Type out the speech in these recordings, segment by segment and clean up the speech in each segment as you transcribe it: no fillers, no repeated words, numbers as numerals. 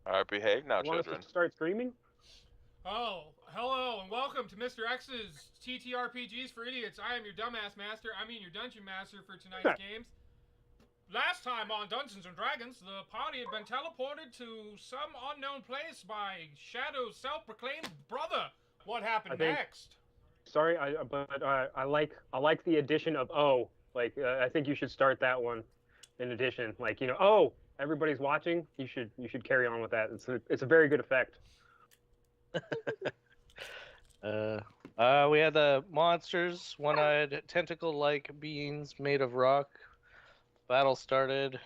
All right, behave now, You want us children. to start screaming? Oh, hello and welcome to Mr. X's TTRPGs for Idiots. I am your dumbass master. I mean your dungeon master for tonight's games. Last time on Dungeons and Dragons, the party had been teleported to some unknown place by Shadow's self-proclaimed brother. What I happened think. next? Sorry, I like the addition of oh. Like I think you should start that one. In addition, like oh, everybody's watching. You should carry on with that. It's a very good effect. Uh, we had the monsters, one-eyed, tentacle-like beings made of rock. Battle started.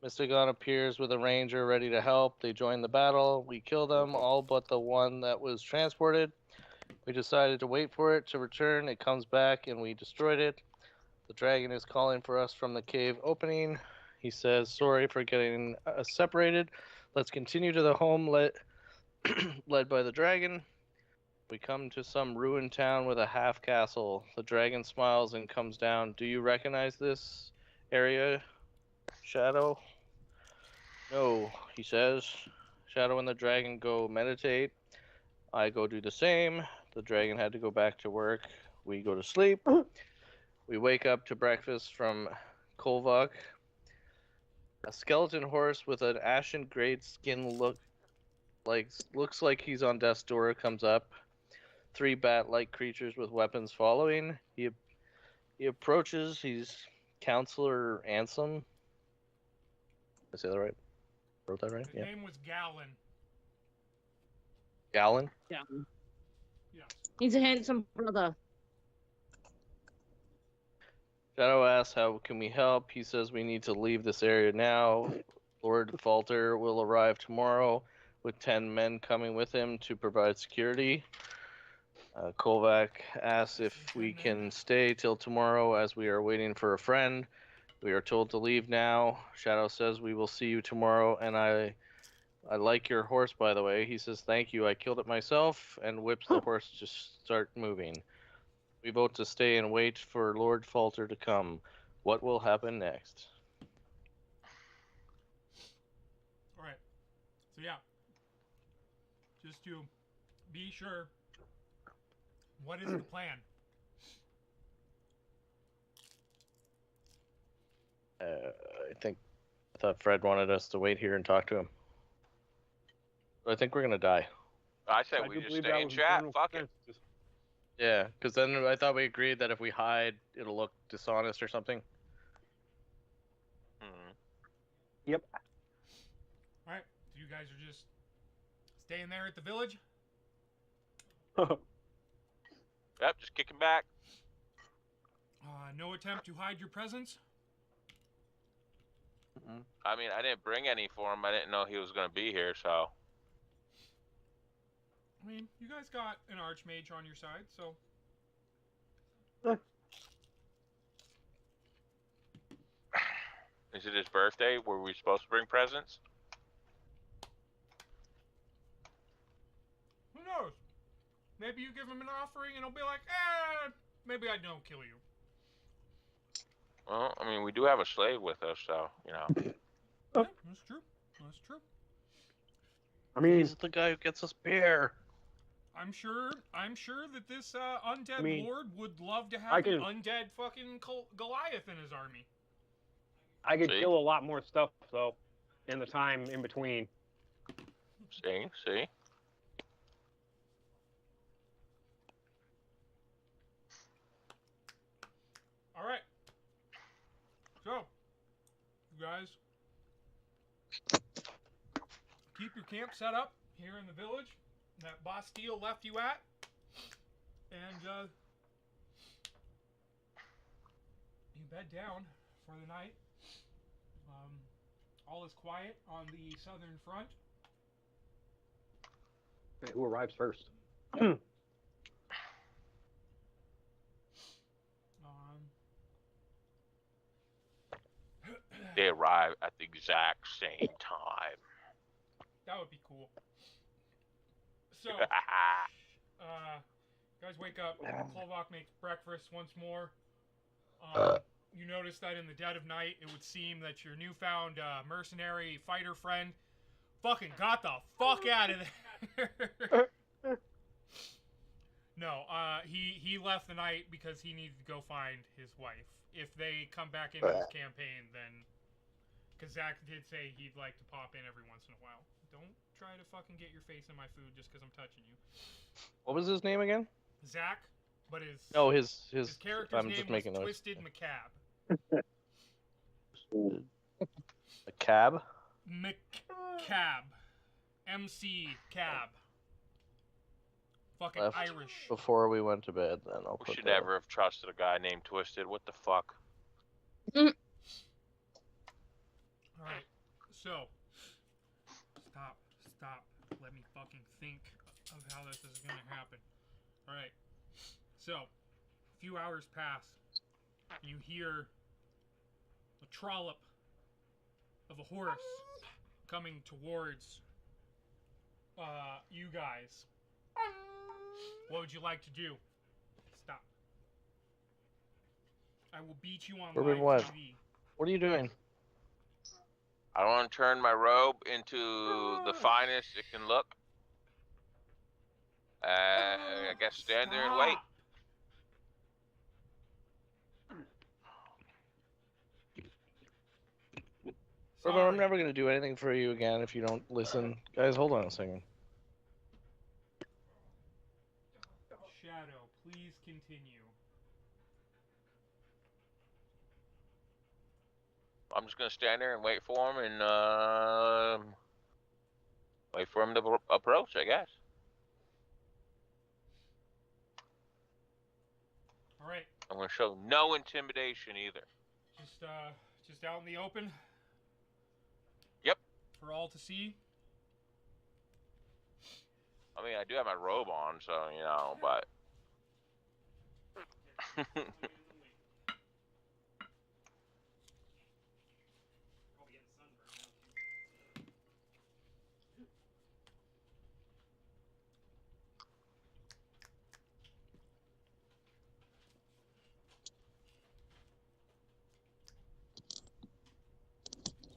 Mystigon appears with a ranger ready to help. They join the battle. We kill them, all but the one that was transported. We decided to wait for it to return. It comes back, and we destroyed it. The dragon is calling for us from the cave opening. He says, sorry for getting separated. Let's continue to the home led by the dragon. We come to some ruined town with a half castle. The dragon smiles and comes down. Do you recognize this area, Shadow? No, he says. Shadow and the dragon go meditate. I go do the same. The dragon had to go back to work. We go to sleep. We wake up to breakfast from Kolvok. A skeleton horse with an ashen gray skin looks like he's on death's door comes up. Three bat-like creatures with weapons following. He approaches. He's Counselor Ansem. Did I say that right? Wrote that right? His Yeah. name was Gallon. Gallon. Yeah. Yes. He's a handsome brother. Shadow asks, how can we help? He says we need to leave this area now. Lord Falter will arrive tomorrow with 10 men coming with him to provide security. Kolvak asks if we can stay till tomorrow as we are waiting for a friend. We are told to leave now. Shadow says we will see you tomorrow, and I like your horse, by the way. He says thank you. I killed it myself, and whips the horse to start moving. We vote to stay and wait for Lord Falter to come. What will happen next? All right. So yeah, just to be sure, what is the plan? I thought Fred wanted us to wait here and talk to him. But I think we're gonna die. I say I we do just believe stay that in was chat. general Fuck it. consensus. Yeah, because then I thought we agreed that if we hide, it'll look dishonest or something. Hmm. Yep. All right. So you guys are just staying there at the village. Yep, just kicking back. No attempt to hide your presence. I mean, I didn't bring any for him. I didn't know he was going to be here, so. I mean, you guys got an archmage on your side, so. Is it his birthday? Were we supposed to bring presents? Who knows? Maybe you give him an offering and he'll be like, maybe I don't kill you. Well, I mean, we do have a slave with us, so, Yeah, that's true. That's true. I mean, He's the guy who gets us beer. I'm sure that this undead I mean, lord would love to I have can- an undead fucking Goliath in his army. I could See? kill a lot more stuff though, in the time in between. See? All right. So, you guys keep your camp set up here in the village that Bastille left you at, and you bed down for the night. All is quiet on the southern front. Hey, who arrives first? They arrive at the exact same time. That would be cool. So, guys wake up. Kolvok makes breakfast once more. You notice that in the dead of night, it would seem that your newfound mercenary fighter friend fucking got the fuck out of there. No, he left the night because he needed to go find his wife. If they come back into this campaign, then... Because Zach did say he'd like to pop in every once in a while. Don't try to fucking get your face in my food just because I'm touching you. What was his name again? Zach, but his character's I'm name just was making notes. Twisted Macab. A cab? Macab. MC Cab. Fucking Left Irish. before we went to bed, then I'll We put should that. never have trusted a guy named Twisted. What the fuck? Alright, so. Stop. Let me fucking think of how this is gonna happen. Alright, so. A few hours pass. And you hear a trollop of a horse coming towards you guys. What would you like to do? Stop. I will beat you on Urban live what? TV. What are you doing? I want to turn my robe into the finest it can look. I guess stand there and wait. Urban, I'm Sorry. never gonna do anything for you again if you don't listen. Guys, hold on a second. Shadow, please continue. I'm just gonna stand there and wait for him and wait for him to approach, I guess. All right, I'm gonna show no intimidation either. just out in the open. Yep. For all to see. I mean, I do have my robe on, so you know, but.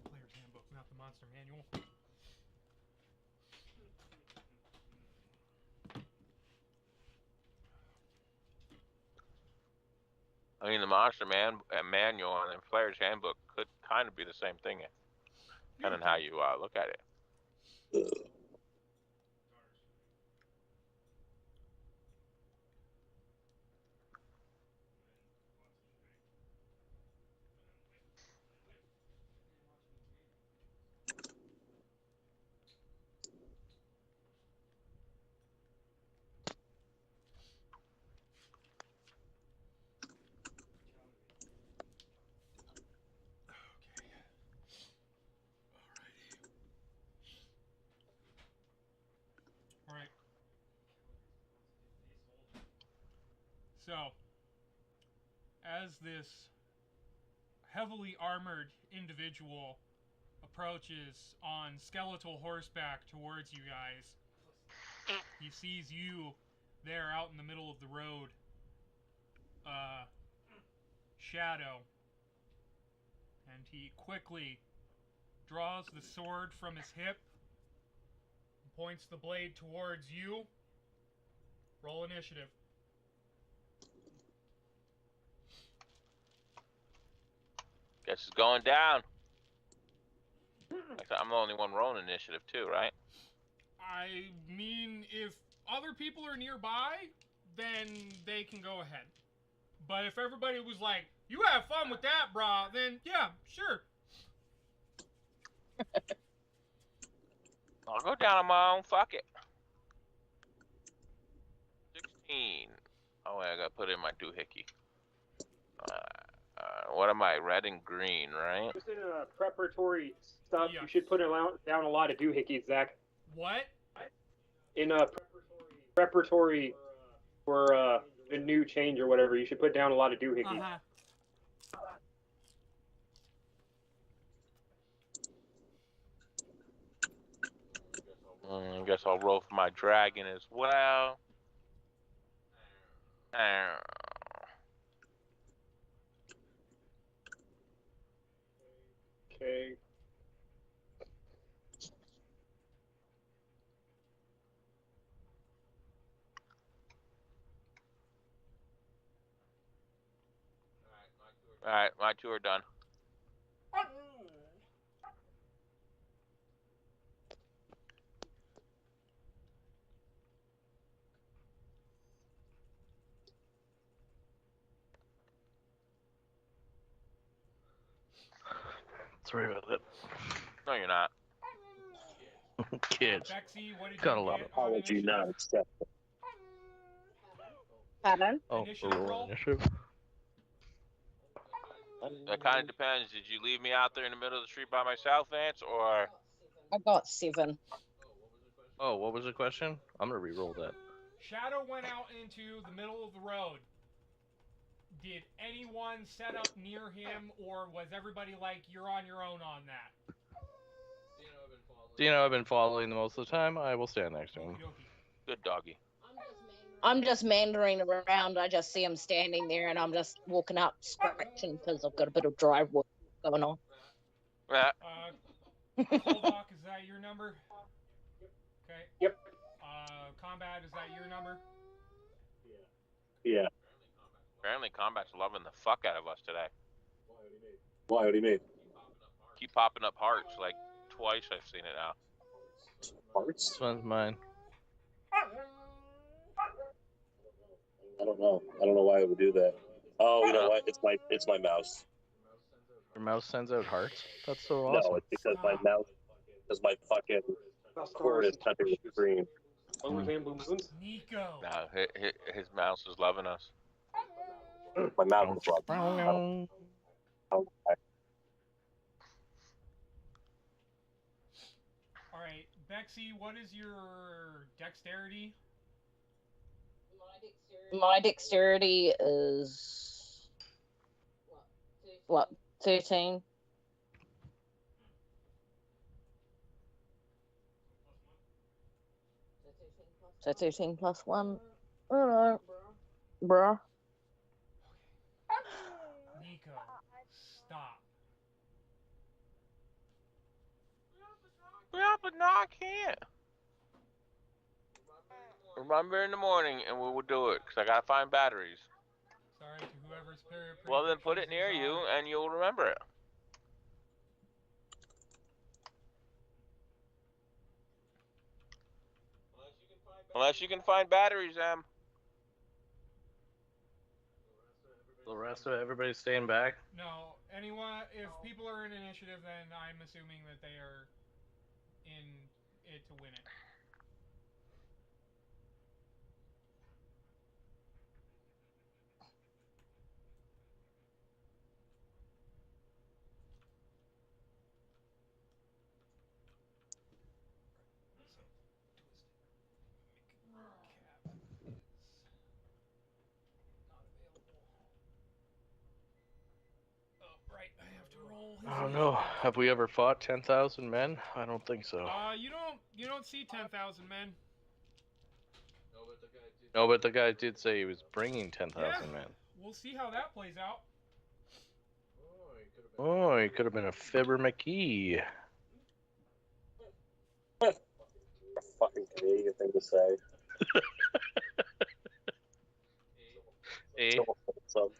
Player's handbook, not the monster manual. I mean, the Monster manual and the Player's Handbook could kind of be the same thing, depending on how you look at it. Alright. So, as this heavily armored individual approaches on skeletal horseback towards you guys, he sees you there out in the middle of the road, Shadow, and he quickly draws the sword from his hip, points the blade towards you. Roll initiative. Guess it's going down. I'm the only one rolling initiative too, right? I mean, if other people are nearby, then they can go ahead. But if everybody was like, you have fun with that, brah, then yeah, sure. I'll go down on my own, fuck it. 16. Oh, wait, I gotta put in my doohickey. What am I, red and green, right? Just in preparatory stuff, Yeah. you should put down a lot of doohickeys, Zach. What? In preparatory for the new change or whatever, you should put down a lot of doohickeys. Uh-huh. I guess I'll roll for my dragon as well. Okay. Alright, my two are done. Sorry about that. No, you're not. Kids. Bexy, what did Got you a lot get of on Apology initiative? not accepted. Pardon? Oh, Initiative we're roll? rolling initiative. That kind of depends. Did you leave me out there in the middle of the street by myself, Vance, or... I got 7. Oh, what was the question? I'm gonna re-roll that. Shadow went out into the middle of the road. Did anyone set up near him, or was everybody like, you're on your own on that? I've been following them most of the time. I will stand next to him. Okie dokie. Good doggy. I'm just meandering around. I just see him standing there, and I'm just walking up, scratching because I've got a bit of drive work going on. Yeah. Coldhawk, is that your number? Okay. Yep. Combat, is that your number? Yeah. Apparently combat's loving the fuck out of us today. Why? What do you mean? Keep popping up hearts, like twice I've seen it now. Parts? This one's mine. I don't know. I don't know why it would do that. Oh, you know what? It's my mouse. Your mouse sends out hearts? That's so No, awesome. it's because my mouse, because my fucking cord is touching the screen. Blue moons. Nico. No, his mouse is loving us. My mouse is wrong. Alright, Bexy, what is your dexterity? My dexterity is what, 13? So 13 plus 1. I don't know. Bruh. Nico, stop. Yeah, but no, I can't. Remember in the morning, and we will do it, because I gotta find batteries. Sorry to whoever's Well, then put it near you, and you'll remember it. Unless you can find batteries, Em. The rest of everybody's staying back. No, anyone, if people are in initiative, then I'm assuming that they are in it to win it. Right, I have to roll. I don't know. Have we ever fought 10,000 men? I don't think so. You don't see 10,000 men. No, but the guy did say he was bringing 10,000 Yeah. men. We'll see how that plays out. Oh, he could have been a Fibber McGee. A fucking Canadian thing to say. Eh? So,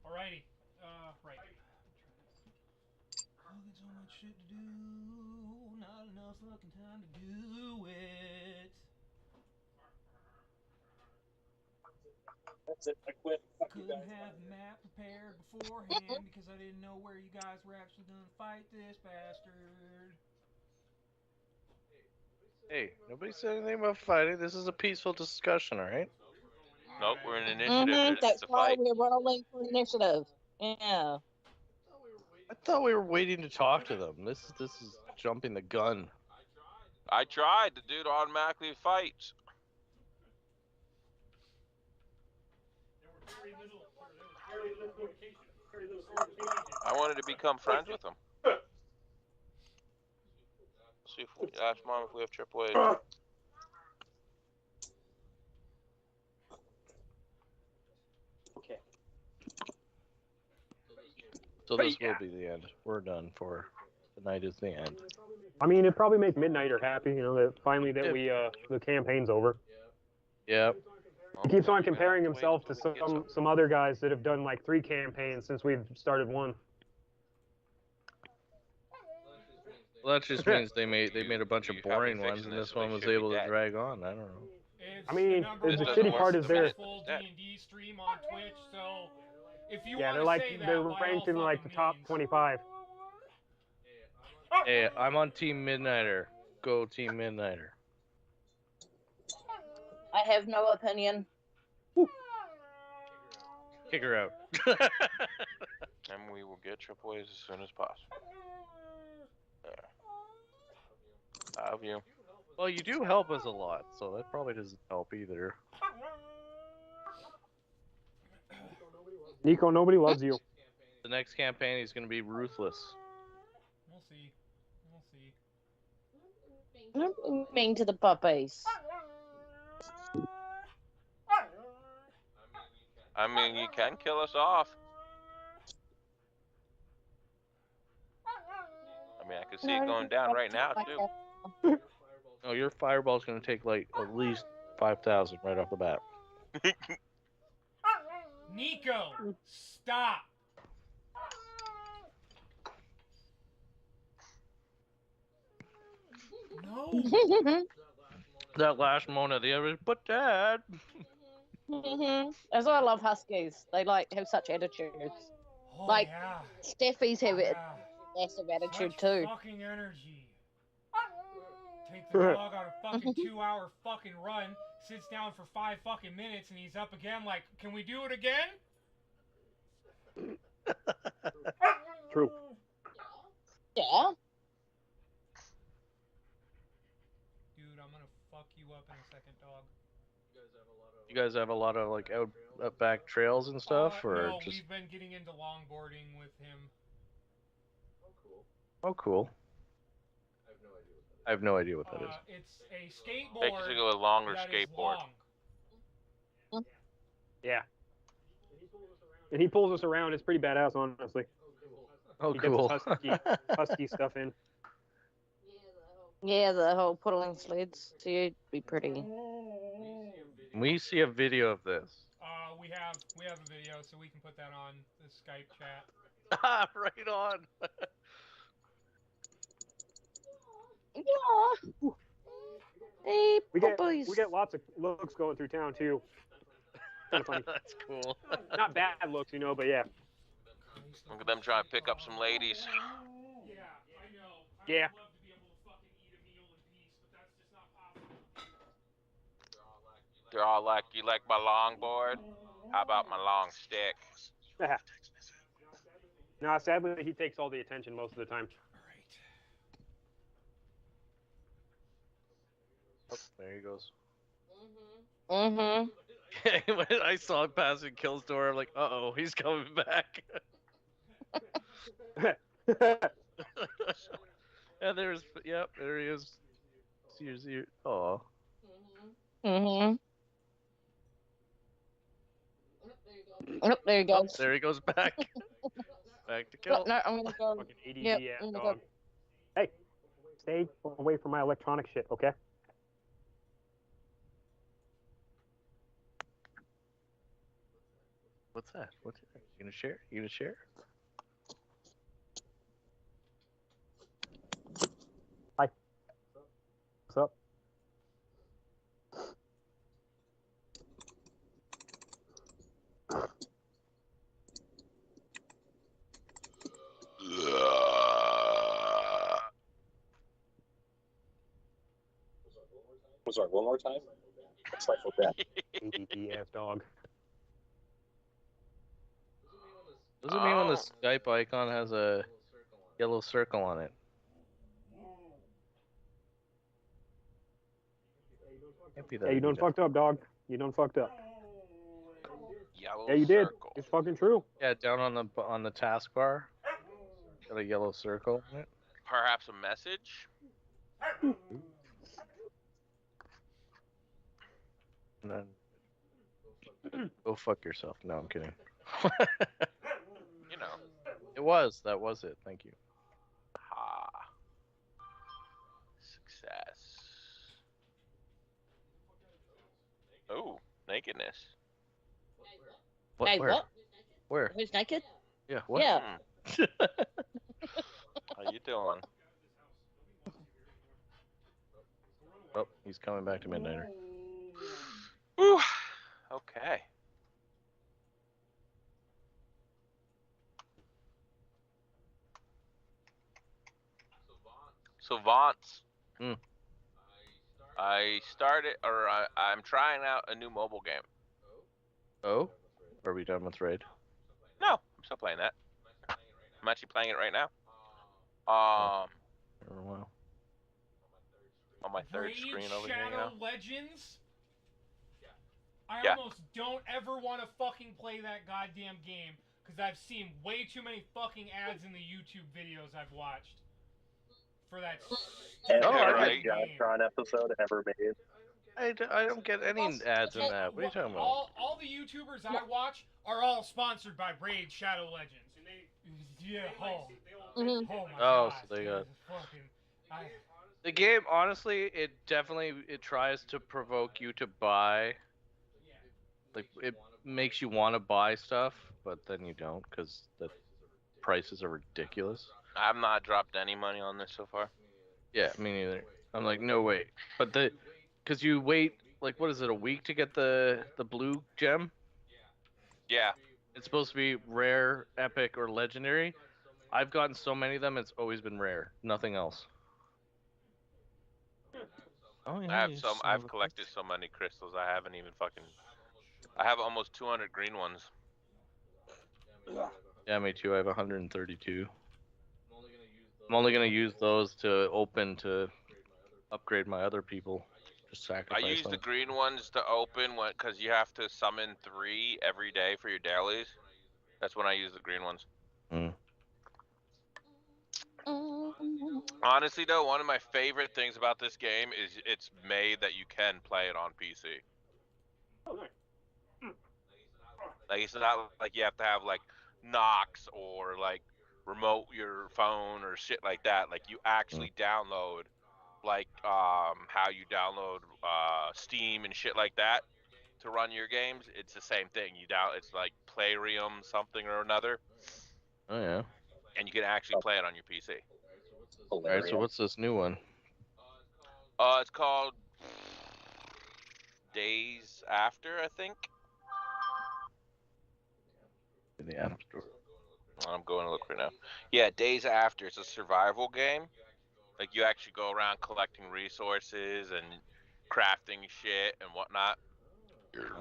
Alrighty. Right. Fucking so much shit to do. Not enough fucking time to do it. That's it. I quit. Fuck you Couldn't guys. have the map prepared beforehand because I didn't know where you guys were actually gonna fight this bastard. Hey, nobody said anything about fighting. This is a peaceful discussion, all right? Nope, we're in initiative. It's That's a why fight. we're rolling for initiative. Yeah. I thought we were waiting to talk to them. This is jumping the gun. I tried. The dude automatically fights. I wanted to become friends with him. See if we ask Mom if we have triple A's. Okay. So this will be the end. We're done for tonight. Is the end. I mean, it'd probably make Midnighter happy, you know, that finally that we the campaign's over. Yep. He keeps on comparing himself to some other guys that have done like 3 campaigns since we've started one. Well, that just means they made a bunch of boring ones, and this one was able to drag on. I don't know. It's I mean, the the number shitty one part is they're successful D&D stream on Twitch, so if you yeah, want they're to say that, they're by ranked all in like the fucking top means. 25. Hey, I'm on Team Midnighter. Go Team Midnighter. I have no opinion. Kick her out. And we will get triple A's as soon as possible. There. Love you. Well, you do help us a lot, so that probably doesn't help either. Nico, nobody loves you. The next campaign he's going to be ruthless. We'll see. We'll see. Don't be mean to the puppies. I mean, you can kill us off. I mean, I can see it going down right now, too. Oh, your fireball's going to take like at least 5,000 right off the bat. Nico, stop. No. That last moment of the other, but Dad. That's why I love Huskies. They like have such attitudes. Oh, Like, yeah. Steffi's have a Yeah. massive attitude Such too. fucking energy. Take the dog on a fucking 2-hour fucking run, sits down for 5 fucking minutes, and he's up again like, can we do it again? True. Yeah. Dude, I'm gonna fuck you up in a second, dog. You guys have a lot of like out back trails and stuff, or No, just? we've been getting into longboarding with him. Oh, cool. I have no idea what that is. It's a skateboard. Basically, a longer that is skateboard. long. Yeah. And he pulls us around. It's pretty badass, honestly. Oh, He cool. gets his husky stuff in. Yeah, the whole pulling sleds. So you'd be pretty. We see a video of this. We have a video, so we can put that on the Skype chat. Right on. Yeah. Hey, We puppies. get lots of looks going through town too. Kind of funny. That's cool. Not bad looks, you know, but yeah. Look at them trying to pick up some ladies. Yeah, I know. Yeah. I'd love to be able to fucking eat a meal in peace, but that's just not possible. They're all like, you like my longboard? How about my long stick? No, sadly, he takes all the attention most of the time. Oh, there he goes. Mm-hmm. When I saw him passing Kill's door, I'm like, uh-oh, he's coming back. And there he is. Here's here. Aw. Mm-hmm. Oh, there he goes. There he goes back. Back to Kill. No, I'm gonna go. Fucking ADD Yep, ass I'm gonna dog. Hey, stay away from my electronic shit, okay? What's that? What's that? You gonna share? You gonna share? Hi. What's up? I'm sorry, one more time. It's like that. ADD ass dog. What does it mean when the Skype icon has a yellow circle on it? Can't be that. Yeah, you done fucked up, dog. You done fucked up. Yellow Yeah, you did. circle. It's fucking true. Yeah, down on the taskbar, got a yellow circle on it. Perhaps a message? And then go fuck yourself. No, I'm kidding. You know. That was it. Thank you. Ha. Success. Oh, nakedness. What? Hey, Where? what? Where? Who's naked? Yeah. What? Yeah. How you doing? Oh, he's coming back to Midnighter. Whew. Okay. So Vance, I started, or I'm trying out a new mobile game. Oh? Are we done with Raid? No, I'm still playing that. I'm actually playing it right now. For a while. On my third Raid screen over Shadow here, you know? Legends? I Yeah. almost don't ever want to fucking play that goddamn game because I've seen way too many fucking ads in the YouTube videos I've watched for that Every right. JonTron episode ever made. I don't get any ads in that. What are you talking about? All the YouTubers I watch are all sponsored by Raid Shadow Legends. And oh my Oh, god. so they got... Fucking... The game, honestly, it tries to provoke you to buy. Like, it makes you want to buy stuff, but then you don't because the prices are ridiculous. I've not dropped any money on this so far. Yeah, me neither. I'm like, no wait, but because you wait, like, what is it, a week to get the blue gem? Yeah. It's supposed to be rare, epic, or legendary. I've gotten so many of them, it's always been rare. Nothing else. Oh yeah. I've collected so many crystals. I haven't even fucking. I have almost 200 green ones. Yeah, me too. I have 132. I'm only gonna use those to upgrade my other people. Just sacrifice I use them. the green ones to open because you have to summon 3 every day for your dailies. That's when I use the green ones. Honestly, though, one of my favorite things about this game is it's made that you can play it on PC. Like, it's not like you have to have like Nox or like remote your phone or shit like that. Like, you actually download like how you download Steam and shit like that to run your games. It's the same thing. It's like Playin something or another. Oh yeah. And you can actually play it on your PC. Alright, so what's this new one? It's called Days After, I think. In the App Store. I'm going to look right now. Yeah, Days After. It's a survival game. Like, you actually go around collecting resources and crafting shit and whatnot.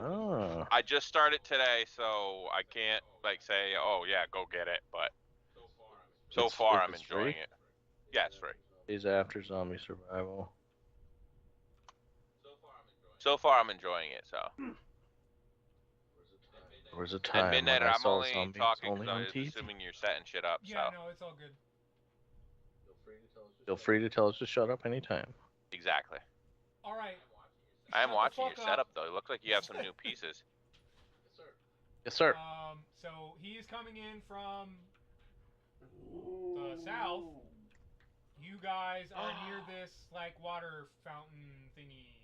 Oh. I just started today, so I can't like say, oh yeah, go get it. But so far, I'm enjoying it. Yeah, it's free. Days After Zombie Survival. So far, I'm enjoying it. So. There was a time and Midnighter, when I I'm saw only zombies talking only because on I was TV. assuming you're setting shit up. Yeah, so. no, it's all good. Feel free to tell us to shut up anytime. Exactly. All right. I am watching your setup though. It looks like you have some new pieces. Yes, sir. So he's coming in from the south. You guys are near this like water fountain thingy.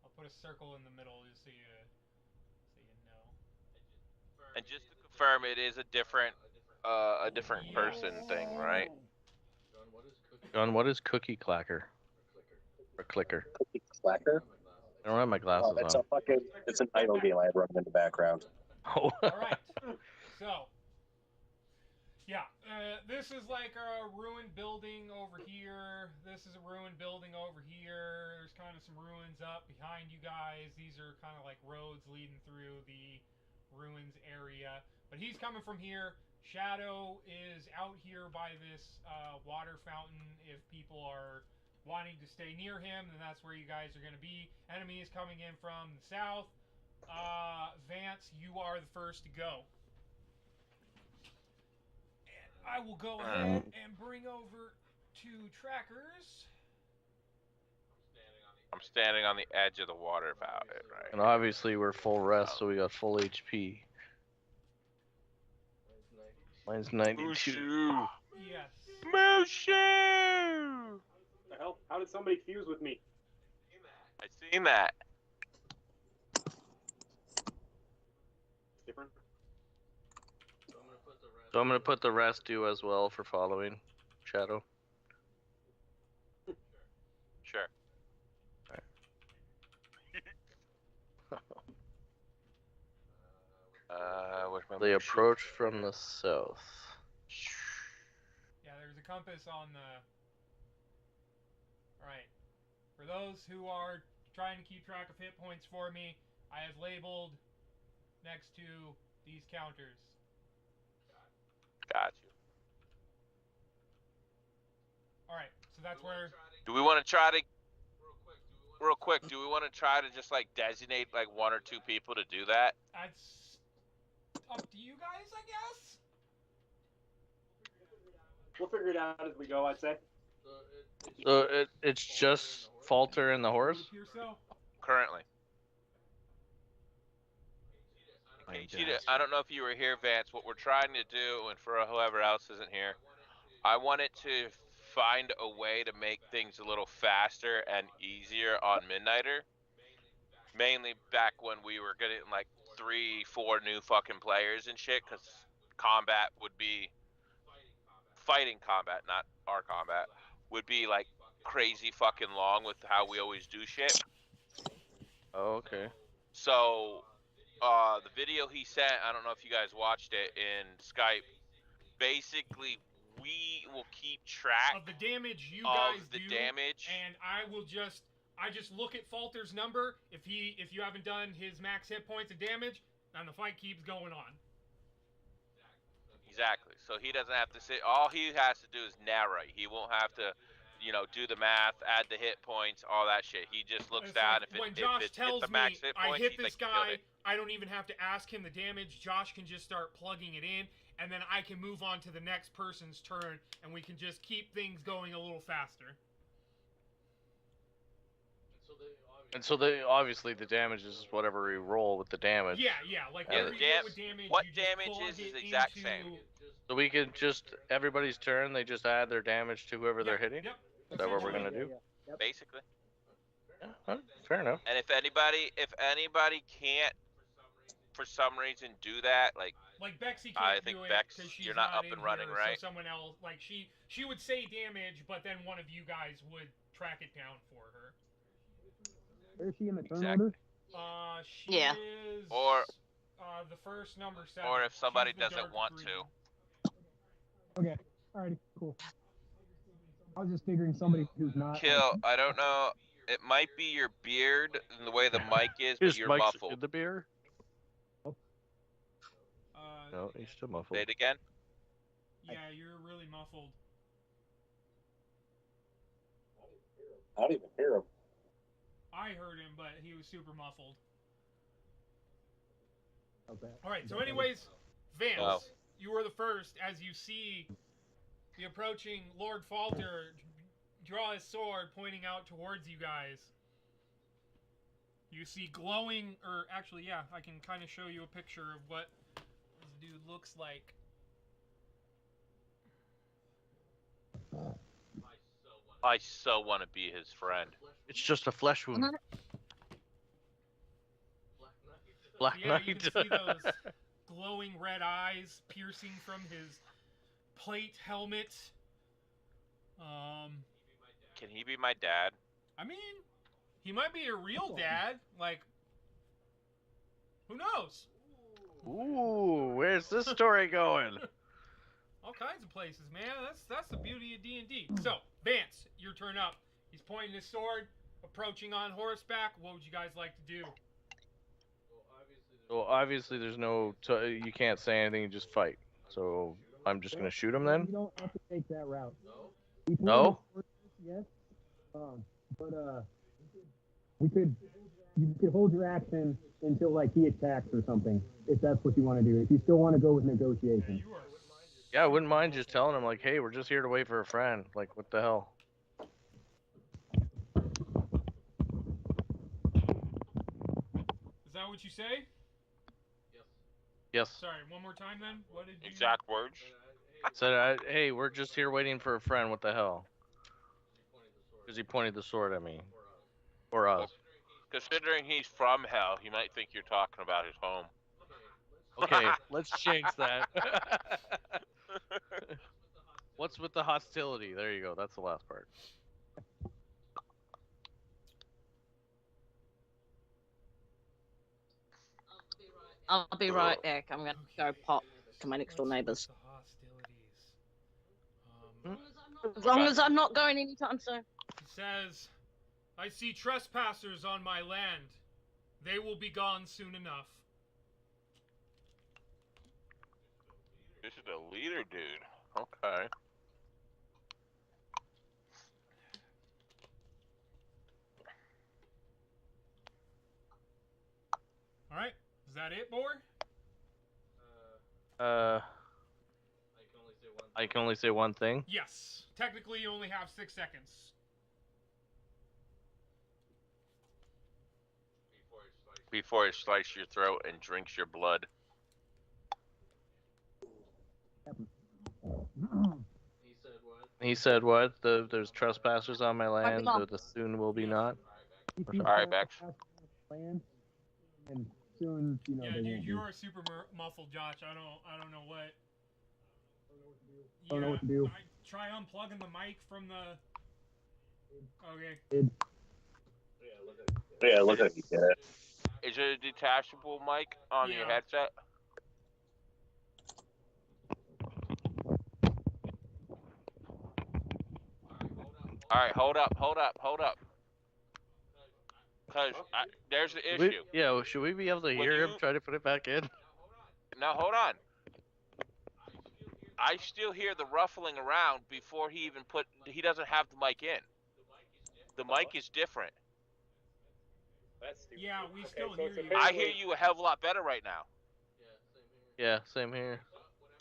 I'll put a circle in the middle just so you know. And just to confirm, it is a different person thing, right? John, what is Cookie Clacker? Or Clicker? Cookie Clacker? I don't have my glasses on. It's an idle game I have running in the background. Oh. All right. So, yeah, this is like a ruined building over here. this is a ruined building over here. There's kind of some ruins up behind you guys. These are kind of like roads leading through the ruins area. But he's coming from here. Shadow is out here by this water fountain. If people are wanting to stay near him, then that's where you guys are going to be. Enemy is coming in from the south. Vance, you are the first to go. And I will go ahead and bring over 2 trackers. I'm standing on the edge of the water fountain, right? And obviously we're full rest, so we got full HP. Mine's 92. Mushu! Yes. Mushu! The hell? How did somebody fuse with me? I seen that. Different. So I'm gonna put the rest due as well for following Shadow. Sure. Where's my They Mushu? approach from the south. Yeah, there's a compass on the... Alright. For those who are trying to keep track of hit points for me, I have labeled next to these counters. Got you. Alright, so that's where... Do we want to try to... Real quick, do we want to try to just, like, designate, like, 1 or 2 people to do that? That's up to you guys, I guess? We'll figure it out as we go, I'd say. So it's just Falter and the horse? Here, so? Currently. I don't know if you were here, Vance. What we're trying to do, and for whoever else isn't here, I wanted to find a way to make things a little faster and easier on Midnighter. Mainly back when we were getting like 3-4 new fucking players and shit, because combat would be fighting combat, not our combat, would be like crazy fucking long with how we always do shit. Oh, okay. So the video he sent, I don't know if you guys watched it in Skype. Basically, we will keep track Of the damage you of guys the do, damage. and I just look at Falter's number. If you haven't done his max hit points of damage, then the fight keeps going on. Exactly. So he doesn't have to sit. All he has to do is narrate. He won't have to, do the math, add the hit points, all that shit. He just looks It's down. like If when it's Josh hit tells the max me hit I points, hit he's this like, "You killed guy, it." I don't even have to ask him the damage. Josh can just start plugging it in, and then I can move on to the next person's turn, and we can just keep things going a little faster. And so obviously the damage is whatever we roll with the damage. Yeah, like Yeah, whenever the you go with damage, what you just damage plug is it exact into... same. So we could just, everybody's turn, they just add their damage to whoever they're hitting? Yep. Is that what we're gonna do? Basically. Yeah, fair enough. And if anybody can't, for some reason, do that, like Bexy I can't think do it Bex, because she's you're not up in and running, here, right? So someone else, like she would say damage, but then one of you guys would track it down for her. Where is she in the turn Exactly. order? She Yeah. is Or- the first number 7. or if somebody She's the doesn't dark want green. to. Okay, alrighty, cool. I was just figuring somebody who's not. Kill, I don't know. It might be your beard and the way the mic is, but His you're mic's muffled. in the beer? Uh, No, he's still muffled. Say it again. yeah, you're really muffled. I don't even hear him. I heard him, but he was super muffled. Okay. All right. So, anyways, Vance, Oh. you were the first. As you see the approaching Lord Falter draw his sword, pointing out towards you guys. You see glowing, or actually, yeah, I can kind of show you a picture of what this dude looks like. I so want to be his friend. It's just a flesh wound. Black Yeah, you Knight. can see those glowing red eyes piercing from his plate helmet. Can he be my dad? I mean, he might be a real dad. Like, who knows? Ooh, where's this story going? All kinds of places, man. That's the beauty of D&D. So, Vance, your turn up. He's pointing his sword, approaching on horseback. What would you guys like to do? Well, obviously, there's no. You can't say anything. You just fight. So I'm just gonna shoot him then. You don't have to take that route. No. Yes. But you could hold your action until like he attacks or something, if that's what you want to do. If you still want to go with negotiation. Yeah, I wouldn't mind just telling him like, hey, we're just here to wait for a friend. Like, what the hell? Is that what you say? Yes. Sorry, one more time then. What did you... Exact words. Said, hey, we're just here waiting for a friend. What the hell? Because he pointed the sword at me. Or us. Well, considering he's from hell, he might think you're talking about his home. Okay, let's change that. What's with the hostility? There you go. That's the last part. I'll be right back. I'm gonna go pop to my next door neighbors. As long as I'm not going anytime soon. He says, I see trespassers on my land. They will be gone soon enough. This is a leader, dude. Okay. Alright, is that it, Boar? I can only say one thing. Yes. Technically, you only have 6 seconds. Before it slices your throat and drinks your blood. He said what? There's trespassers on my land. The soon will be not. All right, Bex. And soon, you know, Yeah, they dude, won't you be. are super muffled, Josh. I don't know what. Don't know what to do. Try unplugging the mic from the. Okay. Yeah, look at you. Get it. Is it a detachable mic on your headset? All right, hold up. Because there's the issue. Should we be able to hear him try to put it back in? Now, hold on. I still hear the ruffling around before he even he doesn't have the mic in. The mic is different. Yeah, we still so hear it's you. I hear you a hell of a lot better right now. Yeah, same here.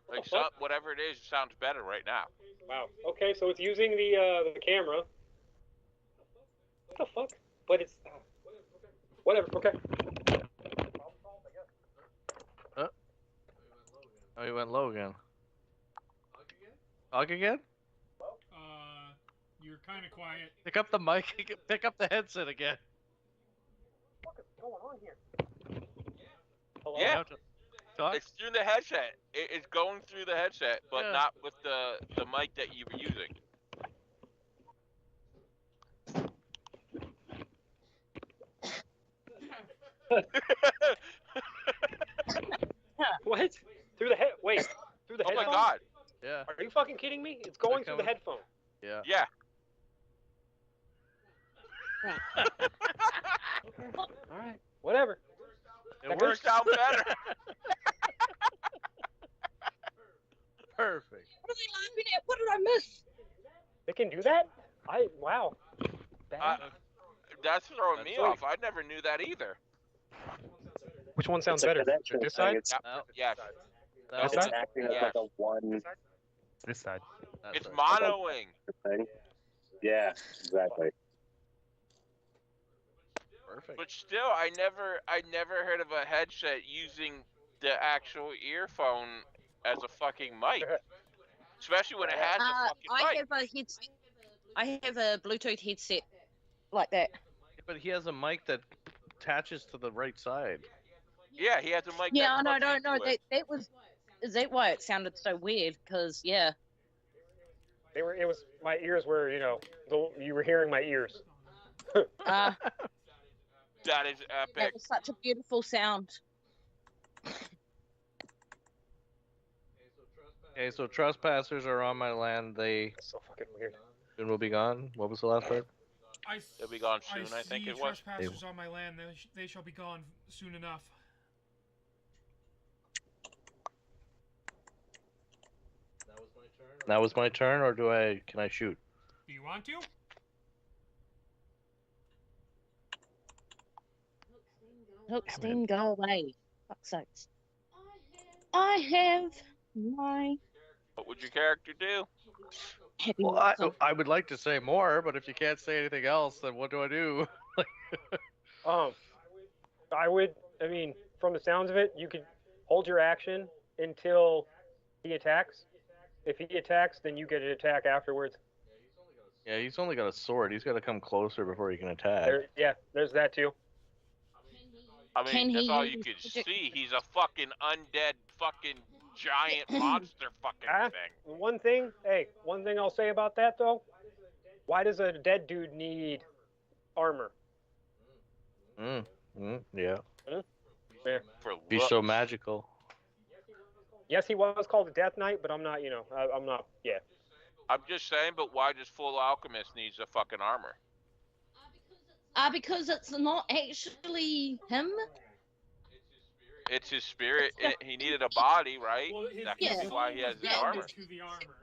Like, whatever it is, it sounds better right now. Wow. Okay, so it's using the camera. What the fuck? But it's whatever. Okay. Oh, he went low again. Hog again? You're kind of quiet. Pick up the mic. Pick up the headset again. What is going on here? Hello? Yeah. Talk? It's through the headset. It's going through the headset, but not with the mic that you were using. What? Through the head? Wait. Through the Oh headphone? my god. Yeah. Are you fucking kidding me? It's going through the headphone. Yeah. Yeah. All right. Whatever. It works out better. Perfect. What are they laughing at? What did I miss? They can do that? Wow. That's throwing me off. I never knew that either. Which one sounds It's a better? connection This thing. side? It's, Yes. it's side? acting as like a one This side. It's monoing. thing. Yeah, exactly. Perfect. But still, I never heard of a headset using the actual earphone as a fucking mic. Especially when it has a fucking mic. I have a Bluetooth headset like that. But he has a mic that attaches to the right side. Yeah, he has a mic. Yeah, that no, plugs no. into it. That was. Is that why it sounded so weird? Because yeah. It was my ears were, you were hearing my ears. Uh, That is that epic. was such a beautiful sound. Okay, so trespassers are on my land. They So fucking weird. soon will be gone. What was the last part? They'll be gone soon, I think see it was. trespassers on my land. They shall be gone soon enough. That was my turn, or can I shoot? Do you want to? Hooks, then go away. Fuck's sakes. I have my What would your character do? happy Well, whistle. I would like to say more, but if you can't say anything else, then what do I do? I mean, from the sounds of it, you could hold your action until he attacks. If he attacks, then you get an attack afterwards. Yeah, he's only got a sword. He's got to come closer before he can attack. There's that too. I mean, Can he that's all you use could magic? see. He's a fucking undead fucking giant monster fucking thing. One thing I'll say about that though, why does a dead dude need armor? Yeah. Yeah. For Be so looks. magical. Yes, he was called a Death Knight, but I'm not. I'm not. Yeah. I'm just saying, but why does full alchemist needs a fucking armor? Because it's not actually him. It's his spirit. He needed a body, right? Well, his, That his could be soul why he has was his bounded armor. to the armor.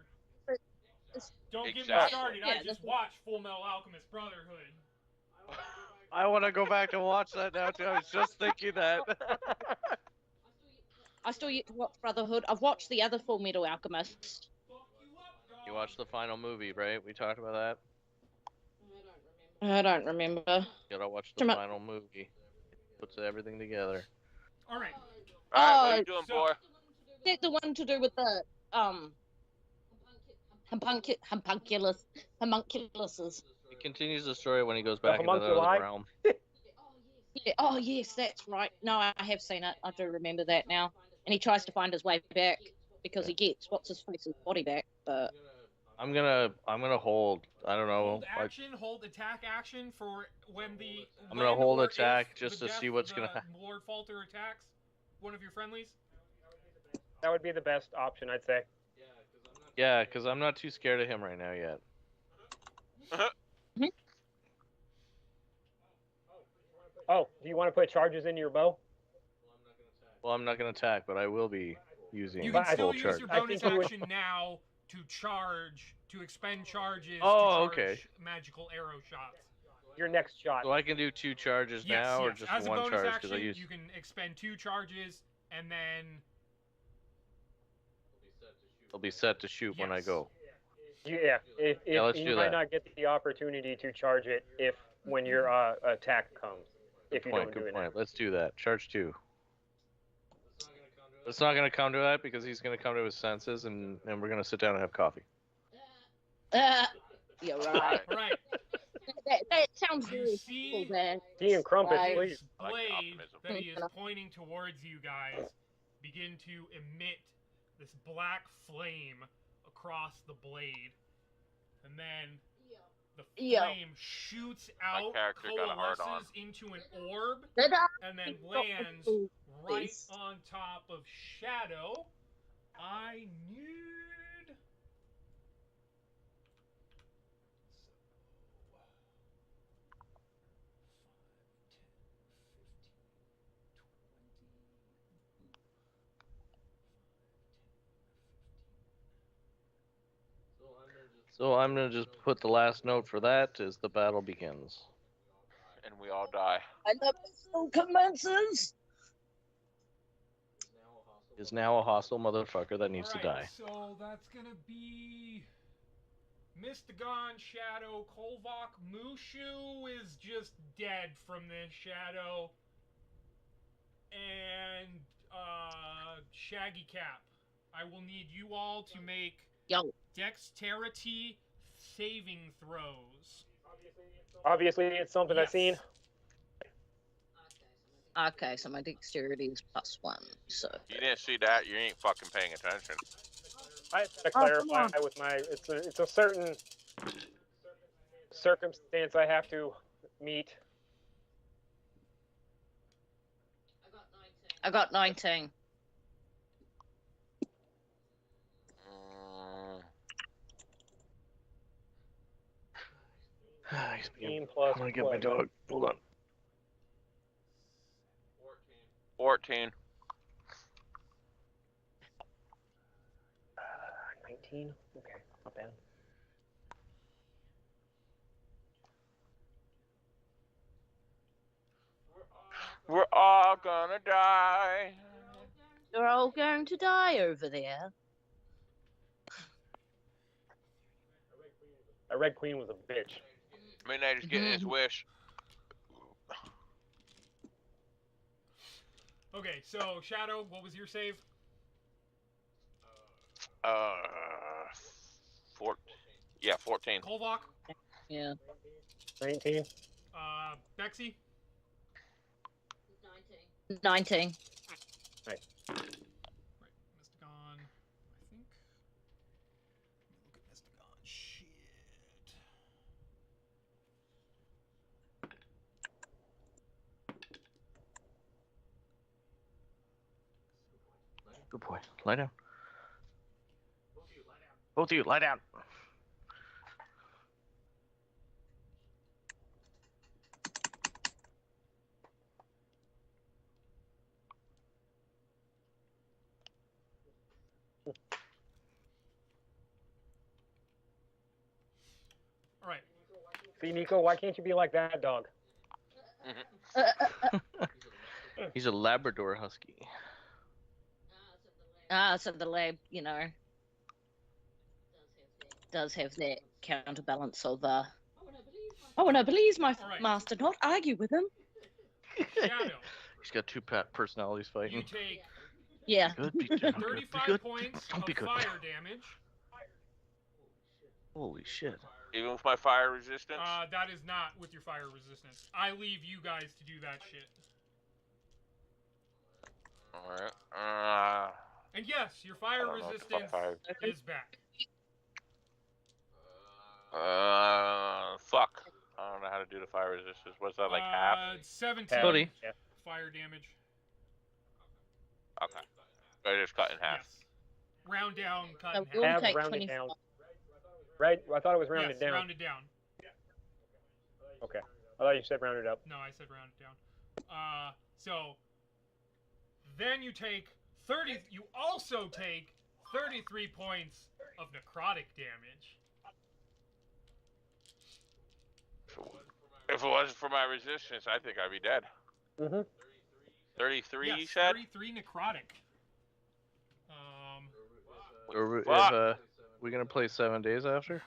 It's- Don't get me Exactly. started. Yeah, I just watched Full Metal Alchemist Brotherhood. I want to go back and watch that now too. I was just thinking that. I still yet to watch Brotherhood. I've watched the other Full Metal Alchemist. You watched the final movie, right? We talked about that. I don't remember. You gotta watch the final movie. Puts everything together. All right. All right, what are Oh, you doing, so- boy? Is that the one to do with the homunculuses? It continues the story when he goes back into the homunculi? other realm. Yeah. Oh yes, that's right. No, I have seen it. I do remember that now. And he tries to find his way back because he gets what's his face's body back. But I'm gonna hold. I don't know. Hold action, hold attack action for when the. I'm gonna when hold or attack if just the to death see what's of gonna the Lord Falter attacks one of your friendlies. That would be the best option, I'd say. Yeah, because I'm not too scared of him right now yet. Oh, do you want to put charges into your bow? Well, I'm not gonna attack, but I will be using You But can full still use charge. your I bonus think you would- action now to charge, to expend charges Oh, to charge okay. magical arrow shots. Your next shot. So I can do 2 charges Yes, now, or yes. just As a one bonus charge action, because I use. you can expend 2 charges, and then They'll be set to shoot when I Yes. go. Yeah. If Yeah, let's you do might that. not get the opportunity to charge it when your attack comes. If you don't do Good it. point. Let's do that. Charge 2. It's not gonna come to that because he's gonna come to his senses, and we're gonna sit down and have coffee. you're right. all right. that sounds You very see- cool there. Tea and crumpets, Right. please. His I like blade optimism. that he is pointing towards you guys begin to emit this black flame across the blade, and then the Yeah. flame shoots out, character got a hard-on. coalesces into an orb, and then lands right Yes. on top of Shadow. I need. So I'm gonna just put the last note for that as the battle begins. And we all die. And the battle commences. Is now a hostile motherfucker that needs to Alright, die. so that's gonna be Mystagon, Shadow, Kolvok, Mushu is just dead from this Shadow, and Shaggy Cap. I will need you all to make Yo. dexterity saving throws. Obviously, it's something I've Yes. seen. Okay, so my dexterity is +1. So You didn't see that, you ain't fucking paying attention. I have to Oh, come clarify on. with my. It's a certain circumstance I have to meet. I got 19. 16 plus I'm gonna get my what? dog. Hold on. 14. 19? Okay, not bad. We're all gonna die. You're all going to die over there. That Red Queen was a bitch. Midnight is getting his wish. Okay, so Shadow, what was your save? 14. Kolvok? Yeah. 19? Bexy? 19. Right, Mystagon, I think. Let me look at Mystagon. Shit. Good boy. Lie down. Both of you, lie down. All right. See, Nico, why can't you be like that dog? He's a Labrador Husky. So the lab, you know, does have that counterbalance of, oh, no, please, my All right. master, not argue with him. Shadow, He's got two personalities you fighting. take Yeah. Good, be good, be 35 good. points Don't of be good. fire damage. Holy shit. Even with my fire resistance. That is not with your fire resistance. I leave you guys to do that shit. Alright. And yes, your fire I don't know what the fuck resistance fire- is back. Fuck. I don't know how to do the fire resistance. What's that, like half? 17 Cody. Yeah. fire damage. Okay. I just cut in half. Yes. Round down, cut So in we'll half. Have take rounded 25. down. Right? I thought it was rounded Yes, down. rounded down. Okay. I thought you said rounded up. No, I said rounded down. So then you take 30. You also take 33 points of necrotic damage. If it wasn't for my resistance, I think I'd be dead. Mm-hmm. 33, Yes, you said? 33 necrotic. Or we gonna play 7 days after?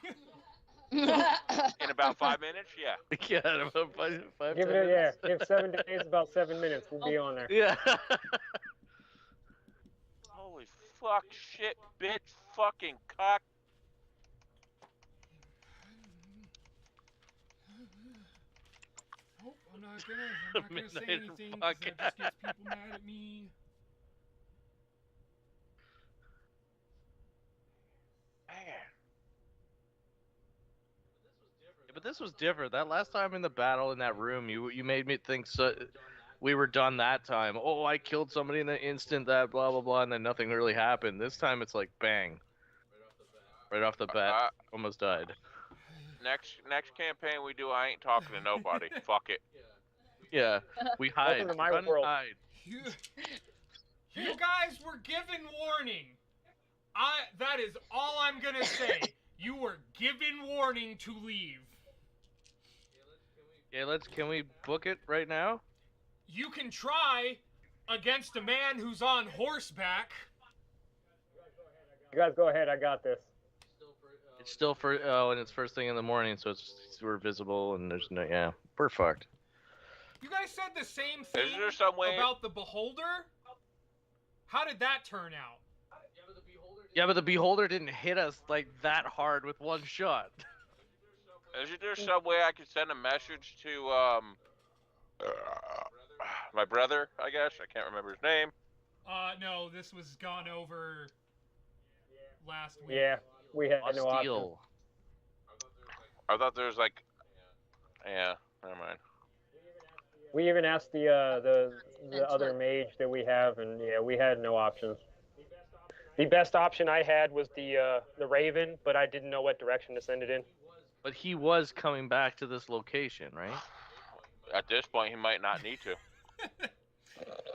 In about 5 minutes? Yeah. Yeah, in about five Give 10 it, minutes. yeah. Give 7 days, about 7 minutes. We'll be on there. Yeah. Holy fuck, shit, bitch, fucking cock. Oh, I'm not gonna say Midnight anything because that podcast. just gets people mad at me. Man. Yeah, but this was different. That last time in the battle in that room, you made me think we were done that time. Oh, I killed somebody in the instant that blah blah blah, and then nothing really happened. This time it's like bang, right off the bat, almost died. Next campaign we do, I ain't talking to nobody. Fuck it. Yeah, we hide. Welcome to my Run, world. hide. You guys were given warning. That is all I'm gonna say. You were given warning to leave. Yeah, can we book it right now? You can try against a man who's on horseback. You guys go ahead. I got this. It's still and it's first thing in the morning, so we're visible and there's no, yeah, we're fucked. You guys said the same thing Is there some way? about the beholder. How did that turn out? Yeah, but the beholder didn't hit us like that hard with one shot. Is there some way I could send a message to my brother? I guess I can't remember his name. No, this was gone over last week. Yeah, we had no option. Steel. I thought there was like, yeah, never mind. We even asked the other mage that we have, and yeah, we had no options. The best option I had was the Raven, but I didn't know what direction to send it in. But he was coming back to this location, right? At this point, he might not need to.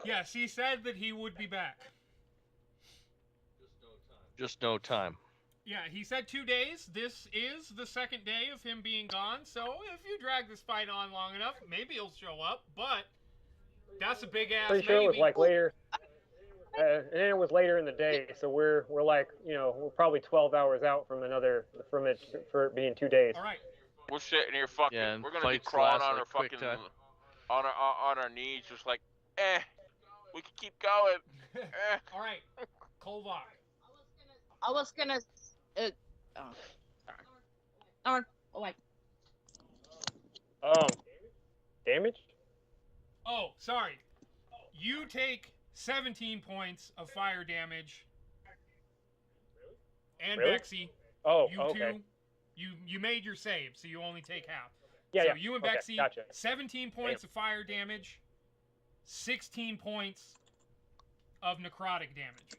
Yes, he said that he would be back. Just no time. Yeah, he said 2 days. This is the second day of him being gone, so if you drag this fight on long enough, maybe he'll show up, but that's a big ass Pretty sure it was maybe. like later. And it was later in the day, so we're like, we're probably 12 hours out from it being 2 days. All right. We're sitting here fucking. Yeah, and we're gonna be fights crawling last on like our quick fucking time. on our knees, just like, we can keep going. All right. Kolvak. I was gonna. Oh wait. Damage? Oh, sorry. You take 17 points of fire damage. And Really? Bexy. Oh, You okay. two. You made your save, so you only take half. Yeah, so yeah. you and Okay, Bexy, gotcha. 17 points of fire damage, 16 points of necrotic damage.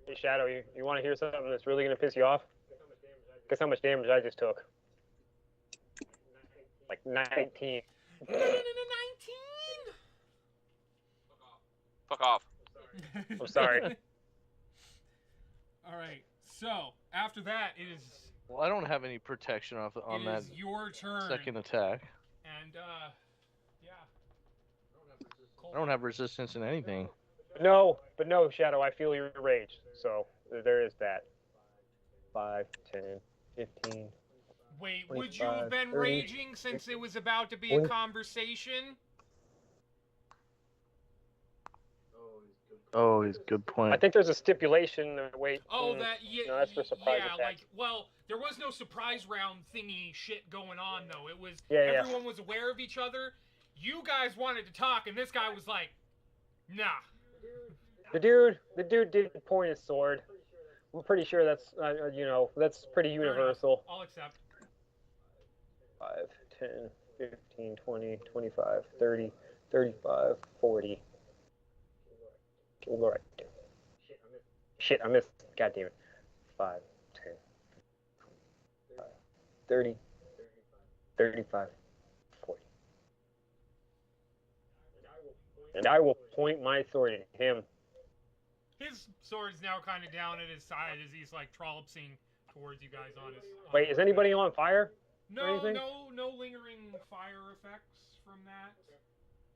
Hey, Shadow, you want to hear something that's really going to piss you off? Guess how much damage I just took? Like 19. 19? Fuck off. I'm sorry. All right. So after that, it is Well, I don't have any protection on that your turn. second attack. And yeah. I don't have resistance in anything. No, Shadow, I feel your rage. So there is that. 5, 10, 15. Wait, would you have been 30, raging since it was about to be a 20. conversation? Oh, he's good point. I think there's a stipulation. Wait. Oh, that yeah. No, that's for surprise yeah, attack. like well, there was no surprise round thingy shit going on though. It was Yeah. everyone was aware of each other. You guys wanted to talk, and this guy was like, "Nah." The dude did point his sword. I'm pretty sure that's that's pretty Fair enough. universal. I'll accept. 5, 10, 15, 20, 25, 30, 35, 40. Okay, we'll go right there. Shit, I missed. God damn it. 5, 10, 30, 35, 40. And I will point my sword at him. His sword's now kind of down at his side as he's like trollopsing towards you guys on his. Wait, is anybody on fire? No, anything? no lingering fire effects from that.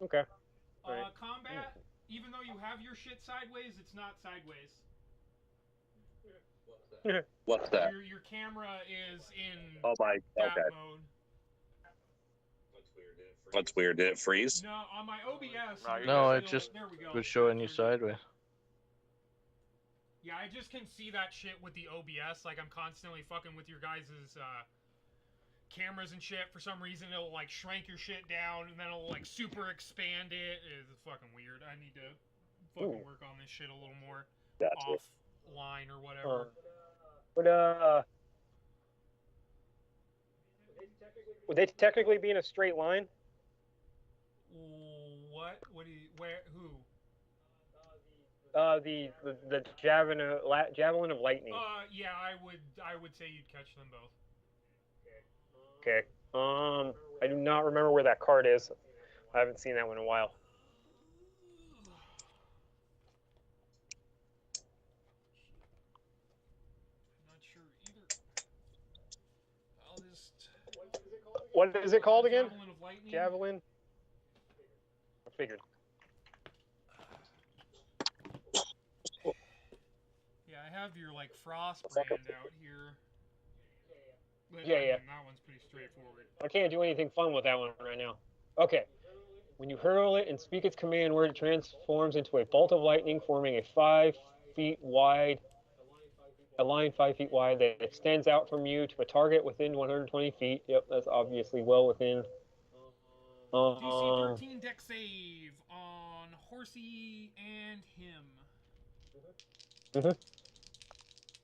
Okay. Right. Combat, even though you have your shit sideways, it's not sideways. What's that? Your camera is in Oh my. that Okay. mode. That's weird. Did it freeze? No, on my OBS. No, you're No, good. it just there we go. was showing you There we go. sideways. Yeah, I just can see that shit with the OBS. Like I'm constantly fucking with your guys' cameras and shit. For some reason, it'll like shrink your shit down and then it'll like super expand it. It's fucking weird. I need to fucking work on this shit a little more Gotcha. offline or whatever. But would they technically be in a straight line? What? What do you? Where? Who? The javelin of lightning. Yeah, I would say you'd catch them both. Okay. I do not remember where that card is. I haven't seen that one in a while. Not sure either. I'll just. What is it called again? Javelin of lightning. Javelin. I figured. Yeah, I have your like frost brand out here. But, Yeah, I mean, yeah. that one's pretty straightforward. I can't do anything fun with that one right now. Okay. When you hurl it and speak its command word, it transforms into a bolt of lightning, forming a 5 feet wide, a line 5 feet wide that extends out from you to a target within 120 feet. Yep, that's obviously well within. DC 13 deck save on Horsey and him. Mhm.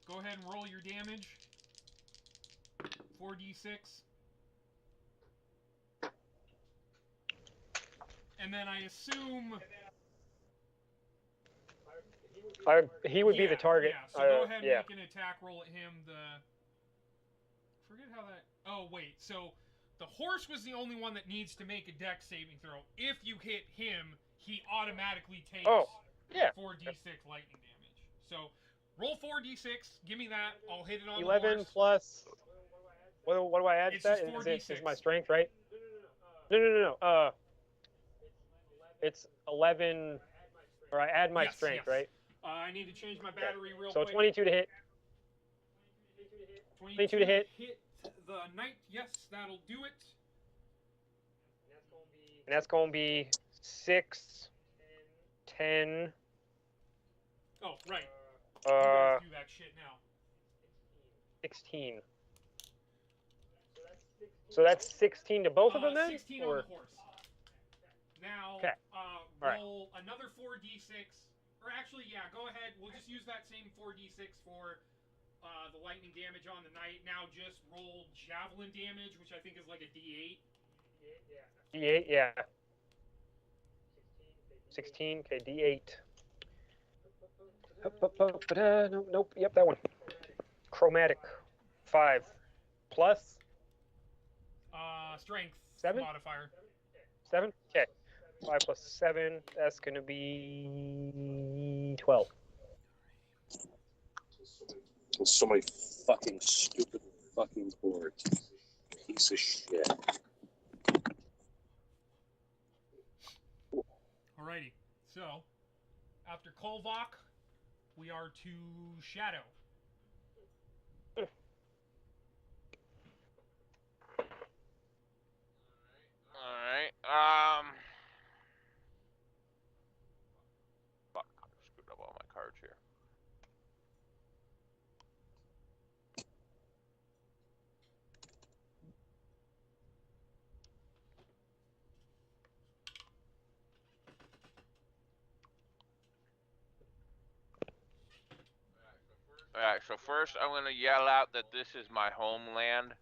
Go ahead and roll your damage. 4d6. And then I assume He would be the target. Yeah, so go ahead and yeah. make an attack roll at him. forget how that. Oh wait, so the horse was the only one that needs to make a dex saving throw. If you hit him, he automatically takes Yeah. 4d6 lightning damage. So roll 4d6. Give me that. I'll hit it on 11 the horse. plus. What do I add It's to that? just 4d6. Is my strength, right? No. It's 11, or I add my strength, yes. right? I need to change my battery real So quick. 22 to hit. 22 to hit. Hit the knight. Yes, that'll do it. And that's going to be 6, 10. Oh, right. You guys do that shit now. 16. So that's 16 to both of them then? 16 on the horse. Now, roll another 4d6. Or actually, yeah, go ahead. We'll just use that same 4d6 for the lightning damage on the knight. Now just roll javelin damage, which I think is like a d8. D8, yeah. 16, okay, D8. Nope, yep, that one. Chromatic. 5. Plus? Strength 7? modifier. 7? Okay. 5 plus 7, that's going to be 12. So many fucking stupid fucking boards. Piece of shit. Alrighty. So, after Kolvok, we are to Shadow. Alright, fuck, I screwed up all my cards here. Alright, so first I'm gonna yell out that this is my homeland.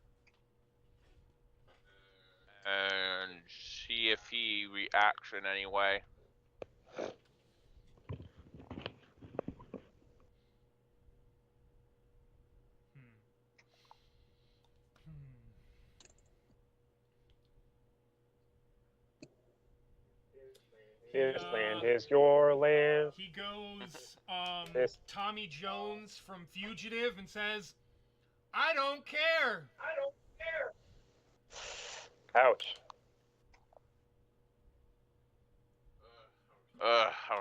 And see if he reacts in any way. His land is your land. He goes Tommy Jones from Fugitive and says, I don't care. Ouch.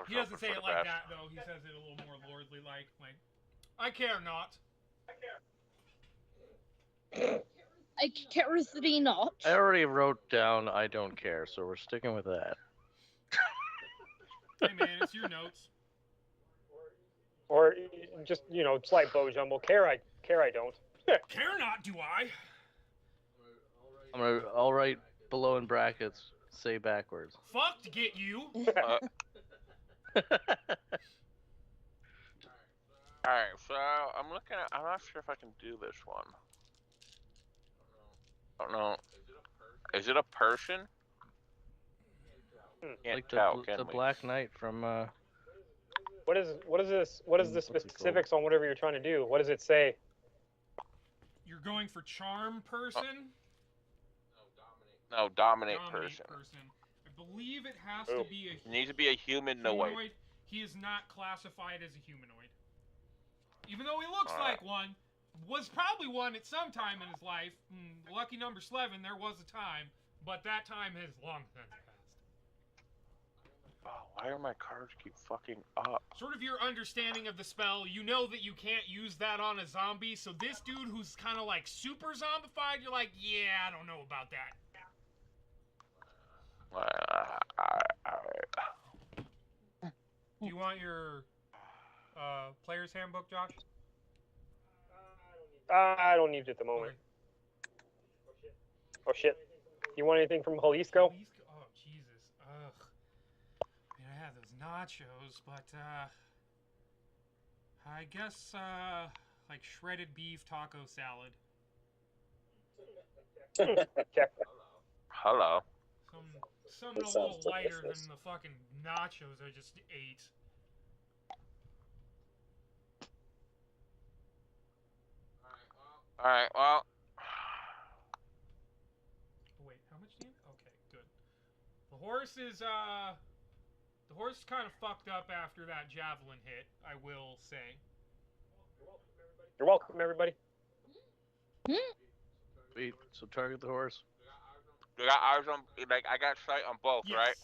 He doesn't say it like that, though. He says it a little more lordly like, I care not. I care not. I already wrote down I don't care, so we're sticking with that. Hey, man, it's your notes. Or just, slight bow jumble. Care I don't. Care not, do I? I'll write below in brackets, say backwards. Fuck to get you. Alright, so I'm looking at, I'm not sure if I can do this one. I don't know. Is it a person? Can't Like tell, the Black Knight from What is this? What is the specifics on whatever you're trying to do? What does it say? You're going for charm person? No, dominate person. I believe it has to be It needs to be a humanoid. He is not classified as a humanoid. Even though he looks like one, was probably one at some time in his life. Lucky number 11, there was a time, but that time has long since passed. Oh, why are my cards keep fucking up? Sort of your understanding of the spell, you know that you can't use that on a zombie, so this dude who's kind of like super zombified, you're like, yeah, I don't know about that. Do you want your player's handbook, Josh? I don't need it at the moment. Okay. Oh shit. You want anything from Jalisco? Oh, Jesus. Ugh. I mean, I had those nachos, but, I guess, like shredded beef taco salad. Check. Hello. Something a little lighter than the fucking nachos I just ate. Alright, well, How much damage? Okay, good. The horse is kind of fucked up after that javelin hit, I will say. You're welcome, everybody. Wait, so target the horse. You got eyes on, like, I got sight on both, Yes. right?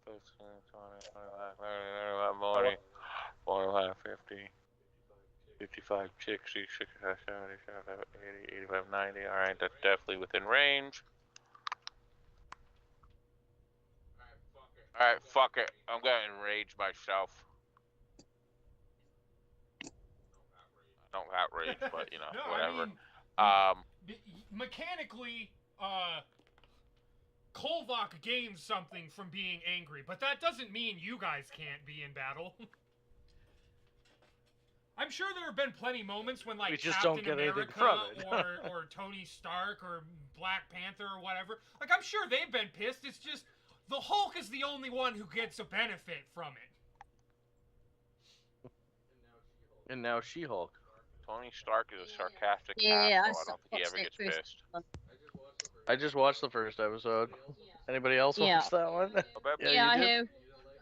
15, 20, 25, 40, 45, 50, 55, 60, 65, 70, 75, 80, 85, 90. All right, that's definitely within range. All right, fuck it. I'm gonna enrage myself. I don't outrage, but you know, No, whatever. I mean, mechanically, Kolvok gains something from being angry, but that doesn't mean you guys can't be in battle. I'm sure there have been plenty moments when, like, We just Captain don't get anything America from it. or Tony Stark or Black Panther or whatever, like, I'm sure they've been pissed. It's just the Hulk is the only one who gets a benefit from it. And now She-Hulk. Tony Stark is a sarcastic Yeah, asshole. I don't think he ever gets pissed. I just watched the first episode. Anybody else watch that one? Yeah, I you did? have.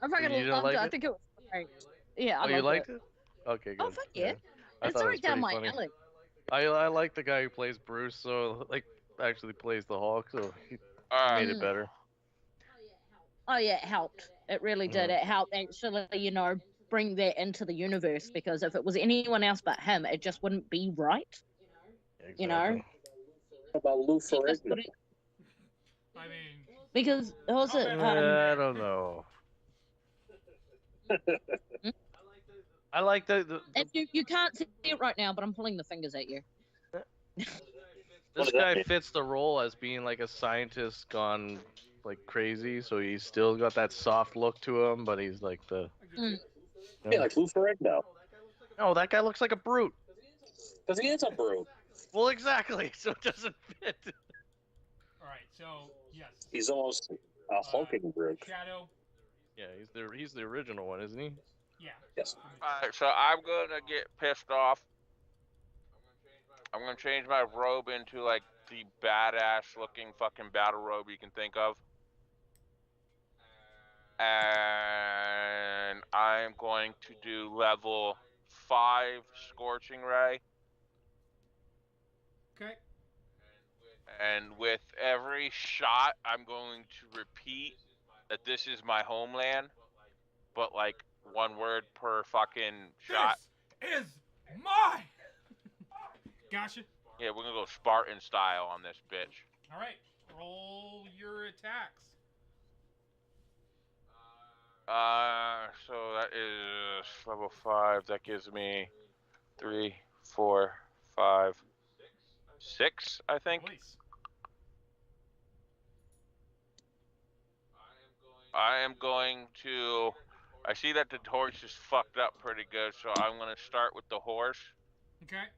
I fucking You didn't loved like it. I it? think it was great. Yeah, Oh, you liked it? Okay, good. Oh, fuck yeah. I It's thought it was right down pretty my funny. alley. I like the guy who plays Bruce, so like actually plays the Hulk, so he made it better. Oh yeah, it helped. It really did. It helped actually, you know, bring that into the universe, because if it was anyone else but him, it just wouldn't be right. Exactly. You know? What about Lou Ferrigno? I mean, because also I don't know. I like the and you can't see it right now, but I'm pulling the fingers at you. this guy fits the role as being like a scientist gone like crazy, so he's still got that soft look to him, but he's like the Yeah, like Lou Ferrigno. No, that guy looks like a brute. Because he is a brute. Well, exactly. So it doesn't fit. all right, so yes. He's almost a hulking brute. Shadow. Yeah, he's the original one, isn't he? Yeah. Yes. Alright, so I'm gonna get pissed off. I'm gonna change my robe into like the badass looking fucking battle robe you can think of. And I'm going to do level 5 Scorching Ray. Okay. And with every shot, I'm going to repeat that this is my homeland, but like one word per fucking shot. This is mine. Gotcha. Yeah, we're gonna go Spartan style on this bitch. All right, roll your attacks. So that is level 5. That gives me 3, 4, 5, 6, I think. Please. I am going to. I see that the horse is fucked up pretty good, so I'm gonna start with the horse. Okay.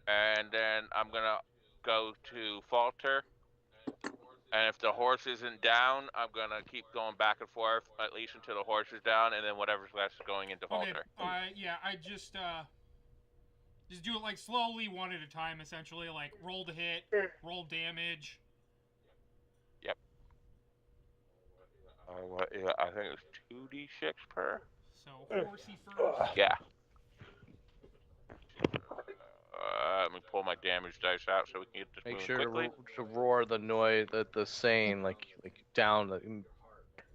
And then I'm gonna go to Falter. And if the horse isn't down, I'm gonna keep going back and forth at least until the horse is down, and then whatever's left is going into Falter. Okay. Yeah, I just do it like slowly, one at a time, essentially. Like roll to hit, roll damage. Yep. Yeah, I think it was 2d6 per. So horsey first. Yeah. Let me pull my damage dice out so we can get this Make moving sure quickly. to roar the noise, the saying, like down in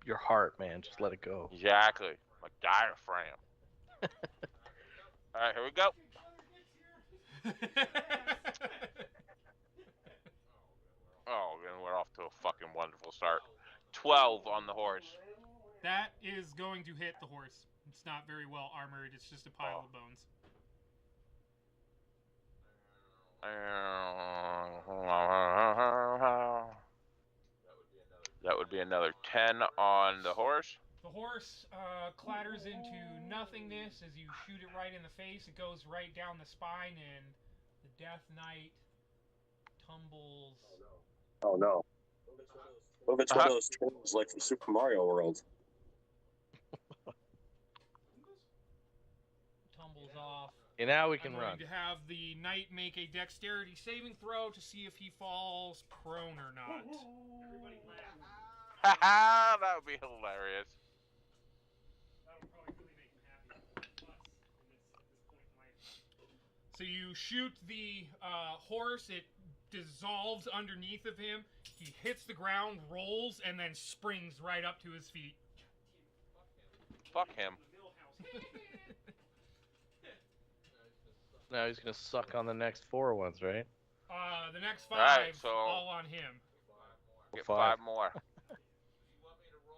your heart, man. Just let it go. Exactly. My diaphragm. Alright, here we go. Oh, and we're off to a fucking wonderful start. 12 on the horse. That is going to hit the horse. It's not very well armored. It's just a pile of bones. That would be another 10 on the horse. The horse clatters into nothingness as you shoot it right in the face. It goes right down the spine, and the Death Knight tumbles. Oh no. What if it's one of those trolls like from Super Mario World? Tumbles off And now we I'm can going run. to have the knight make a dexterity saving throw to see if he falls prone or not. Haha, that would be hilarious. So you shoot the horse, it dissolves underneath of him, he hits the ground, rolls, and then springs right up to his feet. Fuck him. Now he's gonna suck on the next 4 ones, right? The next 5, Alright, so all on him. get 5 more.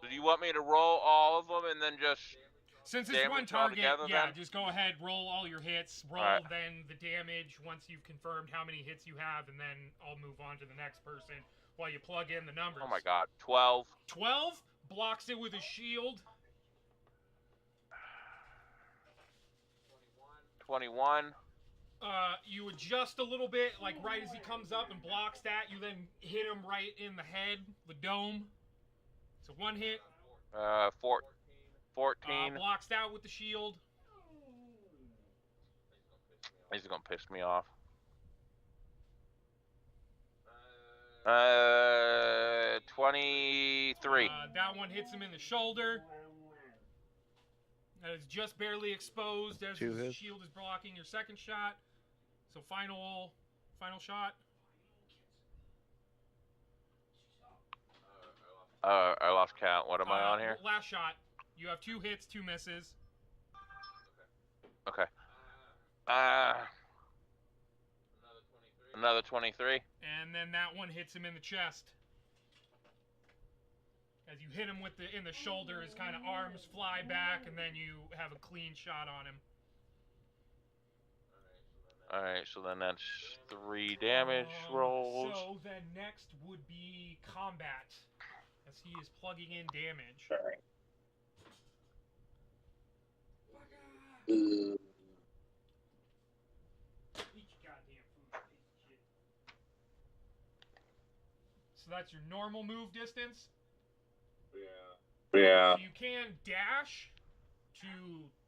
Do you want me to roll all of them and then just Since it's damage one all target, together, yeah, then? just go ahead, roll all your hits, roll Alright. then the damage once you've confirmed how many hits you have, and then I'll move on to the next person while you plug in the numbers. Oh my god, 12. 12 blocks it with a shield. 21. You adjust a little bit, like right as he comes up and blocks that, you then hit him right in the head, the dome. So 1 hit. 14. Blocks out with the shield. He's gonna piss me off. 23. That one hits him in the shoulder. That is just barely exposed as 2 his hits. shield is blocking your second shot. So final shot. I lost count. What am I on here? Last shot. You have 2 hits, 2 misses. Okay. Another 23. And then that one hits him in the chest. As you hit him with in the shoulder, his kind of arms fly back, and then you have a clean shot on him. Alright, so then that's 3 damage rolls. So then next would be combat, as he is plugging in damage. Alright. Eat your goddamn food, piece of shit. So that's your normal move distance. Yeah. So you can dash to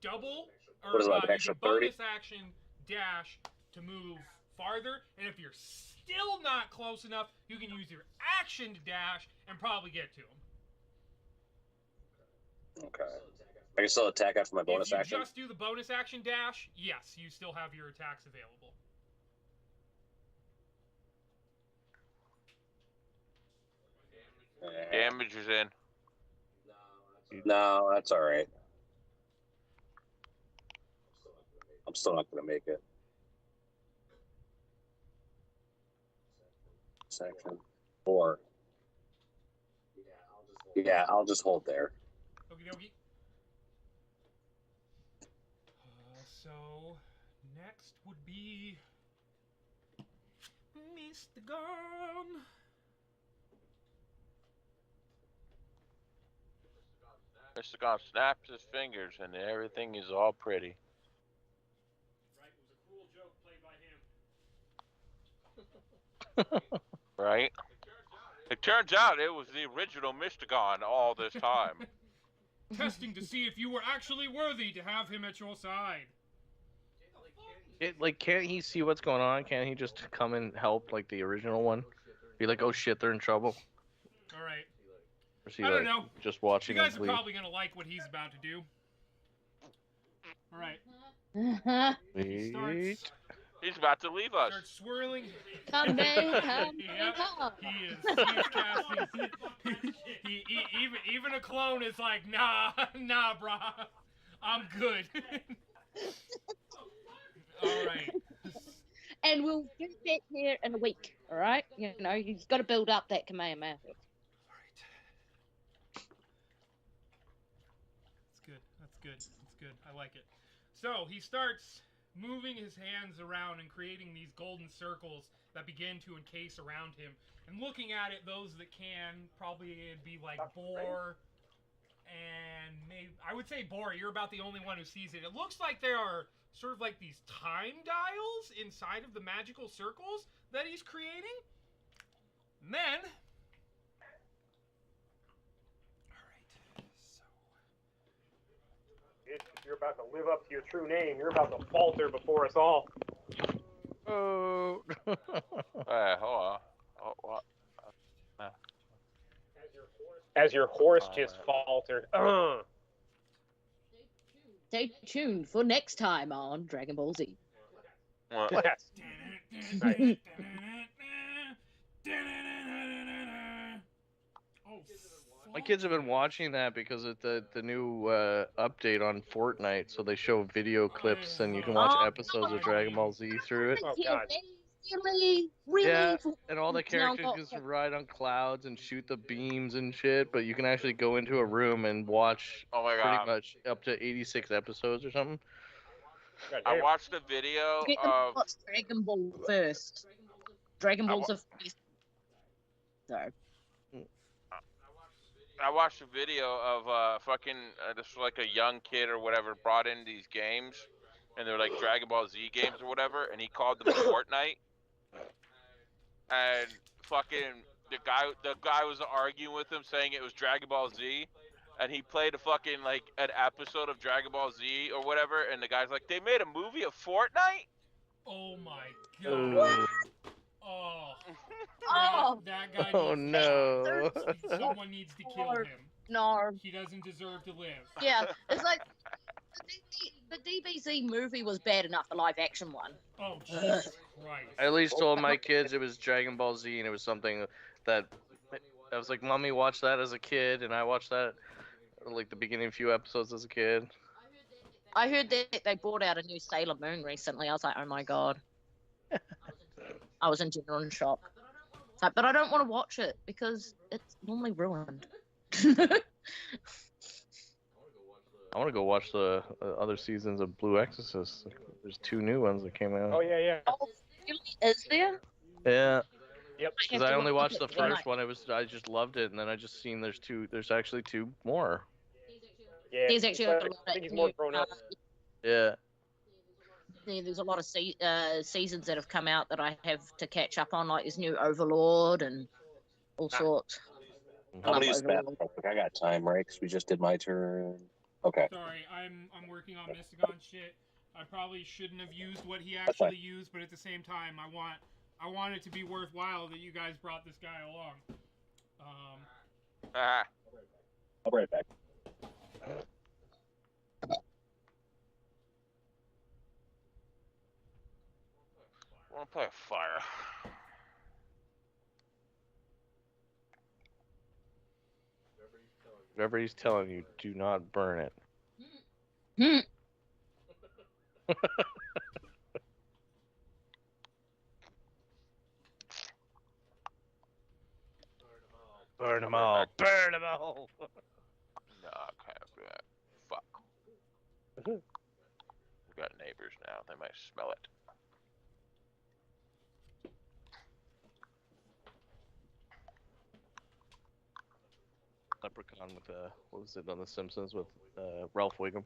double, or What is that, use extra a bonus 30? action dash to move farther. And if you're still not close enough, you can use your action to dash and probably get to him. Okay. I can still attack after my bonus if you action. just do the bonus action dash, yes, you still have your attacks available. Damage is in. No, that's alright. I'm still not gonna make it. Section 4. Yeah, I'll just hold there. Okie dokie. So, next would be Mr. Gun. Mr. Gon snaps his fingers and everything is all pretty. Right, it was a cruel joke played by him. Right? It turns out it was the original Mr. Gon all this time. Testing to see if you were actually worthy to have him at your side. Can't he see what's going on? Can't he just come and help like the original one? Be like, oh shit, they're in trouble. All right. Or is he, I don't like, know. just You watching guys him are bleed? probably gonna like what he's about to do. All right. He Sweet. starts He's about to leave us. swirling. Come back, come Yep. back. He is casting. Even a clone is like, nah, brah. I'm good. All right. And we'll get back here in a week, all right? You know, you've got to build up that command method. That's good. That's good. That's good. I like it. So he starts moving his hands around and creating these golden circles that begin to encase around him. And looking at it, those that can, probably it'd be like Boar, and maybe I would say Boar. You're about the only one who sees it. It looks like there are sort of like these time dials inside of the magical circles that he's creating. And then, all right, so. You're about to live up to your true name. You're about to falter before us all. Oh. Hey, hold on. Oh, what? As your horse just faltered. Stay tuned for next time on Dragon Ball Z. What? Yes. Oh, My kids have been watching that because of the new update on Fortnite. So they show video clips and you can watch Oh, episodes of Dragon Ball Z through it. Oh, God. Really? Yeah, and all the Now characters got- just ride on clouds and shoot the beams and shit. But you can actually go into a room and watch Oh my pretty god. much up to 86 episodes or something. God I damn. watched a video Get them of. watch Dragon Ball first. Dragon Ball's a so. I watched a video of fucking this like a young kid or whatever brought in these games, and they're like Dragon Ball Z games or whatever, and he called them Fortnite. And fucking the guy was arguing with him, saying it was Dragon Ball Z, and he played a fucking like an episode of Dragon Ball Z or whatever, and the guy's like, they made a movie of Fortnite. oh my god. Oh. That guy Oh needs no. someone needs to kill him. No. He doesn't deserve to live. Yeah, it's like the DBZ movie was bad enough, the live action one. Oh, Jesus Christ. I at least told my kids it was Dragon Ball Z and it was something that I was like, Mommy watched that as a kid, and I watched that like the beginning few episodes as a kid. I heard that they brought out a new Sailor Moon recently. I was like, oh my god. I was in general shock. Like, but I don't want to watch it because it's normally ruined. I want to go watch the other seasons of Blue Exorcist. There's 2 new ones that came out. Oh, yeah, yeah. Oh, is there? Yeah, Yep. because I only watched the first one. I just loved it, and then I just seen there's actually 2 more. Yeah. There's actually a lot of I think he's more new, grown up. Yeah. there's a lot of seasons that have come out that I have to catch up on. Like there's new Overlord and all sorts. I'm gonna love use Smash Overlord. real quick. I got time, right? Because we just did my turn. Okay. Sorry, I'm working on Mystigon shit. I probably shouldn't have used what he That's fine. actually used, but at the same time, I want it to be worthwhile that you guys brought this guy along. Ah, I'll be right back. I want to play a fire. Whatever he's telling you, do not burn it. Burn them all. Burn them all. No, I can't do that. Fuck. We got neighbors now. They might smell it. Leprechaun with what was it on The Simpsons with Ralph Wiggum?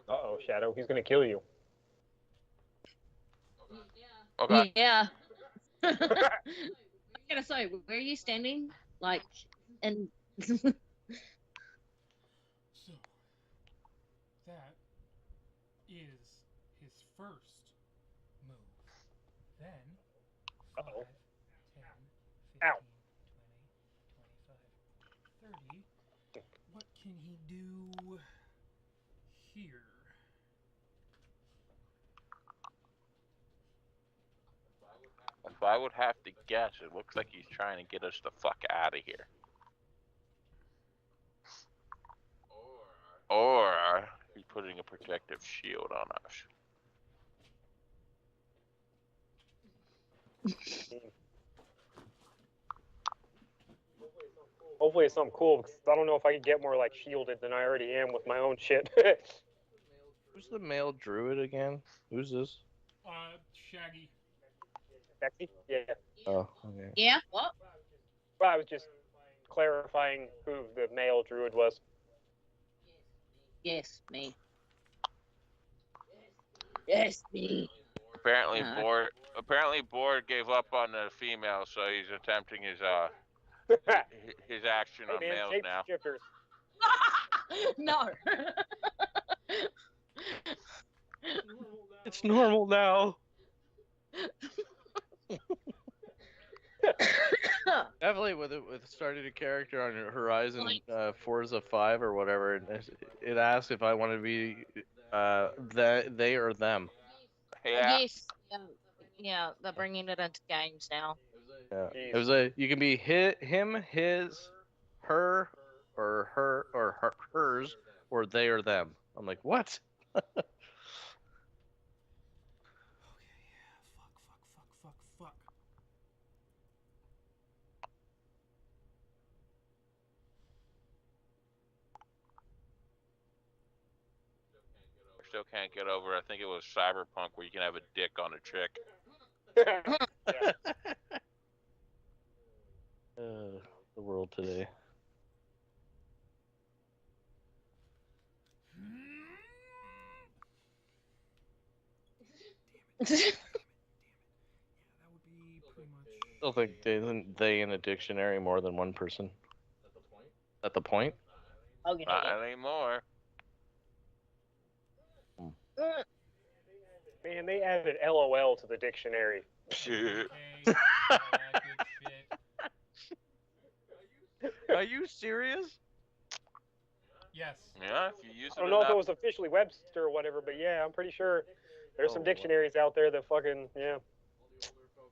Uh-oh, Shadow. He's going to kill you. Okay. Yeah. I was gonna say, where are you standing? Like, and So that is his first move. Then 5, 10, 15, Ow. 20, 25, 30. What can he do here? If I would have to guess, it looks like he's trying to get us the fuck out of here. Or he's putting a protective shield on us. Hopefully it's something cool, because I don't know if I can get more, like, shielded than I already am with my own shit. Who's the male druid again? Who's this? Shaggy. Sexy? Yeah. Oh, okay. yeah, what? Well, I was just clarifying who the male druid was. Yes, me. Yes, me. Apparently, Uh. Apparently, Board gave up on the female, so he's attempting his his action Hey on man, males now. shapeshifters. No. It's normal now. Definitely with starting a character on Horizon Forza 5 or whatever, it asks if I want to be they or them. Yeah. Yes. Yeah, they're bringing it into games now. Yeah. Jeez. It was you can be him, his, her, or hers, or they or them. I'm like, what? Fuck. I still can't get over. I think it was Cyberpunk where you can have a dick on a chick. Yeah. The world today. That would be pretty much. Still think isn't they in a dictionary more than one person? At the point? Oh, yeah. Not anymore. Man, they added LOL to the dictionary. Shit. Okay, all that good shit. Are you serious? Yes. Yeah, if you use I it don't know if enough. it was officially Webster or whatever, but yeah, I'm pretty sure there's some Oh, dictionaries out there that fucking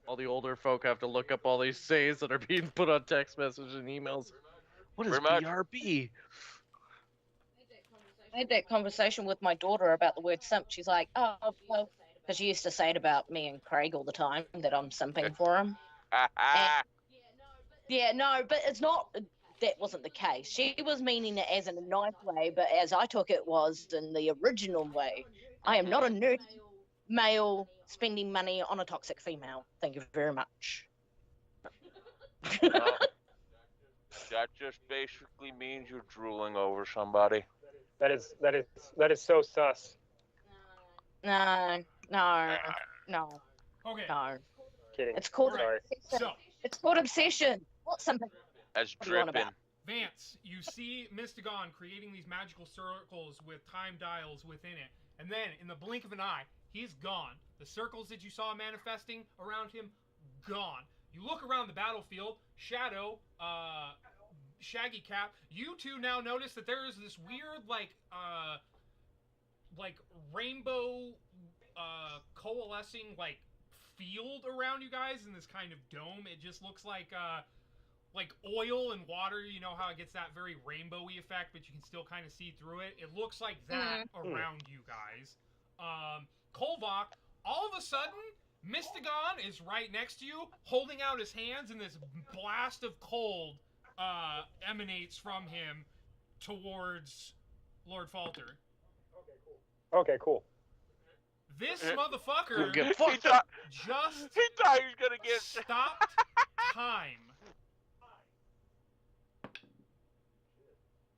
All the older folk have to look up all these sayings that are being put on text messages and emails. What is Pretty much. BRB? I had that conversation with my daughter about the word simp. She's like, oh, well, because she used to say it about me and Craig all the time that I'm simping for him. Yeah, no, but it's not. That wasn't the case. She was meaning it as in a nice way, but as I took it was in the original way. I am not a nerdy male spending money on a toxic female. Thank you very much. No, that just basically means you're drooling over somebody. that is so sus. No. Okay. Kidding. It's called Sorry. So, It's called obsession. What's something? That's What are you on dripping. about? Vance, you see Mystagon creating these magical circles with time dials within it, and then in the blink of an eye, he's gone. The circles that you saw manifesting around him, gone. You look around the battlefield, Shadow, Shaggy Cap. You two now notice that there is this weird, like rainbow, coalescing, like field around you guys in this kind of dome. It just looks like oil and water. You know how it gets that very rainbowy effect, but you can still kind of see through it. It looks like that around you guys. Kolvok, all of a sudden, Mystagon is right next to you, holding out his hands, and this blast of cold emanates from him towards Lord Falter. Okay, cool. This motherfucker Get He fucked thought, just he thought he was gonna get. stopped time.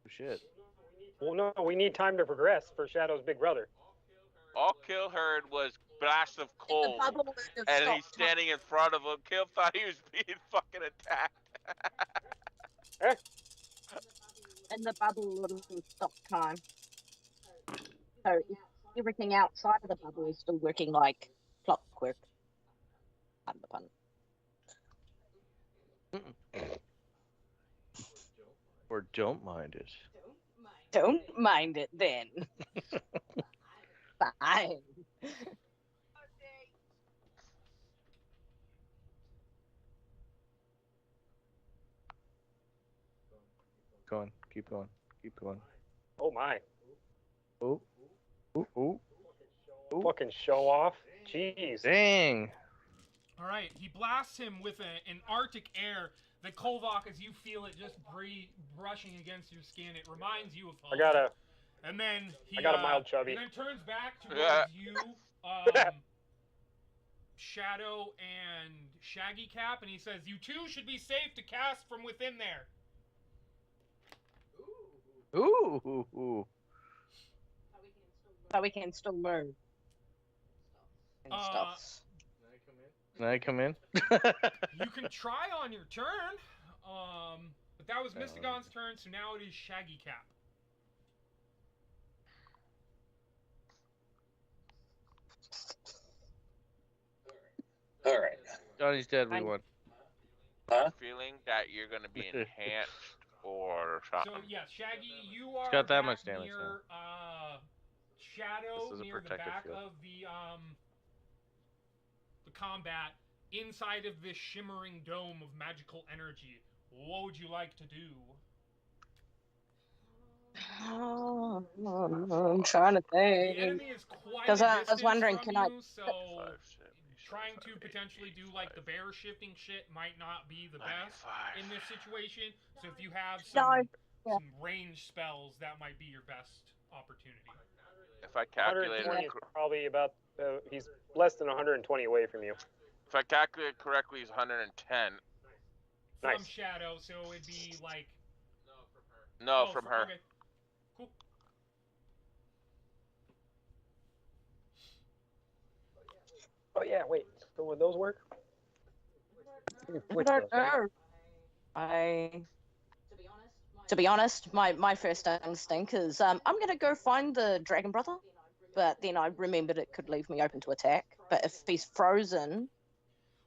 Shit. Well, no, we need time to progress for Shadow's big brother. All Kill heard was blast of cold, and he's standing in front of him. Kill thought he was being fucking attacked. And the bubble would have stopped time. So everything outside of the bubble is still working like clockwork. Pardon the pun. Or don't mind it. Don't mind it then. Fine. Going. Keep going. Keep going. Oh my. Oh. Ooh. Ooh. Ooh. Fucking show off. Jeez. Dang. All right, he blasts him with an Arctic air that Kolvok, as you feel it just brushing against your skin, it reminds you of home. I got a And then he I got a mild chubby. And then turns back towards you, Shadow and Shaggy Cap, and he says, "You two should be safe to cast from within there." Ooh. So we can still move and stuff. Can I come in? You can try on your turn, but that was Mystagon's turn, so now it is Shaggy Cap. All right. Johnny's dead. We won. Huh? Feeling that you're gonna be enhanced or something. So yes, Shaggy, you are got that back much damage near Shadow, This is a near the protective back field. of the combat, inside of this shimmering dome of magical energy. What would you like to do? Oh, I'm trying to The think. enemy is quite Because a I was distance wondering, from can I- you, so 5, 7, trying to 5, potentially do like the bear shifting shit might not be the best 95. in this situation. So if you have No, some range spells, that might be your best opportunity. If I calculate 120 it, is probably about. He's less than 120 away from you. if I calculate correctly, it's 110. From Nice. Shadow, so it'd be like No, from her. Okay, cool. Oh yeah, wait. So would those work? I don't know. To be honest, my first instinct is I'm gonna go find the dragon brother, but then I remembered it could leave me open to attack. But if he's frozen,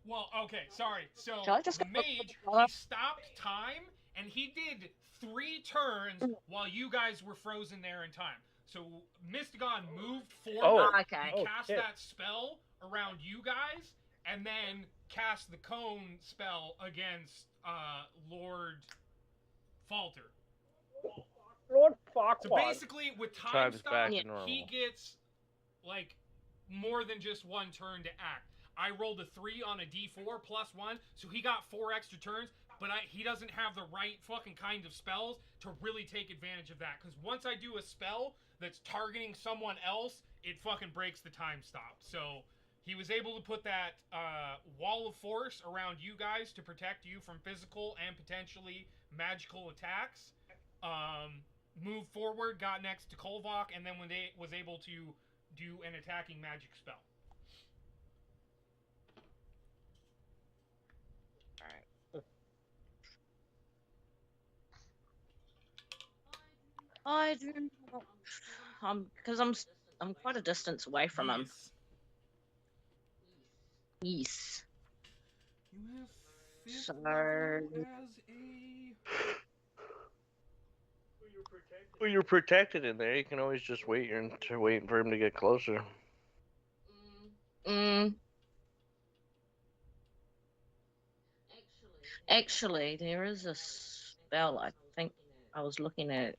Well, okay, sorry. So Shall I just the go look mage, for the he stopped time, and he did 3 turns while you guys were frozen there in time. So Mystagon moved forward. okay. He Oh, cast shit. that spell around you guys, and then cast the cone spell against Lord Falter. Lord So Farquaad. basically, with time Time's stop, back Yeah. to normal. he gets like more than just 1 turn to act. I rolled a 3 on a d4 plus 1, so he got 4 extra turns, but he doesn't have the right fucking kind of spells to really take advantage of that. Because once I do a spell that's targeting someone else, it fucking breaks the time stop. So he was able to put that wall of force around you guys to protect you from physical and potentially magical attacks. Moved forward, got next to Kolvok, and then when they was able to do an attacking magic spell. I do not. Because I'm quite a distance away from him. Yes. Yes. You have fifth So- level as a... Well, you're protected in there. You can always just wait. You're waiting for him to get closer. Actually, there is a spell I think I was looking at,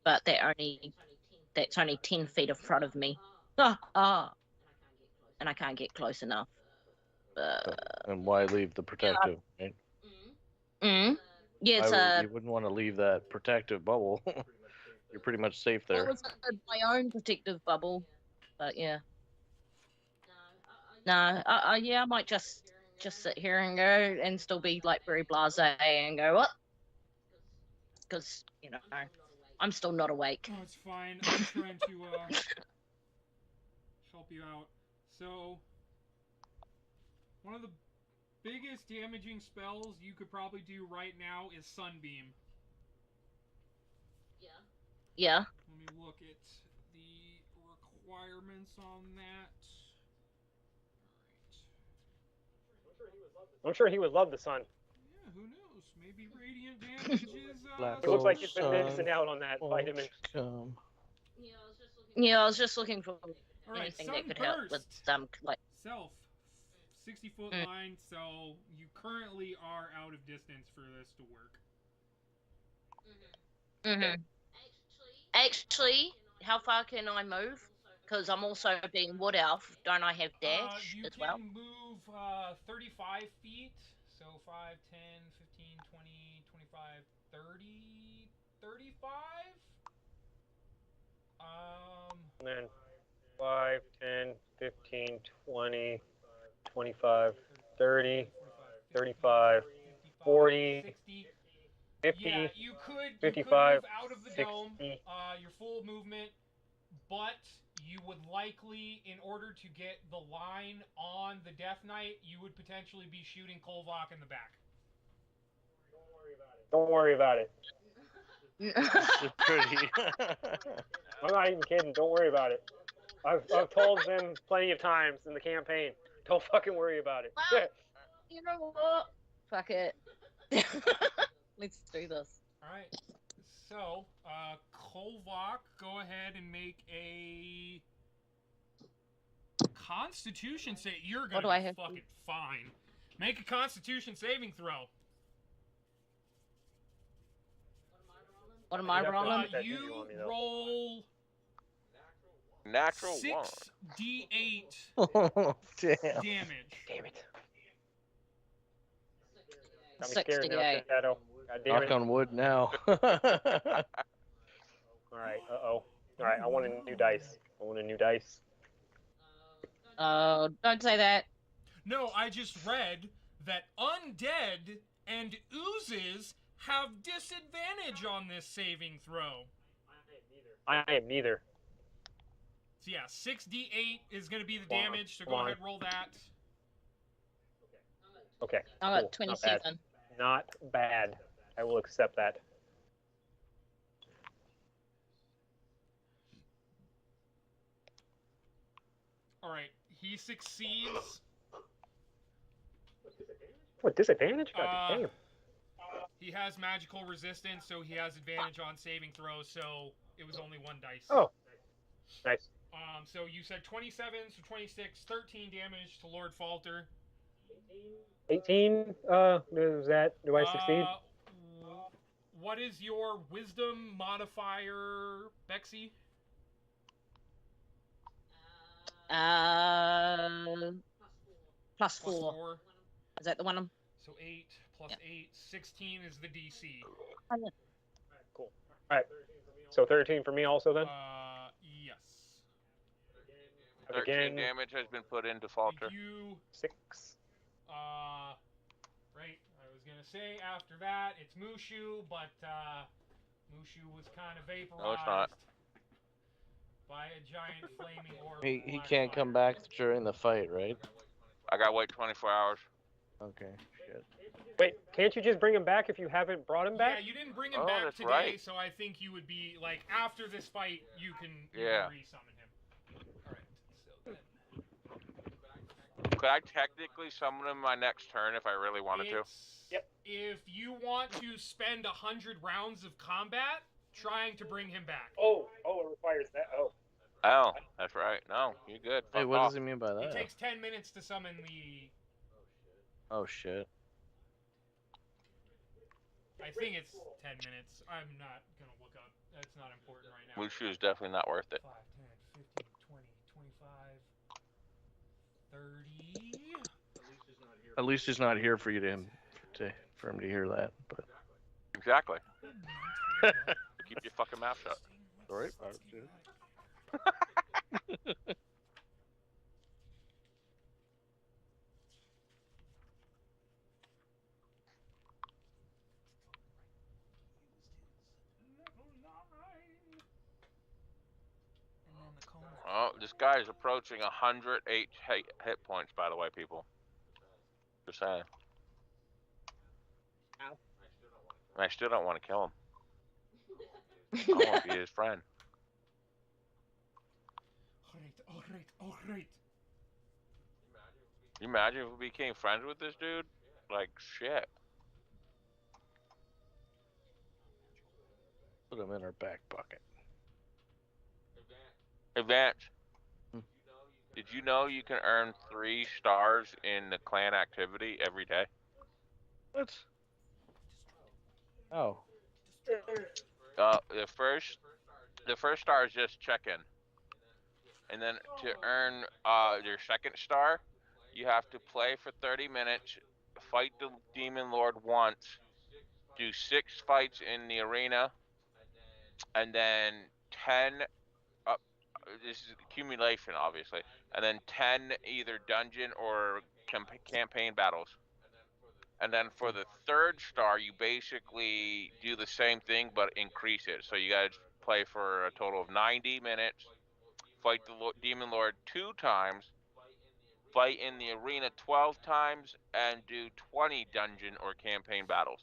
but that's only 10 feet in front of me. And I can't get close enough. And why leave the protective? Right? Yeah, it's You wouldn't want to leave that protective bubble. You're pretty much safe there. well, it's my own protective bubble, but yeah. No, yeah, I might just sit here and go and still be like very blasé and go what? Because I'm still not awake. Oh, it's fine. I'm trying to help you out. So, one of the biggest damaging spells you could probably do right now is Sunbeam. Yeah. Let me look at the requirements on that. I'm sure he would love the sun. Yeah, who knows? Maybe radiant damage is. It looks like Oh, he's been sun. missing out on that vitamin. Come. Yeah, I was just looking for All right, anything that could help with Sunburst. some like. Self, 60-foot line, so you currently are out of distance for this to work. Actually, how far can I move? Because I'm also being wood elf. Don't I have dash You as well? can move 35 feet, so 5, 10, 15, 20, 25, 30, 35? And then 5, 10, 15, 20, 25, 30, 35, 40, 60. 50, Yeah, you could 55, move out of the dome, 60. your full movement, but you would likely, in order to get the line on the Death Knight, you would potentially be shooting Kolvok in the back. Don't worry about it. It's pretty. I'm not even kidding. Don't worry about it. I've told them plenty of times in the campaign. Don't fucking worry about it. Well, you know what? Fuck it. Let's do this. All right. So, Kolvok, go ahead and make a Constitution save. You're What gonna do I be have to fucking fine. Make a Constitution saving throw. What am I rolling? That You you want me, though. roll Natural one. 6d8 Oh, damn. damage. Damn it. Got me 68. scared now, Shadow. God damn Knock it. on wood now. All right. Uh-oh. All right. I want a new dice. I want a new dice. Don't say that. No, I just read that undead and oozes have disadvantage on this saving throw. I am neither. So yeah, 6d8 is going to be the Come on, damage, so come go on. ahead, roll that. Okay. I cool. got 27. Not bad. I will accept that. Alright, he succeeds. What, disadvantage? God Uh, damn. He has magical resistance, so he has advantage on saving throws, so it was only one dice. Oh. Nice. So you said 27, so 26, 13 damage to Lord Falter. 18? Is that, do I succeed? What is your wisdom modifier, Bexy? Plus Plus 4. 4. Is that the one I'm... So 8 plus 8, 16 is the DC. Cool. All right. So 13 for me also then? Yes. 13 Again, damage has been put into Falter. You, 6. right, I was gonna say after that it's Mushu, but Mushu was kind of vaporized No, it's not. by a giant flaming orb. he of he black can't fire. come back during the fight, right? I gotta wait 24 hours. Okay, shit. Wait, can't you just bring him back if you haven't brought him back? Yeah, you didn't bring him Oh, back that's today, right. so I think you would be like after this fight, you can Yeah. re-summon him. All right, so then Could I technically summon him my next turn if I really wanted to? Yep. If you want to spend 100 rounds of combat trying to bring him back, Oh, it requires that. Oh. Oh, that's right. No, you're good. Hey, Fuck what off. does he mean by it that? takes 10 minutes to summon the. Oh shit. I think it's 10 minutes. I'm not gonna look up. That's not important right now. Mushu is definitely not worth it. 5, 10, 15, 20, 25, 30. At least he's not here for you for him to hear that. But Exactly. Keep your fucking mouth shut. sorry, Oh, this guy is approaching 108 hit points, by the way, people. Just saying. Ow. And I still don't want to kill him. I want to be his friend. Alright. Can you imagine if we became friends with this dude? Like, shit. put him in our back pocket. Advance. Hmm. Did you know you can earn 3 stars in the clan activity every day? What? Oh. The first star is just check-in. And then to earn your second star, you have to play for 30 minutes, fight the Demon Lord once, do 6 fights in the arena, and then 10 this is accumulation, obviously, and then 10 either dungeon or campaign battles. And then for the 3rd star, you basically do the same thing but increase it. So you guys play for a total of 90 minutes, fight the Demon Lord 2 times, fight in the arena 12 times, and do 20 dungeon or campaign battles.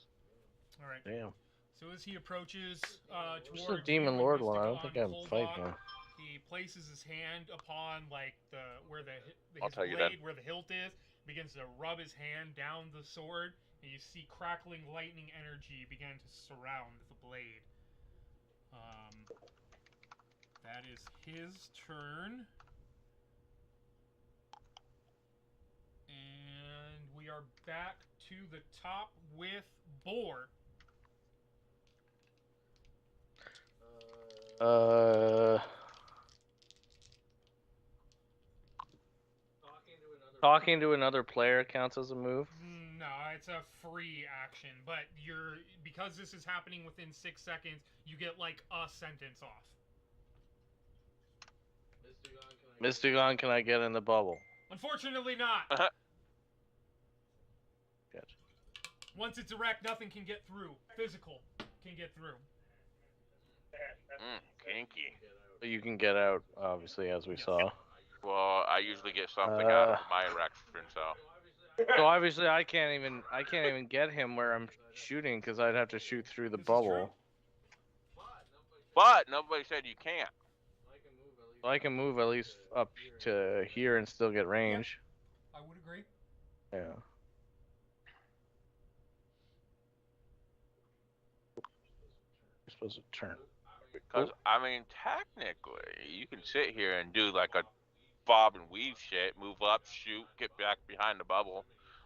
All right. Damn. So as he approaches What's towards the Demon you Lord and one? I don't Mystigon think I'm fighting Kolbok, him. he places his hand upon like where I'll his tell you blade, then. where the hilt is, begins to rub his hand down the sword, and you see crackling lightning energy begin to surround the blade. That is his turn. And we are back to the top with Boar. Talking to another player counts as a move. No, it's a free action, but because this is happening within 6 seconds, you get like a sentence off. Mystigon, can I get in the bubble? Unfortunately not. Gotcha. Once it's erect, nothing can get through. Physical can get through. Kinky. But you can get out, obviously, as we saw. Well, I usually get something out of my erection, so. So obviously, I can't even get him where I'm shooting because I'd have to shoot through the bubble. But nobody said you can't. So I can move at least up to here and still get range. I would agree. Yeah. You're supposed to turn. Because, I mean, technically, you can sit here and do like a bob and weave shit, move up, shoot, get back behind the bubble.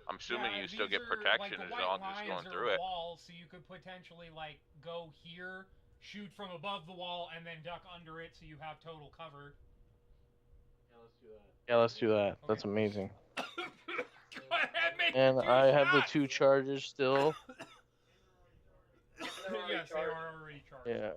I'm assuming you still get protection as long as it's going through it. Walls, so you could potentially like go here, shoot from above the wall, and then duck under it, so you have total cover. Yeah, let's do that. Okay. That's amazing. Go ahead, make And your I have the shots! 2 charges still. Yes, they are already charged. Yeah.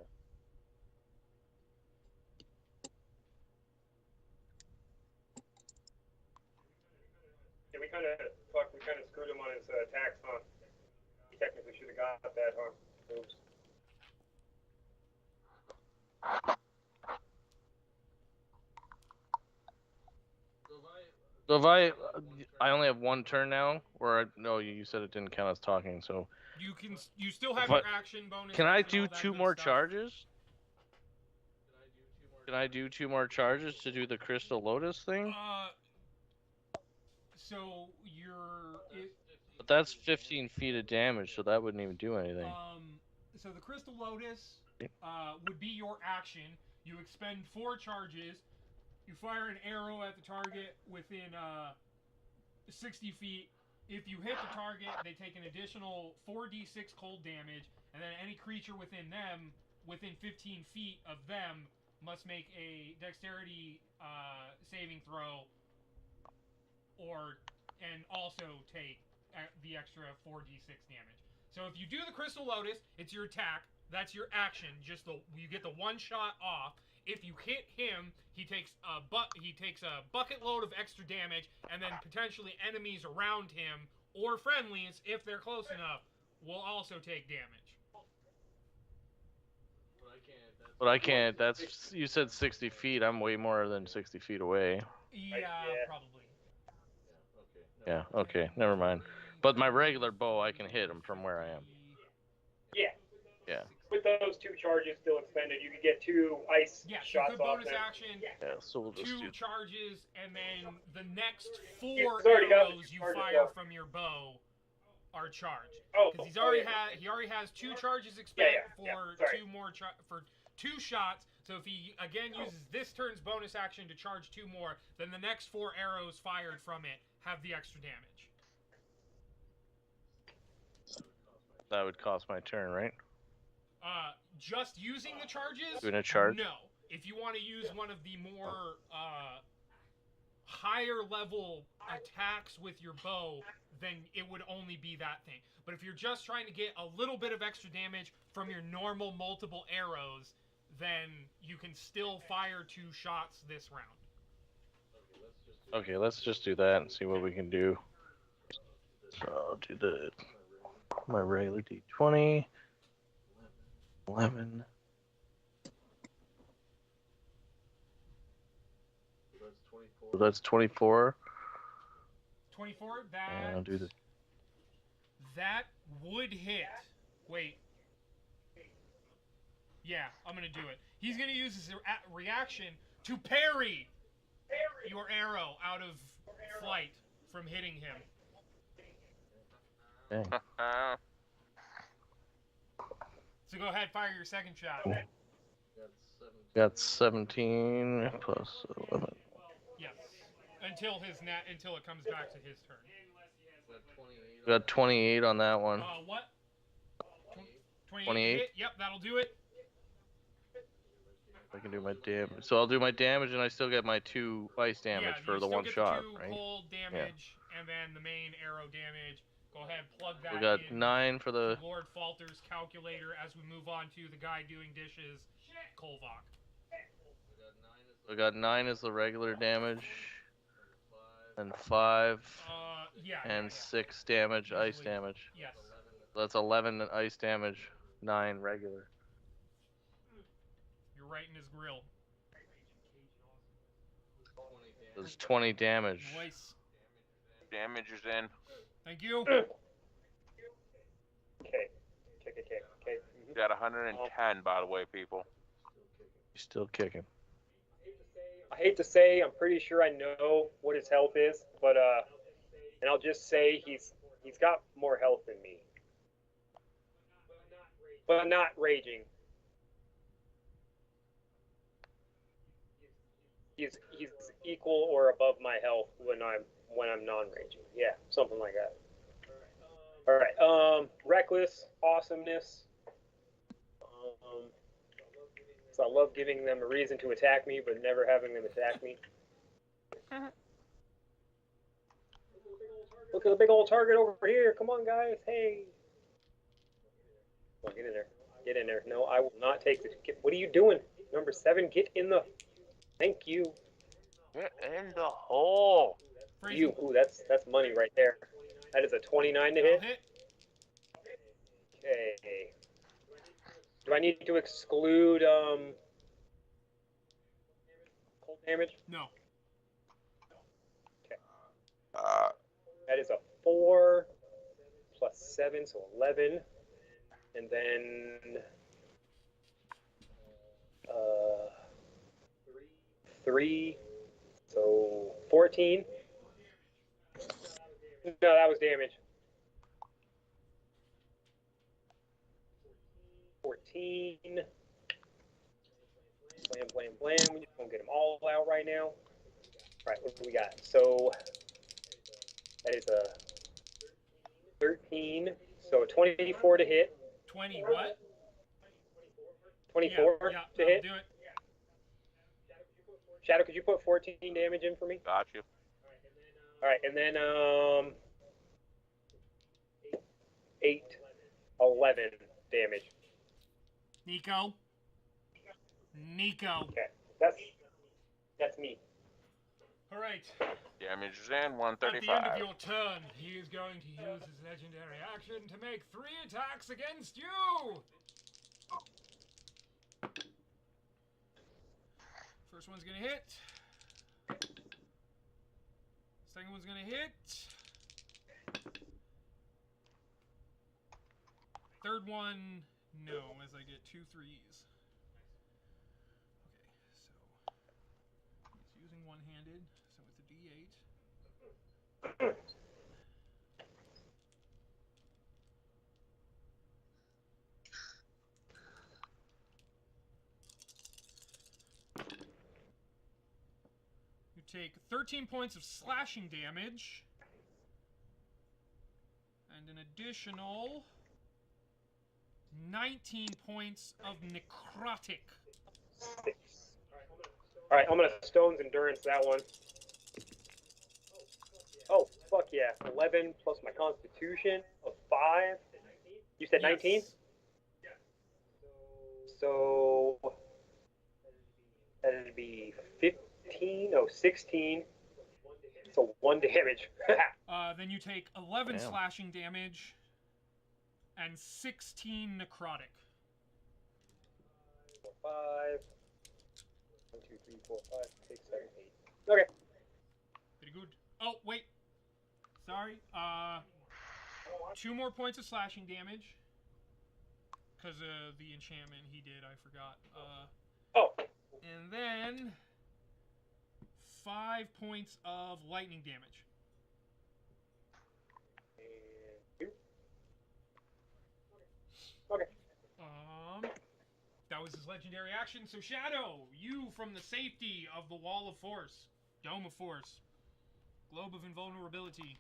Yeah, we kind of screwed him on his attacks, huh? He technically should have got that, huh? Oops. So if I only have 1 turn now, or no, you said it didn't count as talking. So You still have But your action bonus. can I action, do all that 2 good more stuff. charges? Can I do 2 more charges to do the Crystal Lotus thing? So But that's 15 feet of damage, so that wouldn't even do anything. So the Crystal Lotus would be your action. You expend 4 charges. You fire an arrow at the target within 60 feet. If you hit the target, they take an additional 4d6 cold damage, and then any creature within 15 feet of them, must make a dexterity saving throw, and also take the extra 4d6 damage. So if you do the Crystal Lotus, it's your attack. That's your action. You get the 1 shot off. If you hit him, he takes a bucket load of extra damage, and then potentially enemies around him or friendlies, if they're close enough, will also take damage. But I can't. That's you said 60 feet. I'm way more than 60 feet away. Yeah, probably. Yeah. Okay. Never mind. But my regular bow, I can hit him from where I am. Yeah. Yeah. With those 2 charges still expended, you could get 2 ice shots good off bonus them. action. Yeah. So we'll just 2 do. charges, and then the next 4 it's already got arrows you charges fire off. from your bow are charged. Oh, Because he yeah. already has 2 charges expended for sorry. 2 more for 2 shots. So if he again uses this turn's bonus action to charge 2 more, then the next 4 arrows fired from it have the extra damage. That would cost my turn, right? Just using the charges? Doing a charge? No. If you want to use one of the more higher level attacks with your bow, then it would only be that thing. But if you're just trying to get a little bit of extra damage from your normal multiple arrows, then you can still fire 2 shots this round. Okay, let's just do that and see what we can do. So I'll do my regular D20. 11. So that's 24. 24. And I'll do the. That would hit. Wait. Yeah, I'm gonna do it. He's gonna use his reaction to parry your arrow out of flight from hitting him. Dang. So go ahead, fire your second shot. Got 17 plus 11. Yes. Until until it comes back to his turn. Got 28 on that one. What? 28? Hit? Yep, that'll do it. I can do my damage. So I'll do my damage, and I still get my 2 ice damage for the one shot, right? Cold damage, and then the main arrow damage. Go ahead, plug that in. We got 9 for the Lord Falter's calculator as we move on to the guy doing dishes, Kolvok. We got 9 as the regular damage, and 5 and 6 damage, ice damage. Yes. So that's 11 ice damage, 9 regular. You're right in his grill. There's 20 damage. Nice. Damage is in. Thank you. Okay. Got 110, by the way, people. He's still kicking. I hate to say, I'm pretty sure I know what his health is, but and I'll just say he's got more health than me, but not raging. He's equal or above my health when I'm non-raging. Yeah, something like that. All right. Reckless awesomeness. So I love giving them a reason to attack me, but never having them attack me. Look at the big old target over here. Come on, guys. Hey. Come on, get in there. Get in there. No, I will not take this. What are you doing? Number 7, get in the... Thank you. Get in the hole. You. Ooh, that's money right there. That is a 29 to hit. Okay. Do I need to exclude cold damage? No. Okay. That is a 4 plus 7, so 11. And then 3, so 14. No, that was damage. 14. Blam. We just gonna get them all out right now. All right, what do we got? So that is a 13. So a 24 to hit. 20 what? 24 yeah, to hit. Do it. Shadow, could you put 14 damage in for me? Got you. All right, and then 8, 11 damage. Nico. Okay, that's me. All right. Damage is in. At the end 135. of your turn, he is going to use his legendary action to make 3 attacks against you. First one's gonna hit. Second one's gonna hit. Third one, no, as I get 2 3s. Okay, so he's using one-handed, so it's a D8. You take 13 points of slashing damage, and an additional 19 points of necrotic. 6. All right, I'm gonna Stone's Endurance that one. Oh, fuck yeah. 11 plus my Constitution of 5. You said 19? So that'd be 15. Oh, 16. So 1 damage. Then you take 11 Damn. slashing damage and 16 necrotic. 4, 5. 1, 2, 3, 4, 5, 6, 7, 8. Okay. Pretty good. Oh, wait. Sorry. 2 more points of slashing damage. Because of the enchantment he did, I forgot. Oh. And then 5 points of lightning damage. And 2. Okay. That was his legendary action. So Shadow, you from the safety of the Wall of Force, Dome of Force, Globe of Invulnerability.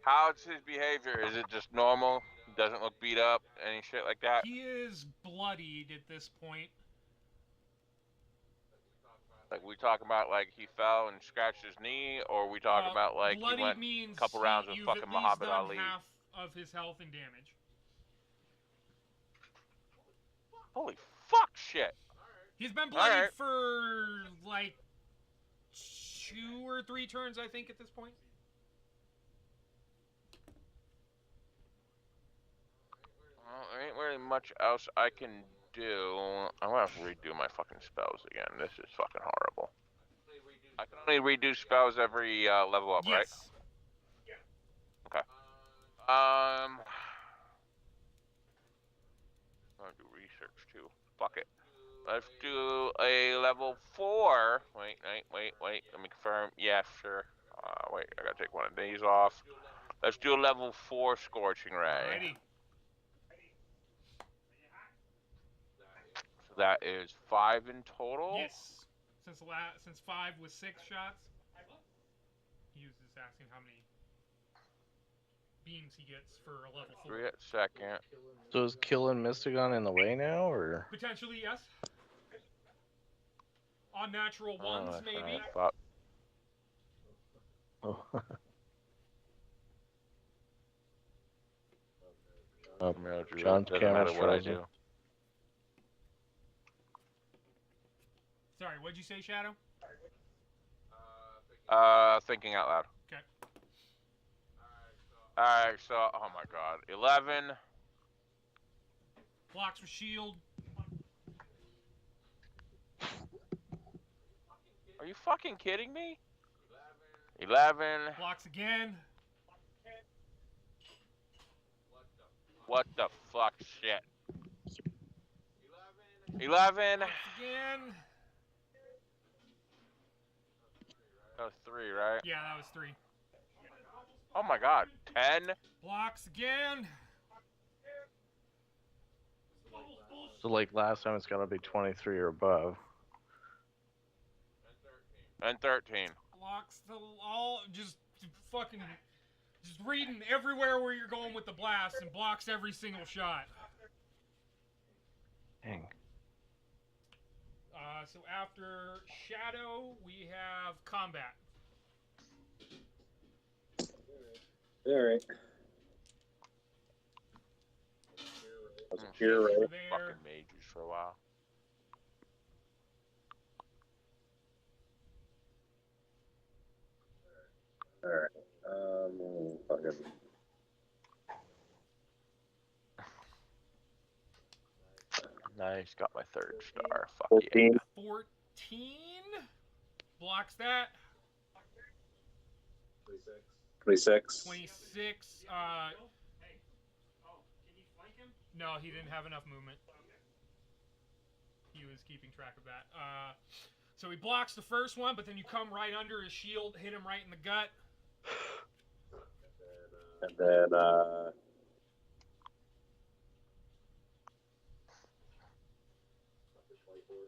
How's his behavior? Is it just normal? Doesn't look beat up? Any shit like that? He is bloodied at this point. Like we talking about like he fell and scratched his knee, or we talking about like he bloodied went means a couple rounds with you've fucking at least Muhammad done Ali? half of his health and damage. Holy fuck shit! He's been bloodied Alright. for like 2 or 3 turns, I think, at this point. Well, there ain't really much else I can do. I'm gonna have to redo my fucking spells again. This is fucking horrible. I can only redo spells every level up, right? Yes. Okay. I'm gonna do research too. Fuck it. Let's do a level 4. Wait. Let me confirm. Yeah, sure. Wait, I gotta take one of these off. Let's do a level 4 Scorching Ray. Alrighty. So that is 5 in total. Yes. Since 5 was 6 shots. He was just asking how many beams he gets for a level 4. 3 at second. So is killing Mystigon in the way now, or? Potentially, yes. On natural ones, Oh, maybe. fuck. Oh. John's doesn't camera matter what I frozen. do. Sorry, what'd you say, Shadow? Thinking out loud. Okay. Alright, so, oh my god. 11. Blocks with shield. Are you fucking kidding me? 11. Blocks again. What the fuck shit? 11. Blocks again. That was 3, right? Yeah, that was 3. Oh my god. 10. Blocks again. So like last time, it's gotta be 23 or above. And 13. Blocks the all just fucking just reading everywhere where you're going with the blast and blocks every single shot. Dang. So after Shadow, we have combat. Alright. That's a pure ray. There. Fucking mages for a while. Alright. Fucking. Nice, got my 3rd star. Fuck 14. yeah. 14 blocks that. 26. 26. No, he didn't have enough movement. He was keeping track of that. So he blocks the first one, but then you come right under his shield, hit him right in the gut. And then,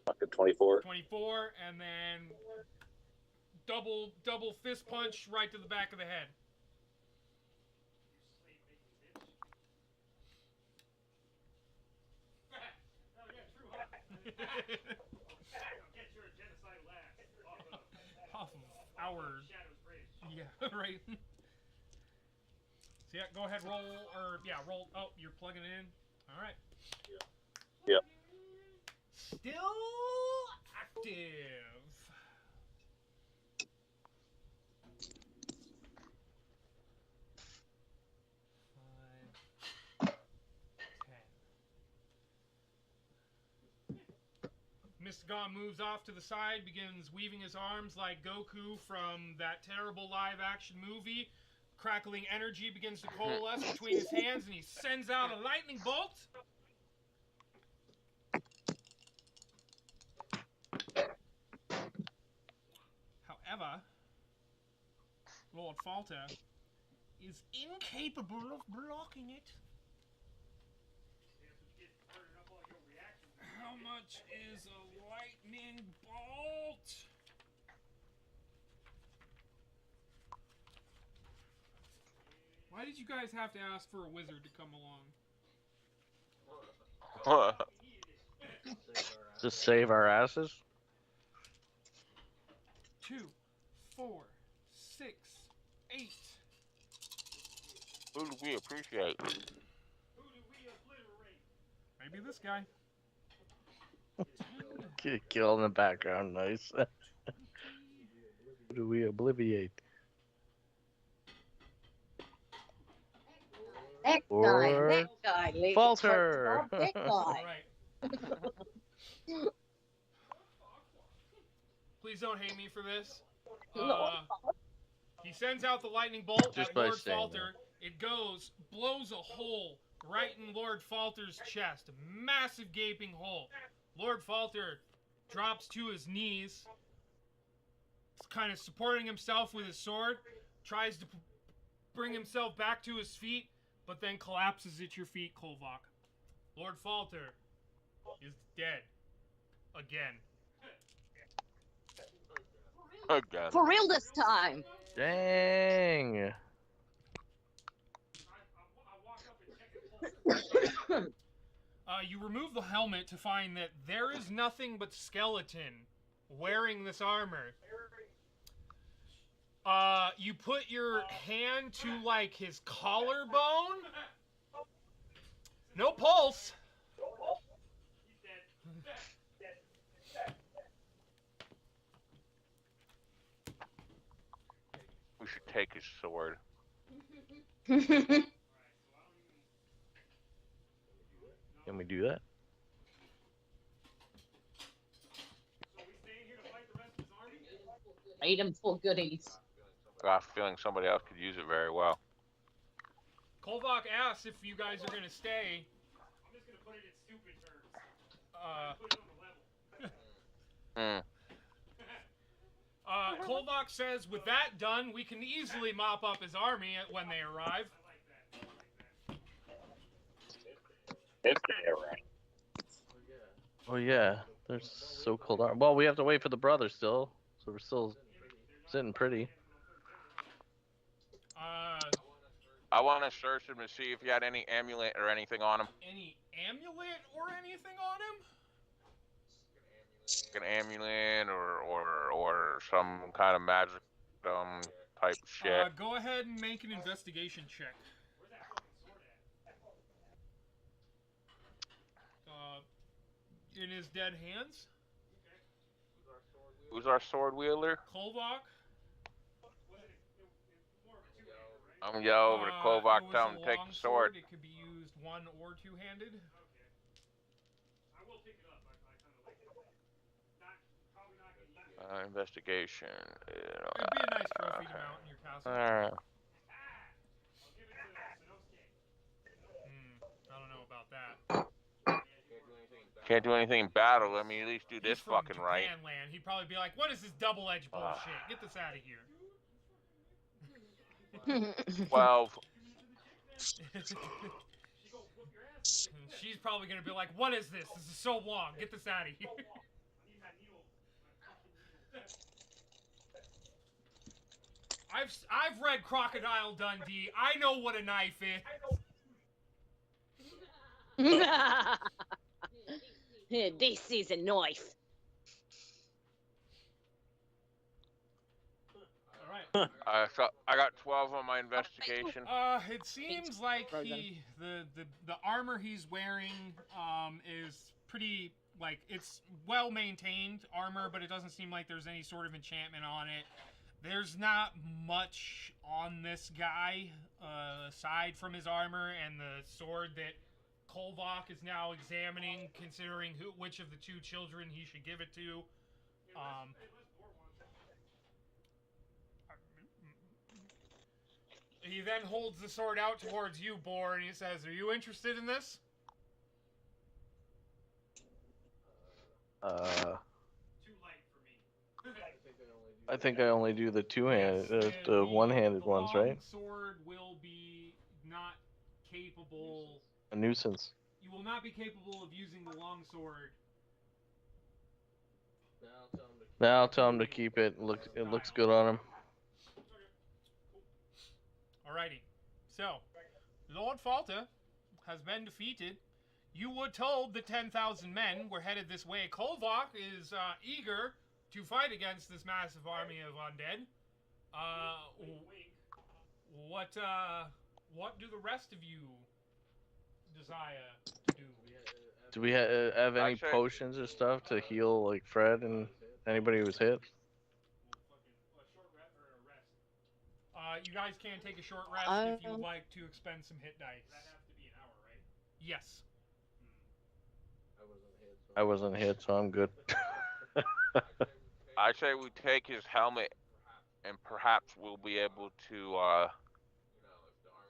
fucking 24. 24, and then double fist punch right to the back of the head. Off of our... Yeah, right. So yeah, go ahead, roll, or yeah, roll. Oh, you're plugging it in. All right. Yep. Still active. 5, 10. Mr. Gon moves off to the side, begins weaving his arms like Goku from that terrible live-action movie. Crackling energy begins to coalesce between his hands, and he sends out a lightning bolt. However, Lord Falter is incapable of blocking it. How much is a lightning bolt? Why did you guys have to ask for a wizard to come along? Just save our asses. 2, 4, 6, 8. Who do we appreciate? Maybe this guy. Kill in the background, nice. Who do we obliviate? That Or guy, Lee. Falter. That guy. Alright. Please don't hate me for this. He sends out the lightning bolt Just at by Lord saying Falter. It goes, blows a hole right in Lord Falter's chest. A massive gaping hole. Lord Falter drops to his knees, kind of supporting himself with his sword, tries to bring himself back to his feet, but then collapses at your feet, Kolvok. Lord Falter is dead. Again. Again. For real this time. Dang. You remove the helmet to find that there is nothing but skeleton wearing this armor. You put your hand to, like, his collarbone. No pulse. We should take his sword. Can we do that? Made him for goodies. Got a feeling somebody else could use it very well. Kolvok asks if you guys are gonna stay. I'm just gonna put it in stupid terms. Kolvok says, with that done, we can easily mop up his army when they arrive. If they arrive. Oh yeah, they're so cold. Well, we have to wait for the brother still, so we're still sitting pretty. I want to search him to see if he had any amulet or anything on him. Any amulet or anything on him? Like an amulet or some kind of magic type shit. Go ahead and make an investigation check. In his dead hands? Who's our sword wielder? Kolvok? I'm gonna yell over to Kolvok, tell him to take the sword. It could be used one or two-handed. Investigation. It'd be a nice trophy to mount in your castle. I don't know about that. Can't do anything in battle. Let me at least do He's this from fucking Japan right. Land. He'd probably be like, "What is this double-edged bullshit? Get this out of here." 12. She's probably gonna be like, "What is this? This is so long. Get this out of here." I've read Crocodile Dundee. I know what a knife is. This is a knife. All right. I got 12 on my investigation. It seems like the armor he's wearing is pretty, like, it's well maintained armor, but it doesn't seem like there's any sort of enchantment on it. There's not much on this guy aside from his armor and the sword that Kolvok is now examining, considering which of the two children he should give it to. He then holds the sword out towards you, Boar, and he says, "Are you interested in this?" Too light for me. I think I only do the two-handed, the one-handed ones, right? The sword will be not capable. A nuisance. You will not be capable of using the long sword. Now I'll tell him to keep it. It looks good on him. Alrighty. So, Lord Falta has been defeated. You were told that 10,000 men were headed this way. Kolvok is eager to fight against this massive army of undead. What do the rest of you desire to do? Do we have any potions or stuff to heal, like Fred and anybody who was hit? You guys can take a short rest if you would like to expend some hit dice. That has to be an hour, right? Yes. I wasn't hit, so I'm good. I say we take his helmet, and perhaps we'll be able to,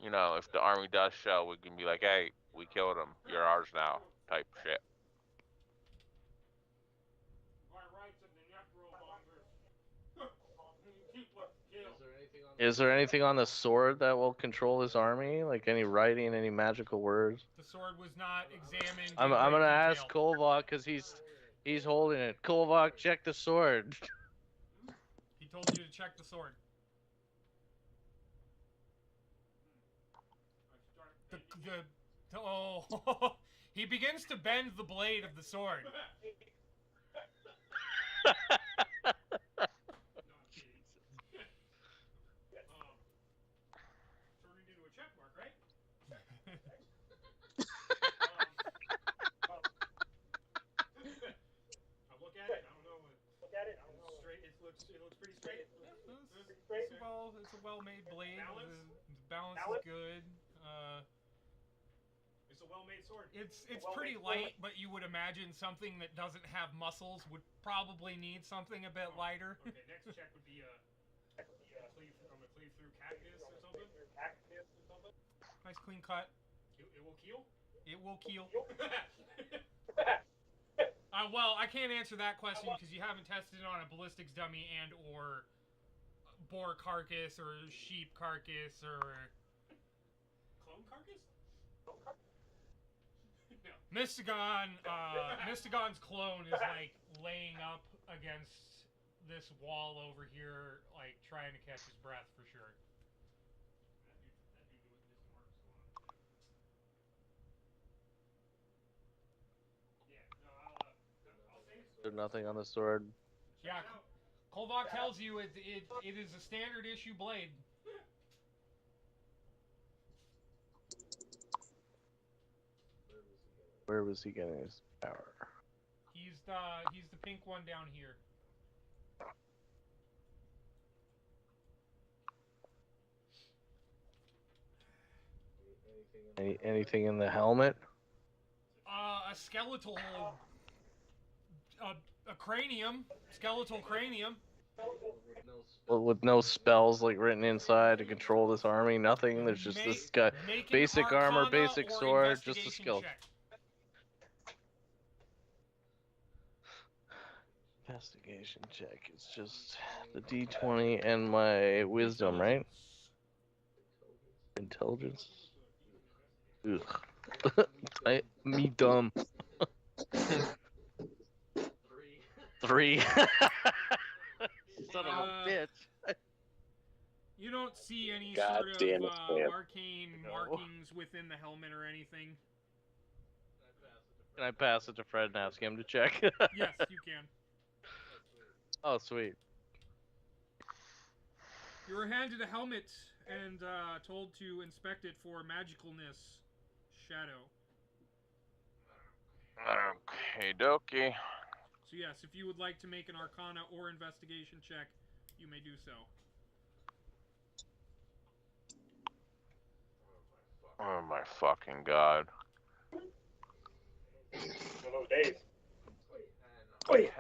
if the army does show, we can be like, hey, we killed him. You're ours now, type shit. Is there anything on the sword that will control his army? Like any writing, any magical words? The sword was not examined. I'm gonna ask Kolvok because he's holding it. Kolvok, check the sword. He told you to check the sword. He begins to bend the blade of the sword. Turned into a check mark, right? I look at it. I don't know. Straight. It looks pretty straight. It's a well-made blade. The balance is good. It's a well-made sword. It's pretty light, but you would imagine something that doesn't have muscles would probably need something a bit lighter. Okay, next check would be I'm gonna cleave through cactus or something. Nice clean cut. It will kill? It will kill. Well, I can't answer that question because you haven't tested it on a ballistics dummy and or boar carcass or sheep carcass or clone carcass? No. Mystagon's clone is like laying up against this wall over here, like trying to catch his breath for sure. There's nothing on the sword. Yeah, Kolvok tells you it is a standard issue blade. Where was he getting his power? He's the pink one down here. Anything in the helmet? A skeletal, a cranium, skeletal cranium. With no spells like written inside to control this army, nothing. There's just this guy, basic armor, basic sword, just a skill. Investigation check. It's just the D20 and my wisdom, right? Intelligence. Ugh. Me dumb. 3. Son of a bitch. You don't see any God sort damn of it, arcane markings within the helmet or anything. Can I pass it to Fred and ask him to check? Yes, you can. Oh, sweet. You were handed a helmet and told to inspect it for magicalness. Shadow. Okay, dokie. So yes, if you would like to make an Arcana or Investigation check, you may do so. Oh my fucking god. One of those days.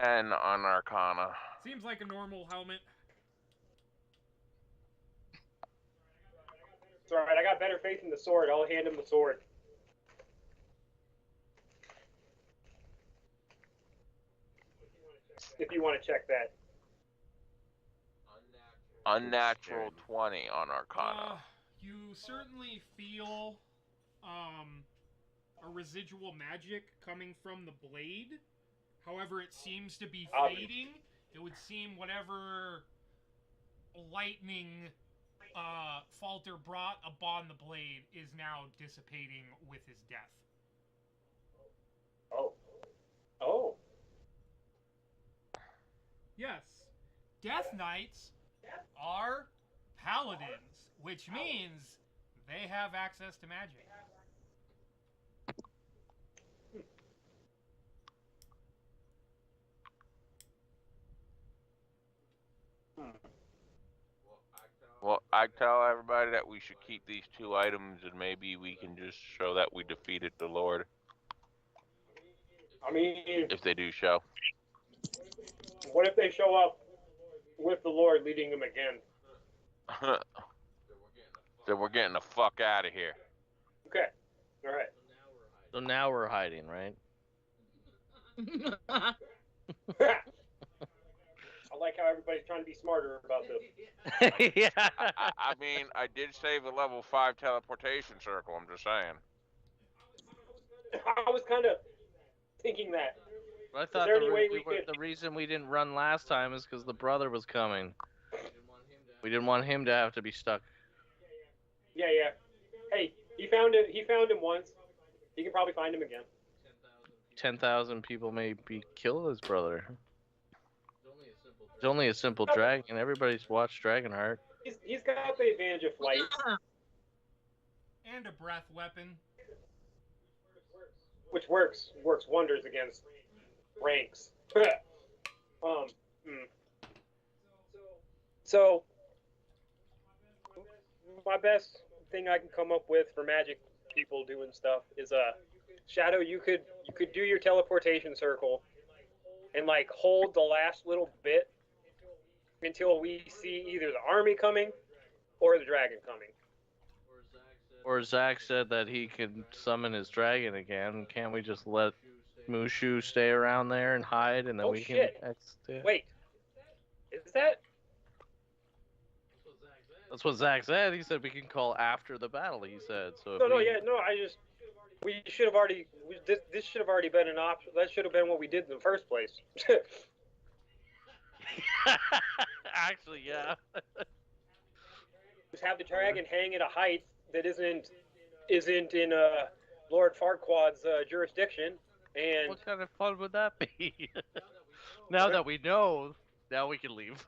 10 on Arcana. Seems like a normal helmet. It's alright, I got better faith in the sword. I'll hand him the sword. If you want to check that. Unnatural 20 on Arcana. You certainly feel a residual magic coming from the blade. However, it seems to be fading. It would seem whatever lightning Falter brought upon the blade is now dissipating with his death. Oh. Oh. Yes. Death Knights are paladins, which means they have access to magic. Well, I tell everybody that we should keep these 2 items and maybe we can just show that we defeated the Lord. I mean, If they do show. what if they show up with the Lord leading them again? Then we're getting the fuck out of here. Okay. Alright. So now we're hiding, right? I like how everybody's trying to be smarter about this. Yeah. I mean, I did save a level 5 teleportation circle, I'm just saying. I was kind of thinking that. I thought there any way we could- the reason we didn't run last time is because the brother was coming. We didn't want him to have to be stuck. Yeah, yeah. Hey, he found him once. He can probably find him again. 10,000 people may kill his brother. It's only a simple dragon. Everybody's watched Dragonheart. He's got the advantage of flight. And a breath weapon. Which works wonders against ranks. So my best thing I can come up with for magic people doing stuff is Shadow. You could do your teleportation circle and like hold the last little bit until we see either the army coming or the dragon coming. Or Zach said that he could summon his dragon again. Can't we just let Mushu stay around there and hide, and then Oh, we shit. can... Wait, is that? That's what Zach said. He said we can call after the battle. He said so. We should have already. This should have already been an option. That should have been what we did in the first place. Actually, yeah. Just have the dragon hang at a height that isn't in Lord Farquaad's jurisdiction. And What kind of fun would that be? Now that we know, now we can leave.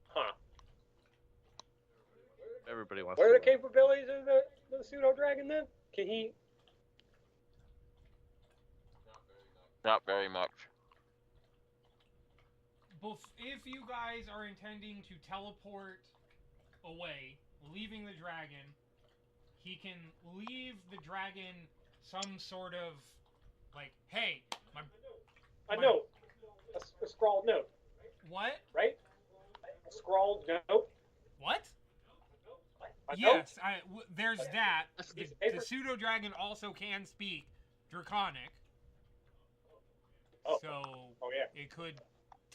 Huh? Everybody wants What to are the leave. capabilities of the pseudo dragon then? Can he? Not very much. If you guys are intending to teleport away, leaving the dragon, he can leave the dragon some sort of like, hey, A note, a scrawled note, what? right? A scrawled note. What? A note? Yes, there's that. Piece of The paper? pseudo dragon also can speak Draconic, Oh. so Oh yeah. it could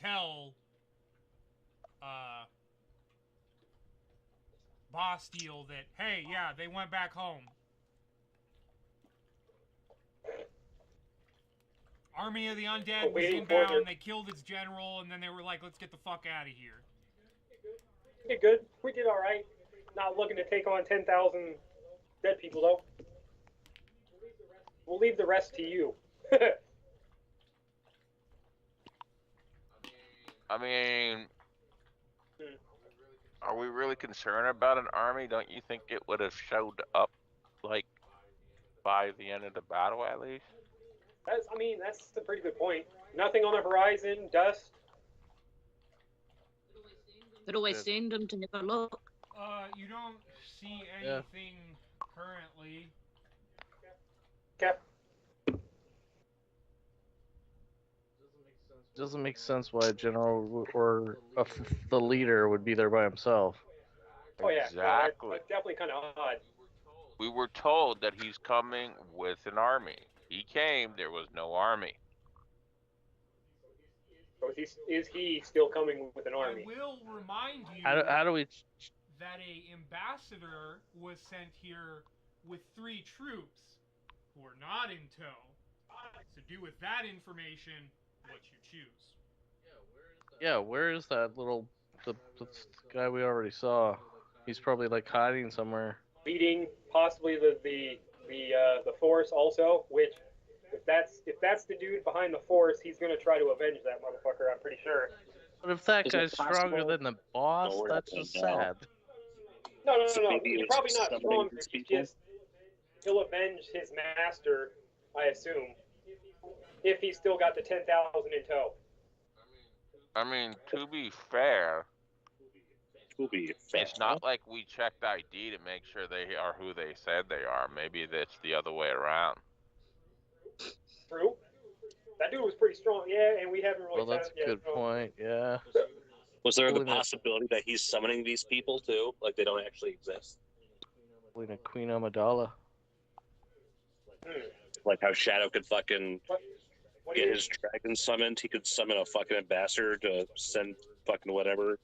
tell Bastille that, hey, yeah, they went back home. Army of the Undead was Waiting for inbound, their- they killed its general, and then they were like, let's get the fuck out of here. We did good. We did all right. Not looking to take on 10,000 dead people though. We'll leave the rest to you. I mean, Are we really concerned about an army? Don't you think it would have showed up, like, by the end of the battle at least? I mean, that's a pretty good point. Nothing on the horizon, dust. It always seemed them to never look. You don't see Yeah. anything currently. Okay. Doesn't make sense why a general or the leader would be there by himself. Oh yeah, Exactly. no, that's definitely kind of odd. We were told that he's coming with an army. He came, there was no army. So is he still coming with an I army? will remind you How do we? that a ambassador was sent here with 3 troops who are not in tow. So do with that information what you choose. Yeah, where is that little the guy we already saw? He's probably like hiding somewhere. Leading possibly the force also, which if that's the dude behind the force, he's gonna try to avenge that motherfucker. I'm pretty sure. But if that Is it guy's stronger possible? than the boss, No, we're that's not just gonna know. sad. No. So maybe He's it was probably not summoning stronger. these He's people? just he'll avenge his master, I assume, if he's still got the 10,000 in tow. I mean, to be fair, Will be fair. it's not like we checked ID to make sure they are who they said they are. Maybe it's the other way around. True. That dude was pretty strong. Yeah, and we haven't really. Well, that's a good point. Yeah. Was there the Pulling it. possibility that he's summoning these people too? Like they don't actually exist? Pulling a Queen Amidala. Like how Shadow could fucking What do get you? his dragon summoned, he could summon a fucking ambassador to send fucking whatever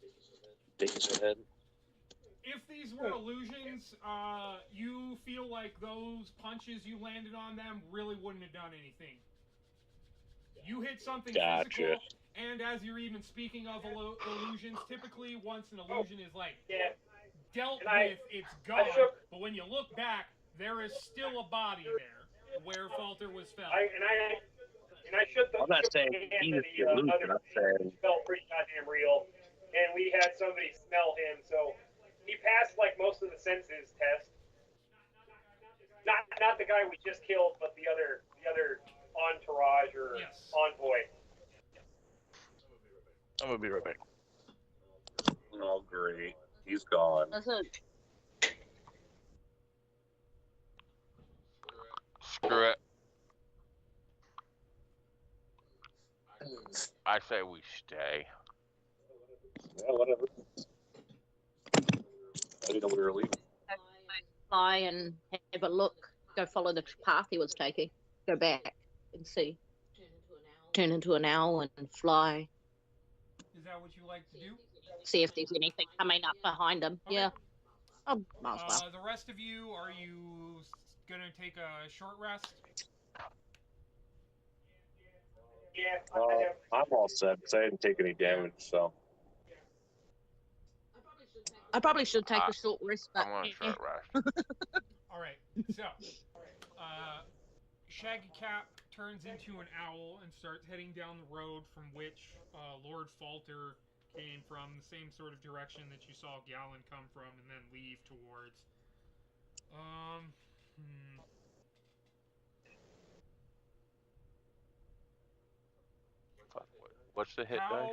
days ahead. If these were illusions, you feel like those punches you landed on them really wouldn't have done anything. You hit something Gotcha. physical, and as you're even speaking of illusions, typically once an illusion is like Yeah. dealt And I- with, it's gone. But when you look back, there is still a body there where Falter was felled. I shook the. I'm not shook the saying hand he's of the illusion, other I'm saying felt pretty goddamn real, and we had somebody smell him, so he passed like most of the senses test. Not the guy we just killed, but the other entourage or Yes. envoy. I'm gonna be right back. oh great. He's gone. That's it. Screw it. I say we stay. Yeah, whatever. I didn't know we were leaving. Fly and have a look. Go follow the path he was taking. Go back and see. Turn into an owl and fly. Is that what you like to do? See if there's anything coming up behind him. Okay. Yeah. Oh, might as well. The rest of you, are you gonna take a short rest? Yeah, I'm all set because I didn't take any damage, so. I probably should take a short rest, but I'm on a short rest. All right. So, Shaggy Cap turns into an owl and starts heading down the road from which Lord Falter came from, the same sort of direction that you saw Gallon come from and then leave towards. What's the hit dice?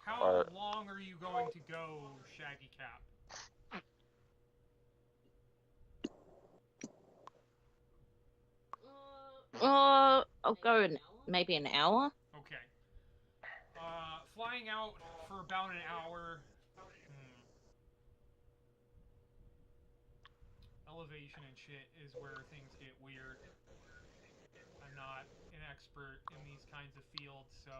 How long are you going to go, Shaggy Cap? I'll go in maybe an hour. Okay. Flying out for about an hour. Elevation and shit is where things get weird. I'm not an expert in these kinds of fields, so.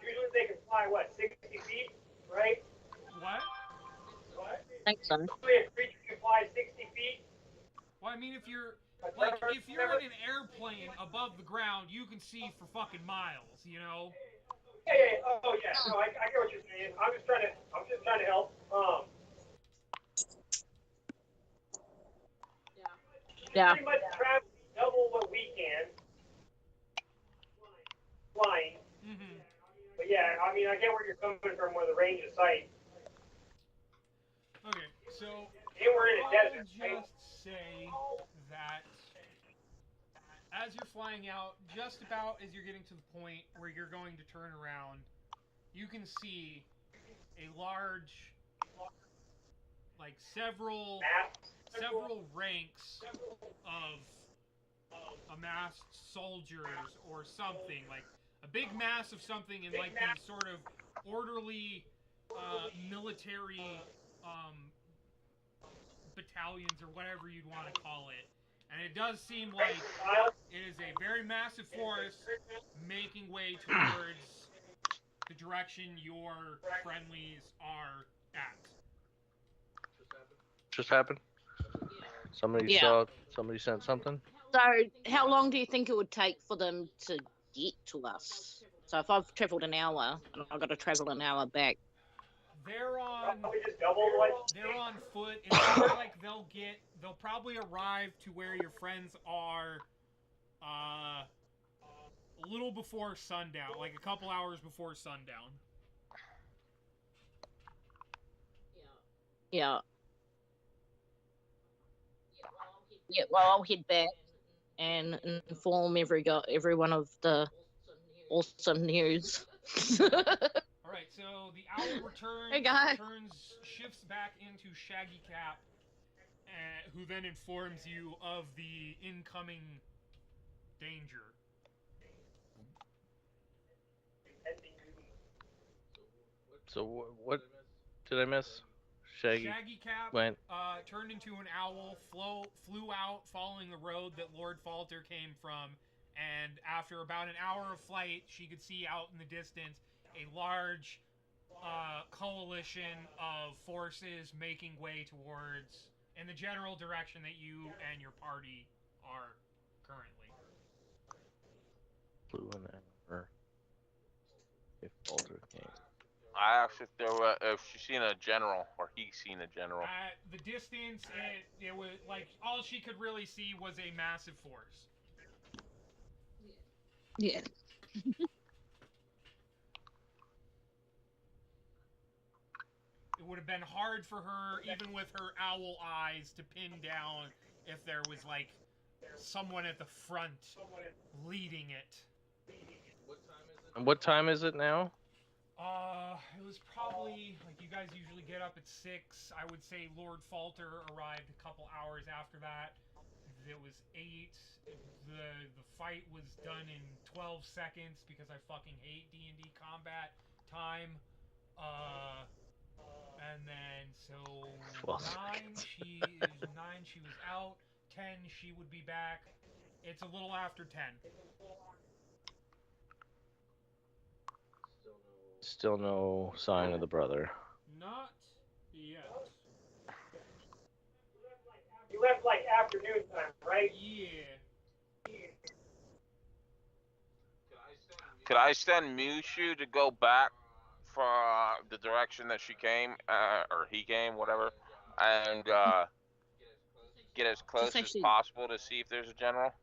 usually they can fly, what, 60 feet, right? What? What? I think so. Usually a creature can fly 60 feet. Well, I mean, if you're in an airplane above the ground, you can see for fucking miles, you know? Yeah. Oh, yeah. No, I get what you're saying. I'm just trying to help. Yeah. Pretty much travel double what we can. Flying. mean, I get where you're coming from, where the range of sight. Okay, so And we're in a I'll desert, right? just say that as you're flying out, just about as you're getting to the point where you're going to turn around, you can see a large, like several ranks of amassed soldiers or something, like a big mass of something in like these sort of orderly military battalions or whatever you'd want to call it. And it does seem like it is a very massive force making way towards the direction your friendlies are at. Just happened. Somebody Yeah. somebody sent something. So, how long do you think it would take for them to get to us? So, if I've travelled an hour and I've got to travel an hour back, They're on foot. It seems like they'll probably arrive to where your friends are a little before sundown, like a couple hours before sundown. yeah. Yeah, well, I'll head back and inform everyone of the awesome news. All right, so the owl shifts back into Shaggy Cap, who then informs you of the incoming danger. So what did I miss? Shaggy Cap went. turned into an owl, flew out following the road that Lord Falter came from, and after about an hour of flight, she could see out in the distance a large coalition of forces making way towards, in the general direction that you and your party are currently. Flew an hour. If Baldur came. I asked if she's seen a general or he's seen a general. At the distance, it was like all she could really see was a massive force. Yeah. It would have been hard for her, even with her owl eyes, to pin down if there was like someone at the front leading it. And what time is it now? It was probably, like, you guys usually get up at 6. I would say Lord Falter arrived a couple hours after that. It was 8. The fight was done in 12 seconds because I fucking hate D&D combat time. And then, so 9, she was out. 10, she would be back. It's a little after 10. Still no sign of the brother. Not yet. You left like afternoon time, right? Yeah. Could I send Mushu to go back for the direction that she came, or he came, whatever, and get as close as possible to see if there's a general?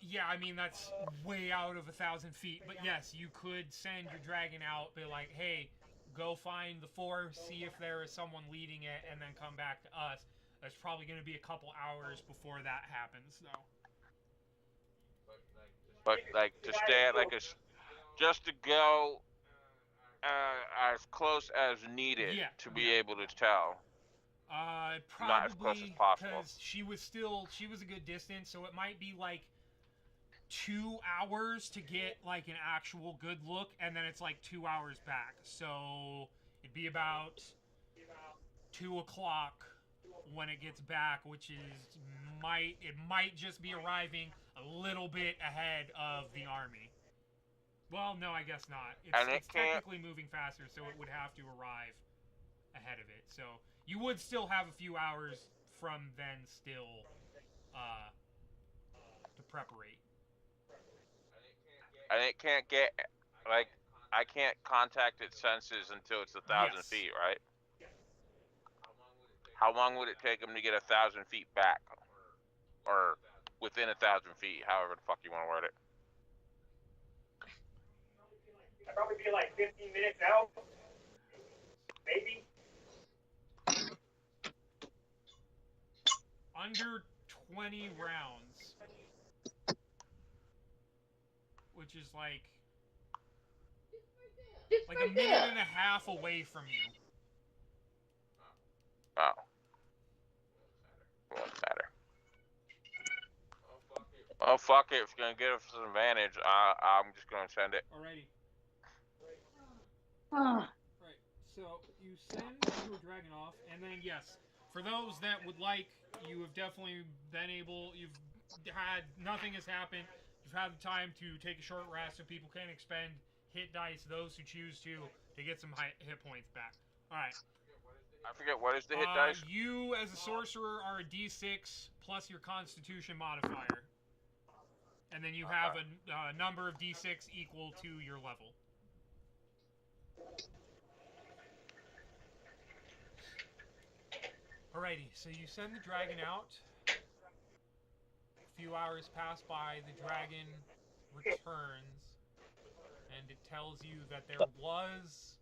Yeah, I mean, that's way out of 1,000 feet, but yes, you could send your dragon out, be like, hey, go find the force, see if there is someone leading it, and then come back to us. There's probably going to be a couple hours before that happens, though. But, like, to stay at, like, just to go as close as needed to be able to tell. Probably not as close as possible. Because she was a good distance, so it might be like 2 hours to get like an actual good look, and then it's like 2 hours back. So it'd be about 2 o'clock when it gets back, which is it might just be arriving a little bit ahead of the army. Well, no, I guess not. It's technically moving faster, so it would have to arrive ahead of it. So you would still have a few hours from then still to preparate. And it can't get, like, I can't contact its senses until it's 1,000 feet, right? How long would it take them to get 1,000 feet back? Or within 1,000 feet, however the fuck you want to word it. probably be like 15 minutes out, maybe. Under 20 rounds, which is like a minute and a half away from you. Oh. Won't matter. Oh, fuck it. If it's going to give us an advantage, I'm just going to send it. Alrighty. Ah. Right. So you send your dragon off, and then yes, for those that would like, you have definitely been able. You've had nothing has happened. You've had the time to take a short rest, so people can expend hit dice. Those who choose to get some hit points back. All right. I forget what is the hit dice. You, as a sorcerer, are a D6 plus your Constitution modifier, and then you have a number of D6 equal to your level. Alrighty, so you send the dragon out. A few hours pass by, the dragon returns, and it tells you that there was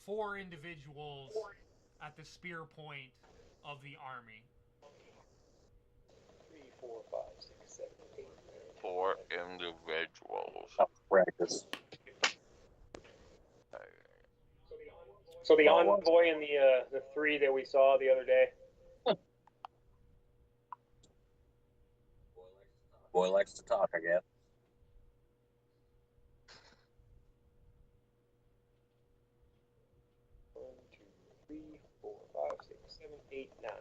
4 individuals at the spear point of the army. 3, 4, 5, 6, 7, 8, 9. 4 individuals. Practice. So the envoy and the 3 that we saw the other day. Boy likes to talk, I guess. One, 2, 3, 4, 5, 6, 7, 8, 9.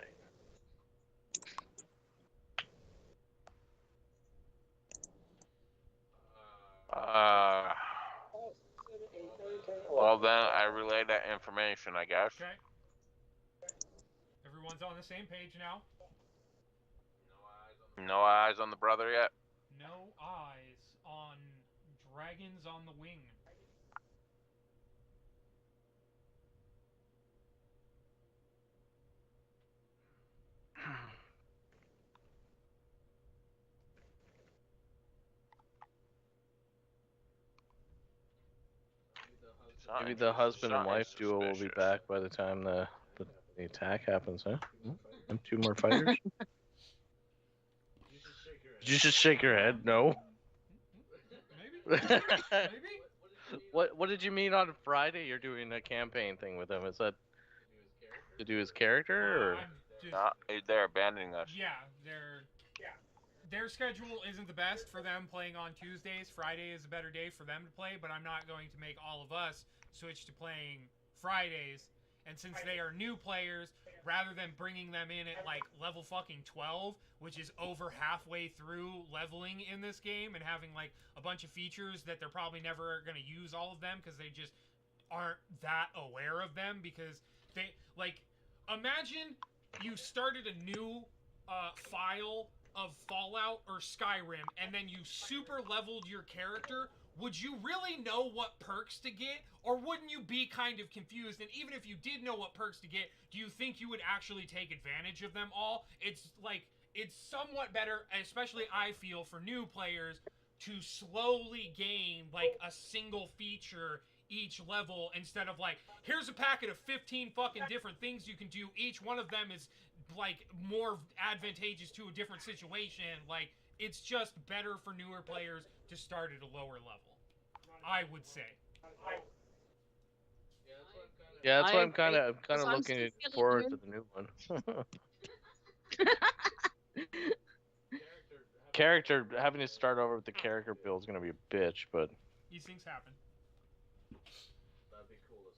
Well, then I relay that information, I guess. Okay. Everyone's on the same page now. No eyes on the brother yet? No eyes on dragons on the wing. Maybe the husband and wife duo will be back by the time the attack happens, huh? And 2 more fighters? Did you just shake your head? No. Maybe. Maybe. What did you mean on Friday? You're doing a campaign thing with him? Is that to do his character, or? They're abandoning us. Yeah, their schedule isn't the best for them playing on Tuesdays. Friday is a better day for them to play, but I'm not going to make all of us switch to playing Fridays. And since they are new players, rather than bringing them in at like level fucking 12, which is over halfway through leveling in this game, and having like a bunch of features that they're probably never going to use all of them because they just aren't that aware of them, because they like, imagine you started a new file of Fallout or Skyrim, and then you super leveled your character. Would you really know what perks to get, or wouldn't you be kind of confused? And even if you did know what perks to get, do you think you would actually take advantage of them all? It's like, it's somewhat better, especially I feel, for new players to slowly gain like a single feature each level, instead of like, here's a packet of 15 fucking different things you can do. Each one of them is like more advantageous to a different situation. Like, it's just better for newer players to start at a lower level, I would say. Yeah, that's why I'm kind of looking forward to the new one. Character, having to start over with the character build is gonna be a bitch, but these things happen.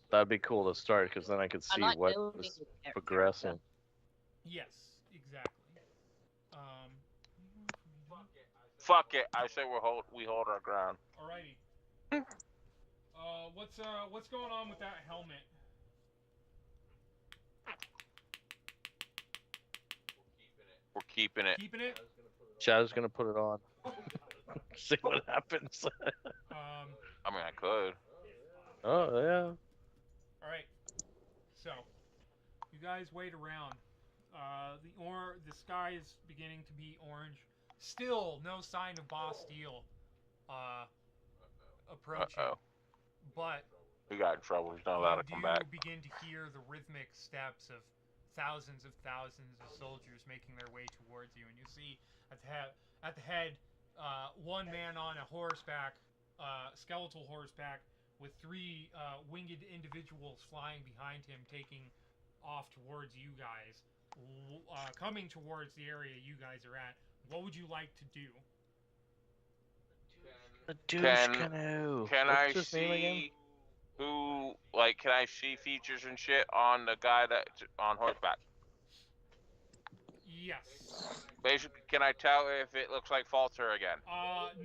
That'd be cool to start, because then I could see what is progressing. Yes, exactly. Fuck it. I say we hold our ground. Alrighty. What's going on with that helmet? We're keeping it. Keeping it? Shadow's gonna put it on. See what happens. I mean, I could. Oh yeah. Alright. So, you guys wait around. The sky is beginning to be orange. Still no sign of Boss Steel approaching. but He got in trouble. He's not allowed to come back. you do begin to hear the rhythmic steps of thousands of soldiers making their way towards you, and you see at the head one man on a horseback, skeletal horseback, with three winged individuals flying behind him, taking off towards you guys, coming towards the area you guys are at. What would you like to do? A douche canoe. Can What's I his name again? see who? Like, can I see features and shit on the guy that's on horseback? Yes. Basically, can I tell if it looks like Falter again?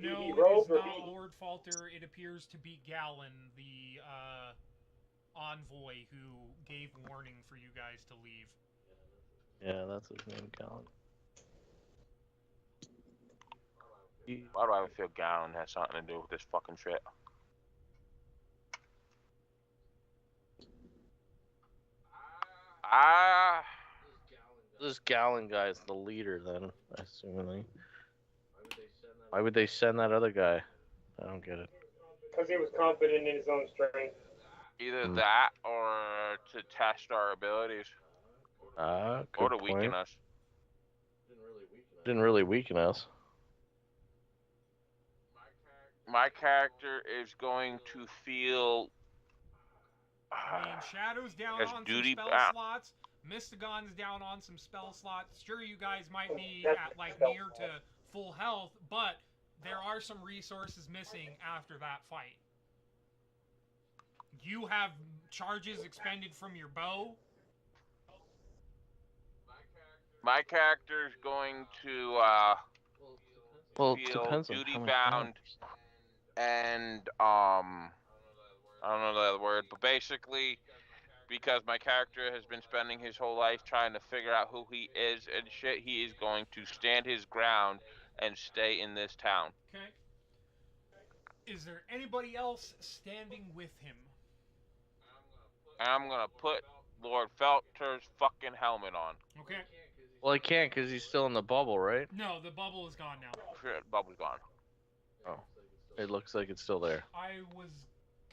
No, BB it Rogue is or not BB? Lord Falter. It appears to be Gallon, the envoy who gave warning for you guys to leave. Yeah, that's his name, Callan. Why do I feel Gallon has something to do with this fucking shit? This Gallon guy is the leader, then, assumingly. Why would they send that other guy? I don't get it. Because he was confident in his own strength. Either that or to test our abilities. Good or to point. weaken us. Didn't really weaken us. My character is going to feel. I mean, Shadow's down as on duty some spell bound. slots. Mystagon's down on some spell slots. Sure, you guys might be That's at like spell near to full health, but there are some resources missing after that fight. You have charges expended from your bow. My character is going to Well, it feel depends on duty how much bound and I don't know the other word, but basically because my character has been spending his whole life trying to figure out who he is and shit, he is going to stand his ground and stay in this town. Okay. Is there anybody else standing with him? And I'm gonna put Lord Felter's fucking helmet on. Okay. Well, he can't because he's still in the bubble, right? No, the bubble is gone now. Shit, bubble's gone. Oh. It looks like it's still there. I was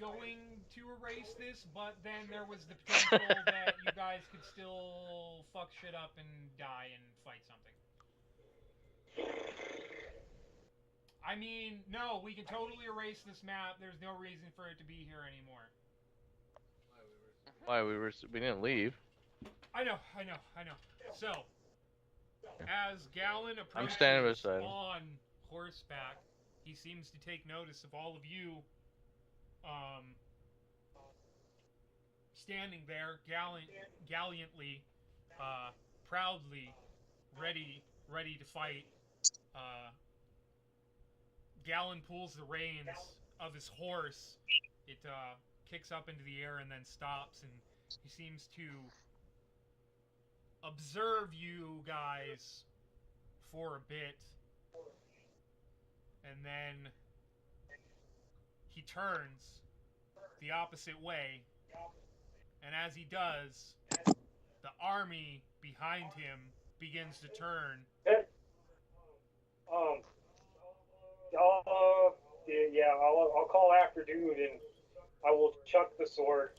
going to erase this, but then there was the potential that you guys could still fuck shit up and die and fight something. I mean, no, we can totally erase this map. There's no reason for it to be here anymore. Why we didn't leave? I know. So, as Gallon approaches standing beside him. on horseback, he seems to take notice of all of you standing there gallantly, proudly, ready to fight. Gallon pulls the reins of his horse. It kicks up into the air and then stops, and he seems to observe you guys for a bit, and then he turns the opposite way, and as he does, the army behind him begins to turn. I'll call after dude, and I will chuck the sword.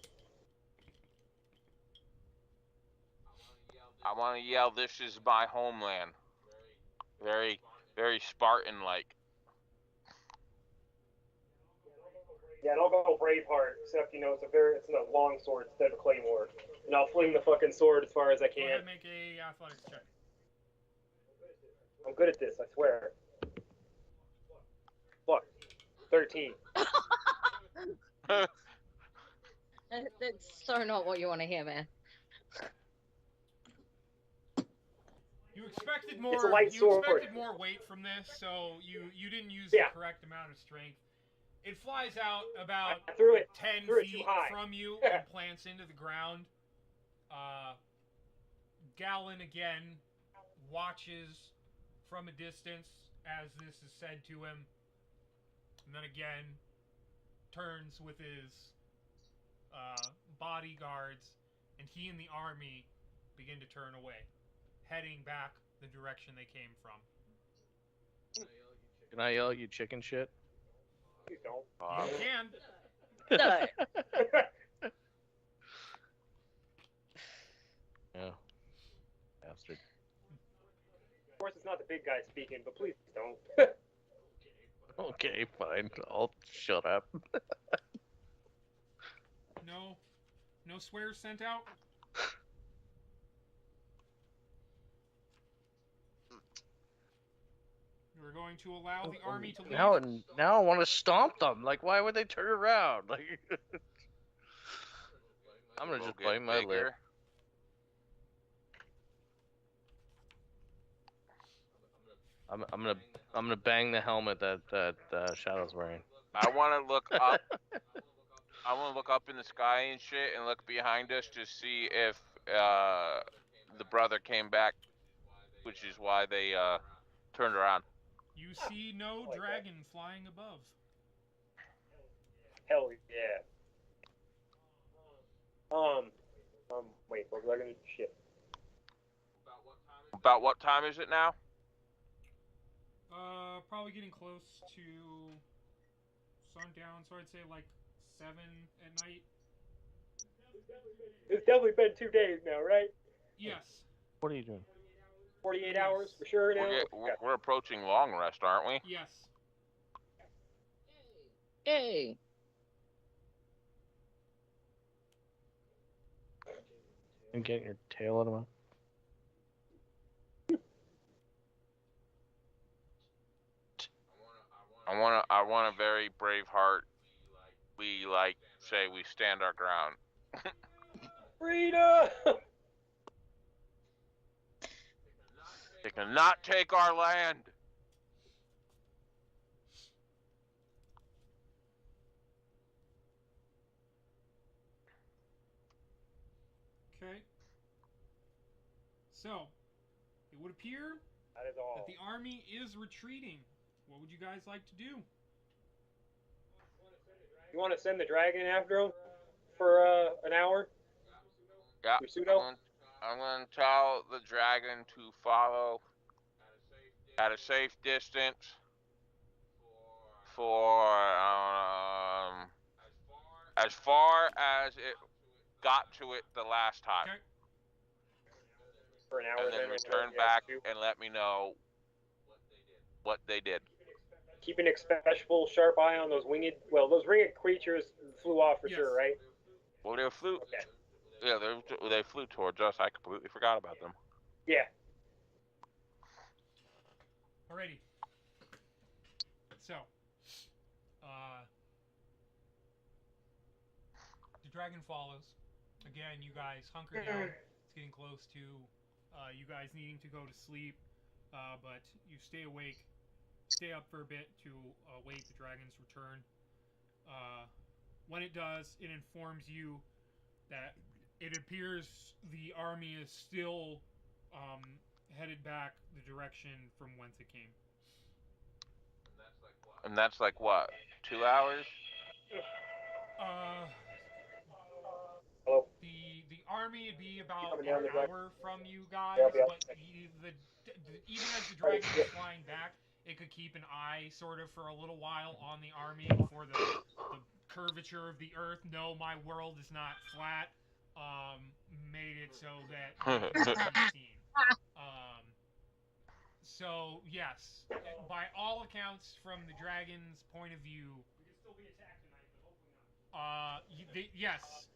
I want to yell, "This is my homeland." Very, very Spartan-like. Yeah, and I'll go Braveheart, except it's a long sword instead of a claymore, and I'll fling the fucking sword as far as I Go ahead can. and make a athletics check. I'm good at this, I swear. Fuck. 13. That's so not what you want to hear, man. You expected It's a light sword. more weight from this, so you didn't use Yeah. the correct amount of strength. It flies out about I threw it 10 too feet high. from you and plants into the ground. Gallon again watches from a distance as this is said to him, and then again turns with his bodyguards, and he and the army begin to turn away, heading back the direction they came from. Can I yell at you chicken shit? Please don't. You can. No. Yeah. Bastard. Of course, it's not the big guy speaking, but please don't. Okay, fine. I'll shut up. No swears sent out. We're going to allow the army to leave. Now I want to stomp them. Like, why would they turn around? Like, I'm gonna just bite my lip. I'm gonna bang the helmet that Shadow's wearing. I want to look up. I want to look up in the sky and shit, and look behind us to see if the brother came back, which is why they turned around. You see no dragon flying above. Hell yeah. Wait, what was I gonna shit? About what time is it now? Probably getting close to sundown, so I'd say like 7 at night. It's definitely been 2 days now, right? Yes. What are you doing? 48 hours for sure now. We're approaching long rest, aren't we? Yes. Yay. And getting your tail out of my. I want a very brave heart. We say we stand our ground. Freedom! They cannot take our land. Okay. So, it would appear That is all. that the army is retreating. What would you guys like to do? You want to send the dragon after him for an hour? Yeah. Pseudo? I'm going to tell the dragon to follow at a safe distance for as far as it got to it the last time. Okay. For an hour, And then or return whatever you back have to do. and let me know what they did. Keep an especial sharp eye on those winged. Well, those winged creatures flew off for Yes. sure, right? Well, they flew. Okay. Yeah, they flew towards us. I completely forgot about them. Yeah. Alrighty. So, the dragon follows. Again, you guys hunker down. It's getting close to you guys needing to go to sleep, but you stay awake, stay up for a bit to await the dragon's return. When it does, it informs you that it appears the army is still headed back the direction from whence it came. And that's like what? 2 hours? Hello. The army would be about coming an down the drive? hour from you guys, Yep. but even as the dragon is flying back, it could keep an eye sort of for a little while on the army before the curvature of the earth. No, my world is not flat. Made it so that it can be seen. So yes, by all accounts, from the dragon's point of view, we can still be attacked tonight, but hopefully not. Yes,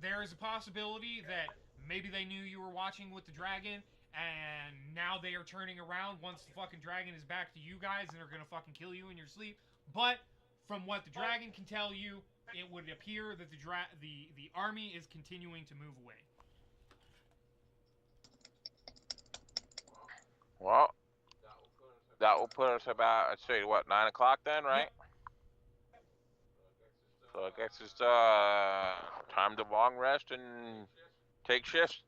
there is a possibility that maybe they knew you were watching with the dragon, and now they are turning around once the fucking dragon is back to you guys, and they're gonna fucking kill you in your sleep. But from what the dragon can tell you, it would appear that the army is continuing to move away. Well, that will put us about, I'd say, what, 9 o'clock then, right? Yep. So I guess it's time to long rest and take shifts.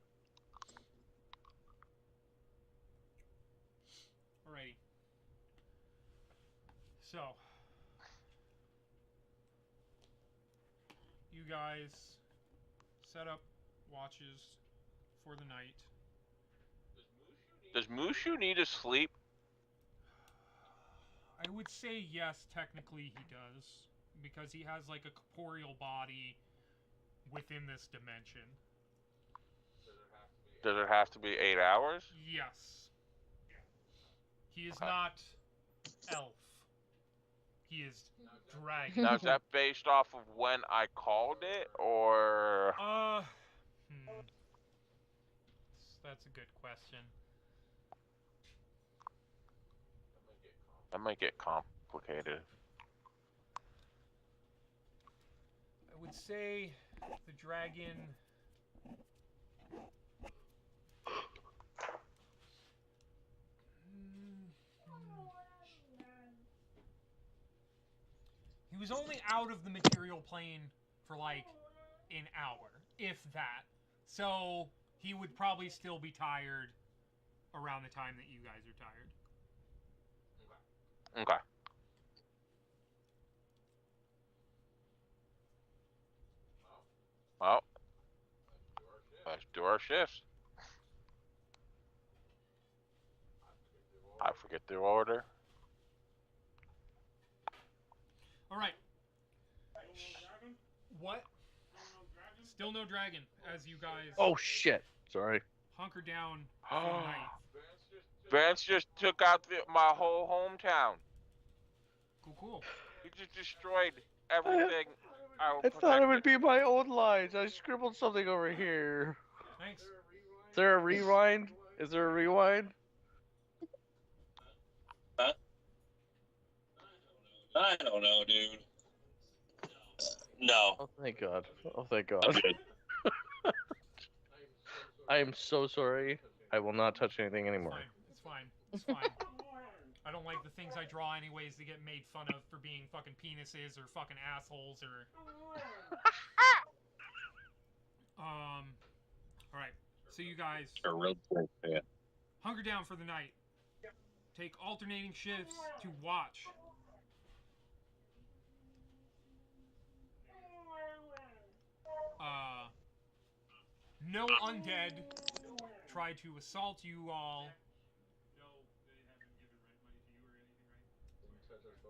Alrighty. So, you guys set up watches for the night. Does Mushu need to sleep? I would say yes, technically he does. because he has like a corporeal body within this dimension. Does it have to be 8 hours? Yes. He is Okay. not elf. He is dragon. Now, is that based off of when I called it, or? That's a good question. That might get complicated. I would say the dragon. He was only out of the material plane for like an hour, if that. So he would probably still be tired around the time that you guys are tired. Okay. Well, let's do our shifts. I forget the order. All right. What? Still no dragon, as you guys Oh shit! Sorry. hunker down for the night. Vance just took out my whole hometown. Cool. He just destroyed everything. I thought it would be my own lines. I scribbled something over here. Thanks. Is there a rewind? Is there a rewind? Huh? I don't know, dude. No. Oh, thank God. Oh, thank I'm God. good. I am so sorry. I will not touch anything anymore. It's fine. I don't like the things I draw anyways that get made fun of for being fucking penises or fucking assholes or... Alright. So you guys Yeah. hunker down for the night. Take alternating shifts to watch. No undead try to assault you all.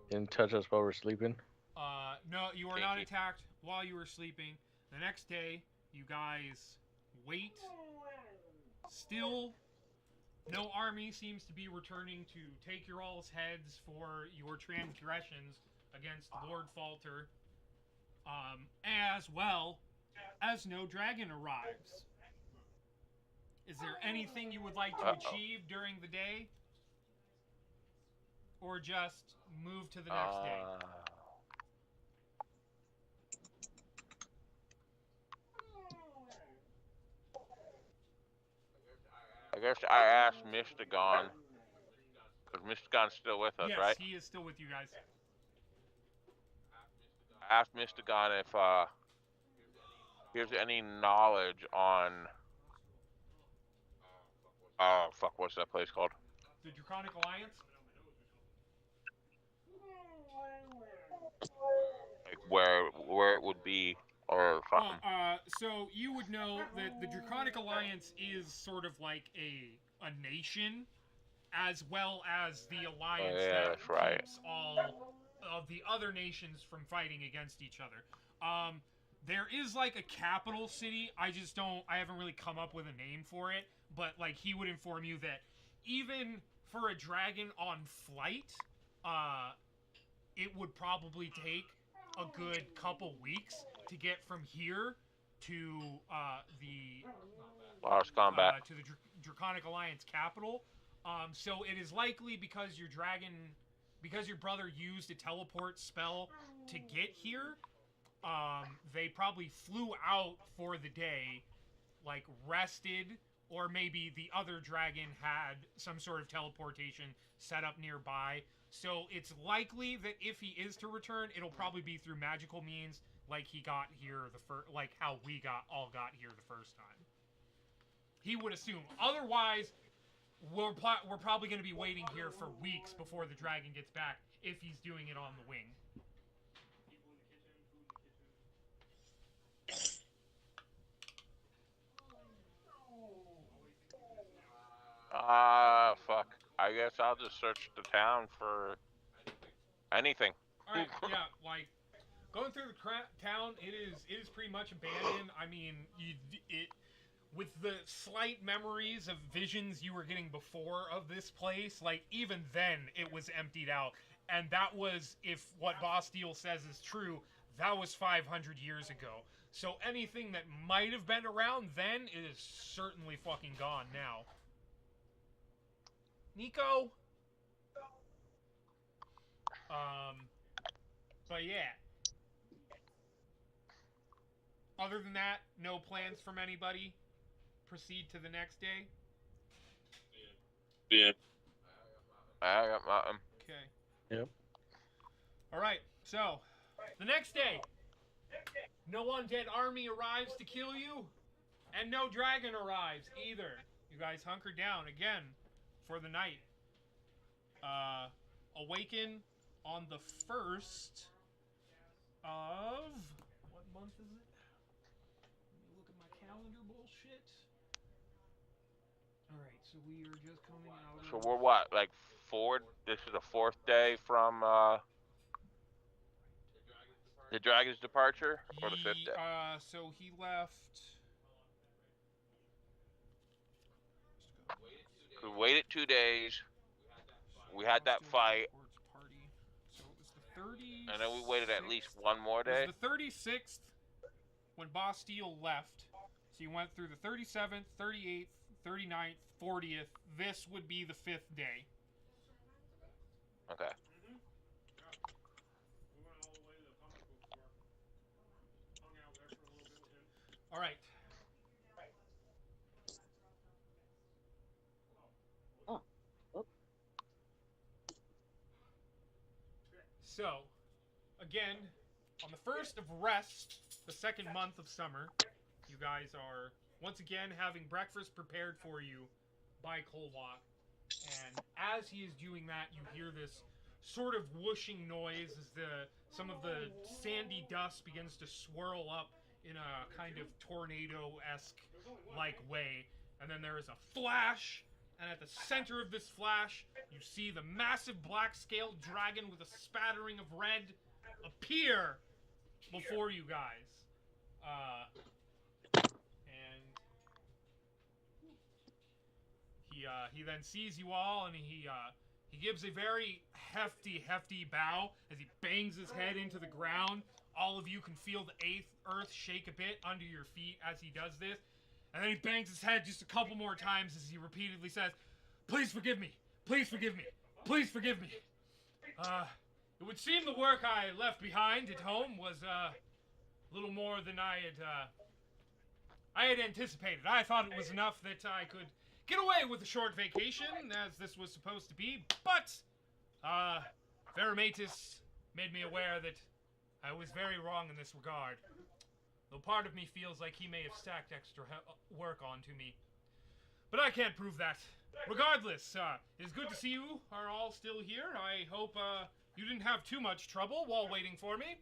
Didn't touch us while we're sleeping. No, you are not attacked while you were sleeping. The next day, you guys wait. Still, no army seems to be returning to take your all's heads for your transgressions against Lord Falter. As well as no dragon arrives. Is there anything you would like to achieve during the day? Or just move to the next day? I guess I asked Mystagon, because Mystagon's still with us, yes, right? He is still with you guys. I asked Mystagon if he has any knowledge on... Oh, fuck, what's that place called? The Draconic Alliance? Like, where it would be, or something. So you would know that the Draconic Alliance is sort of like a nation, as well as the alliance that keeps all of the other nations from fighting against each other. There is like a capital city. I haven't really come up with a name for it, but like he would inform you that even for a dragon on flight, it would probably take a good couple weeks to get from here to the Lost Combat. To the Draconic Alliance capital. So it is likely because your brother used a teleport spell to get here. They probably flew out for the day, like rested, or maybe the other dragon had some sort of teleportation set up nearby. So it's likely that if he is to return, it'll probably be through magical means, like he got here like how we all got here the first time. He would assume. Otherwise, we're probably going to be waiting here for weeks before the dragon gets back if he's doing it on the wing. Fuck. I guess I'll just search the town for anything. Alright, yeah, like, Going through the town, it is pretty much abandoned. I mean, with the slight memories of visions you were getting before of this place, like even then it was emptied out, and that was, if what Bastille says is true, that was 500 years ago. So anything that might have been around then is certainly fucking gone now. Nico. But yeah. Other than that, no plans from anybody. Proceed to the next day. Yeah. I got nothing. Okay. Yep. All right. So, the next day, no undead army arrives to kill you, and no dragon arrives either. You guys hunker down again for the night. Awaken on the 1st of... What month is it? Let me look at my calendar bullshit. Alright, so we are just coming out So of... we're what, like this is the 4th day from the dragon's departure, or the 5th day? So he left... We waited 2 days. We had that fight. Party. So it was the 30th. And then we waited at least one more day. It was the 36th when Bastille left. So you went through the 37th, 38th, 39th, 40th. This would be the 5th day. Okay. All right. So, again, on the 1st of rest, the 2nd month of summer, you guys are once again having breakfast prepared for you by Kolwak. And as he is doing that, you hear this sort of whooshing noise as some of the sandy dust begins to swirl up in a kind of tornado-esque like way. And then there is a flash, and at the center of this flash, you see the massive black-scaled dragon with a spattering of red appear before you guys. And he then sees you all, and he gives a very hefty bow as he bangs his head into the ground. All of you can feel the earth shake a bit under your feet as he does this. And then he bangs his head just a couple more times as he repeatedly says, "Please forgive me. Please forgive me. Please forgive me. It would seem the work I left behind at home was a little more than I had anticipated. I thought it was enough that I could get away with a short vacation, as this was supposed to be, but Varamatus made me aware that I was very wrong in this regard. Though part of me feels like he may have stacked extra work onto me. But I can't prove that. Regardless, it's good to see you are all still here. I hope you didn't have too much trouble while waiting for me.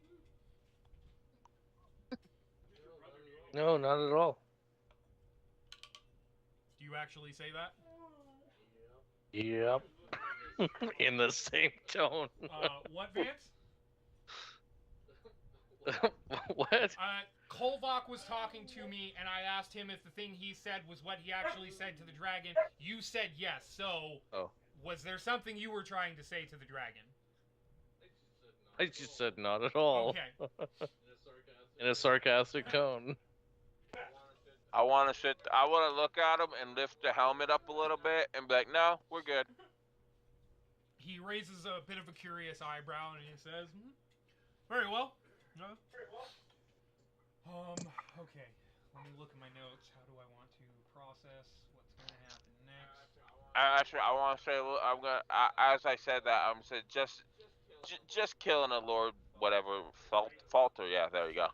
No, not at all. Do you actually say that? Yep. In the same tone. What, Vance? What? Kolvok was talking to me, and I asked him if the thing he said was what he actually said to the dragon. You said yes, so was there something you were trying to say to the dragon? I just said not at all. Okay. In a sarcastic tone. I want to look at him and lift the helmet up a little bit and be like, "No, we're good." He raises a bit of a curious eyebrow and he says, "Very well. Okay. Let me look at my notes. How do I want to process what's going to happen next?" Actually, I want to say, as I said that, I'm saying just killing a lord, whatever, falter. Yeah, there you go.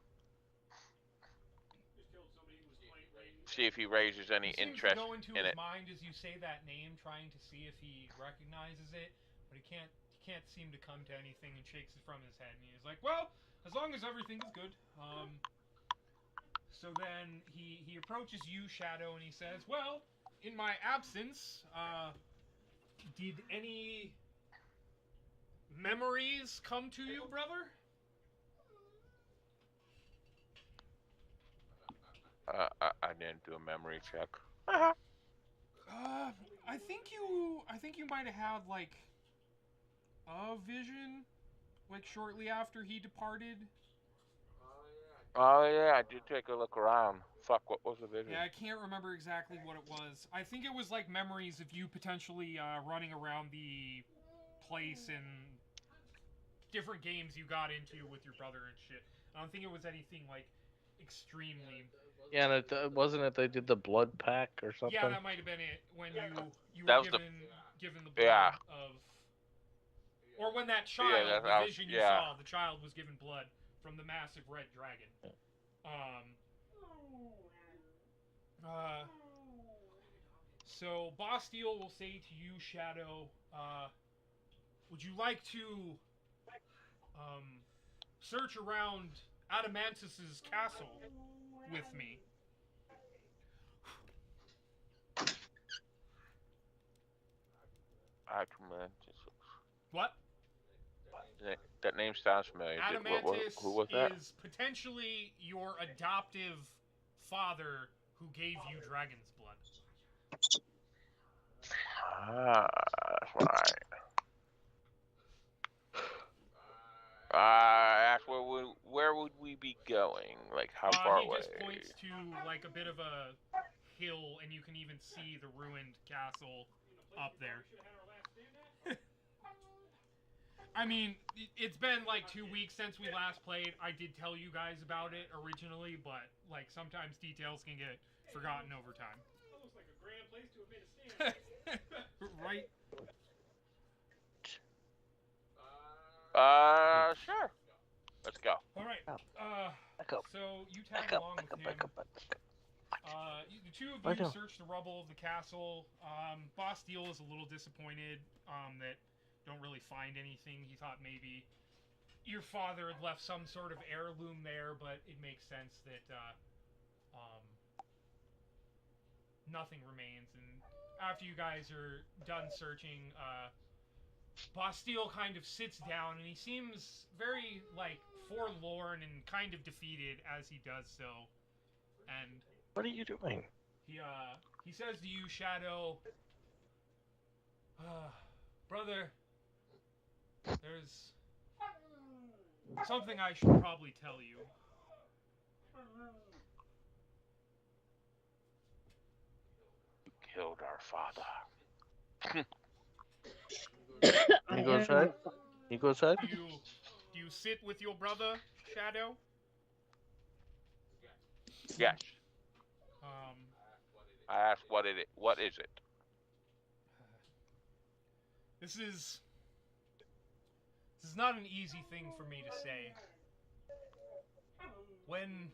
See if he raises any interest go into in his it. mind as you say that name, trying to see if he recognizes it, but he can't seem to come to anything, and shakes it from his head. And he's like, "Well, as long as everything's good." So then he approaches you, Shadow, and he says, "Well, in my absence, did any memories come to you, brother?" I didn't do a memory check. I think you might have had like a vision, like shortly after he departed. Oh yeah, I did take a look around. Fuck, what was the vision? Yeah, I can't remember exactly what it was. I think it was like memories of you potentially running around the place and different games you got into with your brother and shit. I don't think it was anything like extremely. Yeah, and wasn't it they did the blood pack or something? Yeah, that might have been it when you That were was the given the blood yeah. of, or when that Yeah, child, the was, vision you yeah. saw, the child was given blood from the massive red dragon. So Bastille will say to you, Shadow, would you like to search around Adamantus's castle with me? What? That name sounds familiar. Adamantus Who was that? is potentially your adoptive father who gave you dragon's blood. Ah, that's right. Ask where would we be going? Like how far He away? just points to like a bit of a hill, and you can even see the ruined castle up there. I mean, it's been like 2 weeks since we last played. I did tell you guys about it originally, but like sometimes details can get forgotten over time. That looks like a grand place to have made a stand. Right? Sure. Let's go. All right. So you tag along with him. The two of you search the rubble of the castle. Bastille is a little disappointed that don't really find anything. He thought maybe your father had left some sort of heirloom there, but it makes sense that nothing remains. And after you guys are done searching, Bastille kind of sits down, and he seems very like forlorn and kind of defeated as he does so. And what are you doing? He says to you, Shadow, brother, there's something I should probably tell you. You killed our father. You go inside? You go inside? Do you sit with your brother, Shadow? Yes. I asked what is it? This is not an easy thing for me to say. When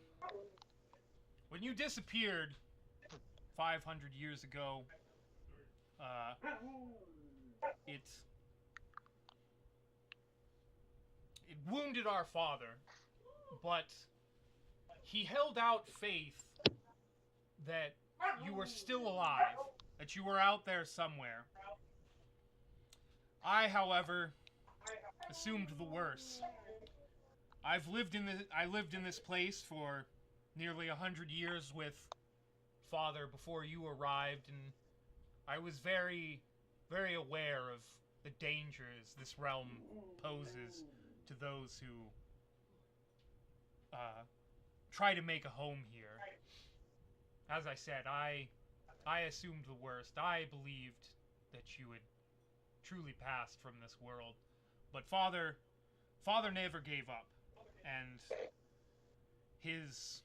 you disappeared 500 years ago, it wounded our father, but he held out faith that you were still alive, that you were out there somewhere. I, however, assumed the worst. I lived in this place for nearly 100 years with Father before you arrived, and I was very, very aware of the dangers this realm poses to those who try to make a home here. As I said, I assumed the worst. I believed that you had truly passed from this world, but Father never gave up, and his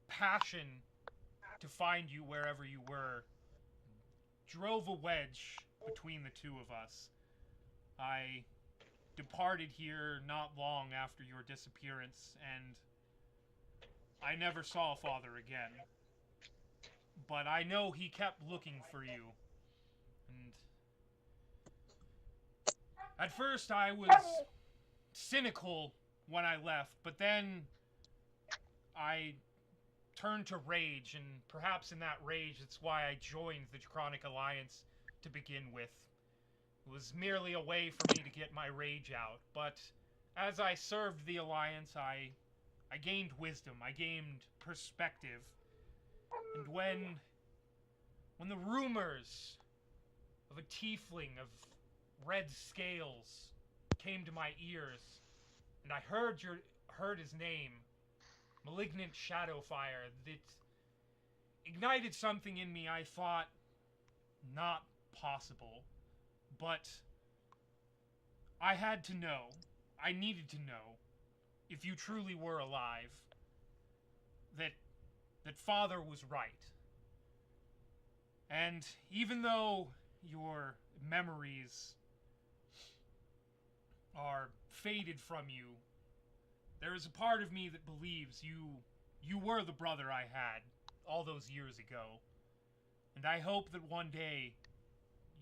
passion to find you wherever you were drove a wedge between the two of us. I departed here not long after your disappearance, and I never saw Father again. But I know he kept looking for you. And at first I was cynical when I left, but then I turned to rage, and perhaps in that rage it's why I joined the Draconic Alliance to begin with. It was merely a way for me to get my rage out, but as I served the Alliance, I I gained wisdom. I gained perspective. And when the rumors of a tiefling of red scales came to my ears, and I heard his name, Malignant Shadowfire, that ignited something in me I thought not possible. But I had to know, I needed to know, if you truly were alive, that Father was right. And even though your memories are faded from you, there is a part of me that believes you were the brother I had all those years ago. And I hope that one day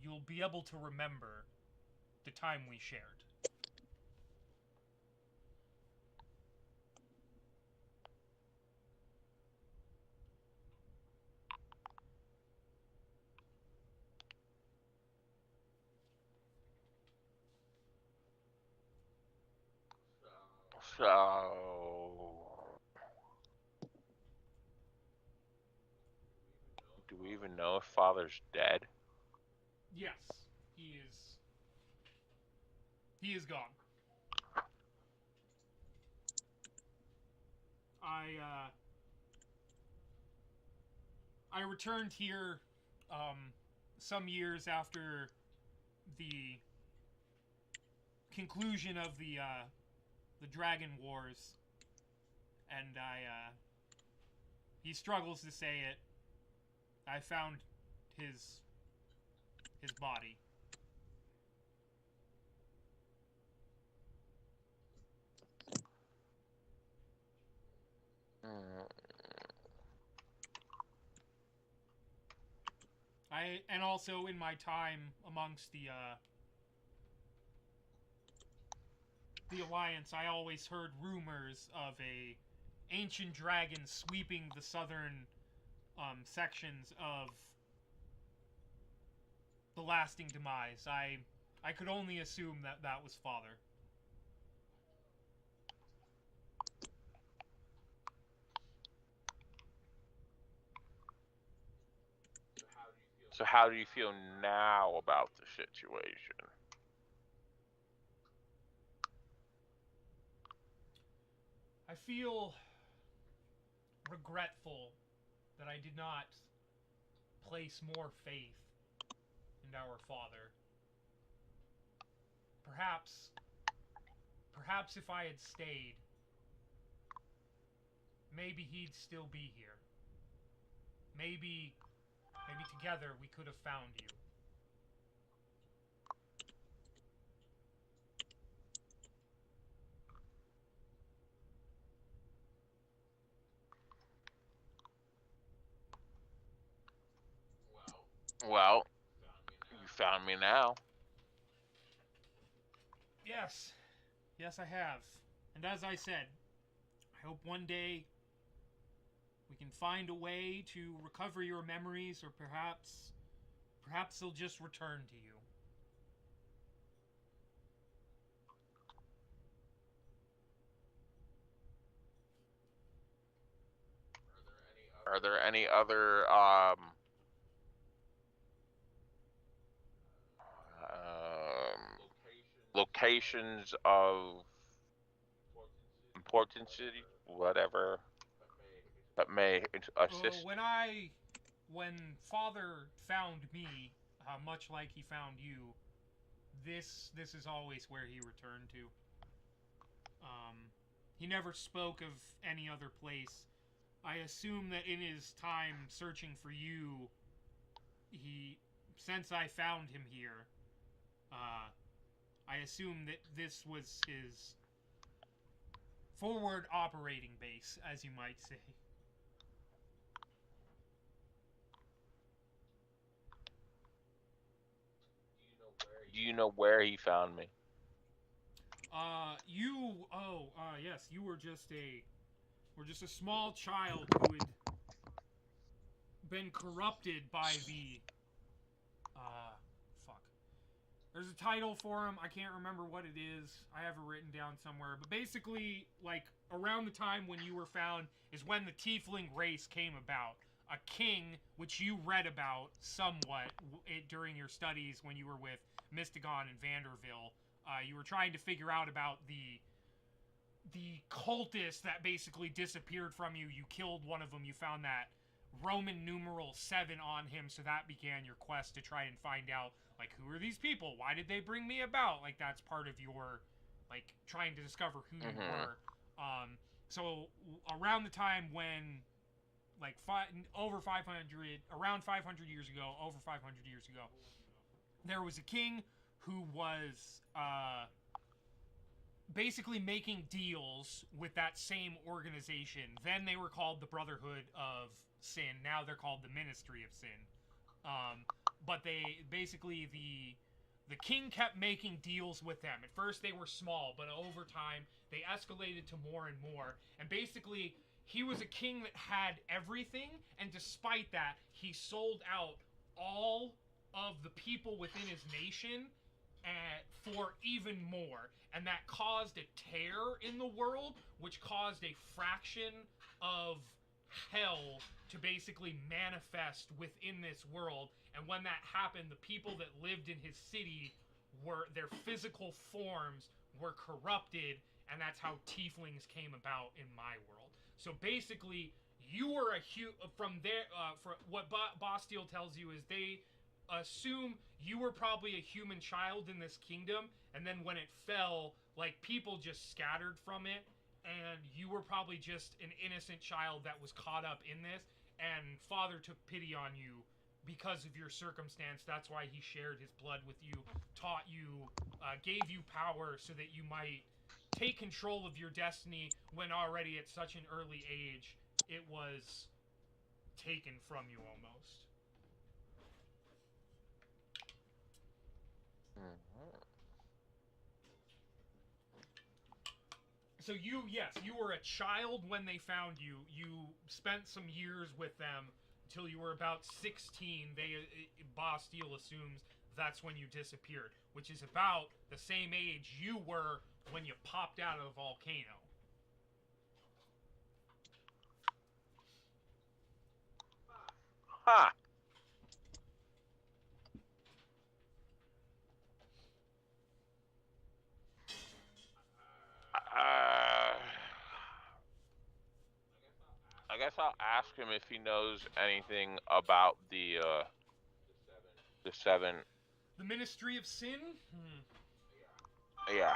you'll be able to remember the time we shared. So, do we even know if Father's dead? Yes, he is gone. I returned here some years after the conclusion of the Dragon Wars, and he struggles to say it. I found his body. And also in my time amongst the Alliance, I always heard rumors of a ancient dragon sweeping the southern sections of the lasting demise. I could only assume that was Father. So how do you feel now about the situation? I feel regretful that I did not place more faith in our Father. Perhaps if I had stayed, maybe he'd still be here. Maybe together we could have found you. Well, you found me now. Yes, I have. And as I said, I hope one day we can find a way to recover your memories, or perhaps they'll just return to you. Are there any other locations of importance, whatever, that may assist? When Father found me, much like he found you, this is always where he returned to. He never spoke of any other place. I assume that in his time searching for you, since I found him here, I assume that this was his forward operating base, as you might say. Do you know where he found me? Yes, you were just a small child who had been corrupted by the There's a title for him. I can't remember what it is. I have it written down somewhere. But basically, like, around the time when you were found is when the tiefling race came about. A king, which you read about somewhat during your studies when you were with Mystagon and Vanderville. You were trying to figure out about the cultist that basically disappeared from you. You killed one of them. You found that Roman numeral 7 on him, so that began your quest to try and find out, like, who are these people? Why did they bring me about? Like, that's part of your, like, trying to discover who you were. So around the time when, like, around 500 years ago, over 500 years ago, there was a king who was, basically making deals with that same organization. Then they were called the Brotherhood of Sin. Now they're called the Ministry of Sin. But they basically the king kept making deals with them. At first they were small, but over time they escalated to more and more. And basically he was a king that had everything, and despite that he sold out all of the people within his nation for even more, and that caused a tear in the world, which caused a fraction of hell to basically manifest within this world. And when that happened, the people that lived in his city their physical forms were corrupted, and that's how tieflings came about in my world. So basically, you were from there. For what Bastille tells you is they assume you were probably a human child in this kingdom, and then when it fell, like, people just scattered from it, and you were probably just an innocent child that was caught up in this, and Father took pity on you because of your circumstance. That's why he shared his blood with you, taught you, gave you power so that you might take control of your destiny when already at such an early age it was taken from you almost. So you were a child when they found you. You spent some years with them until you were about 16. Bastille assumes that's when you disappeared, which is about the same age you were when you popped out of the volcano. Huh. I guess I'll ask him if he knows anything about the 7. The Ministry of Sin? Yeah.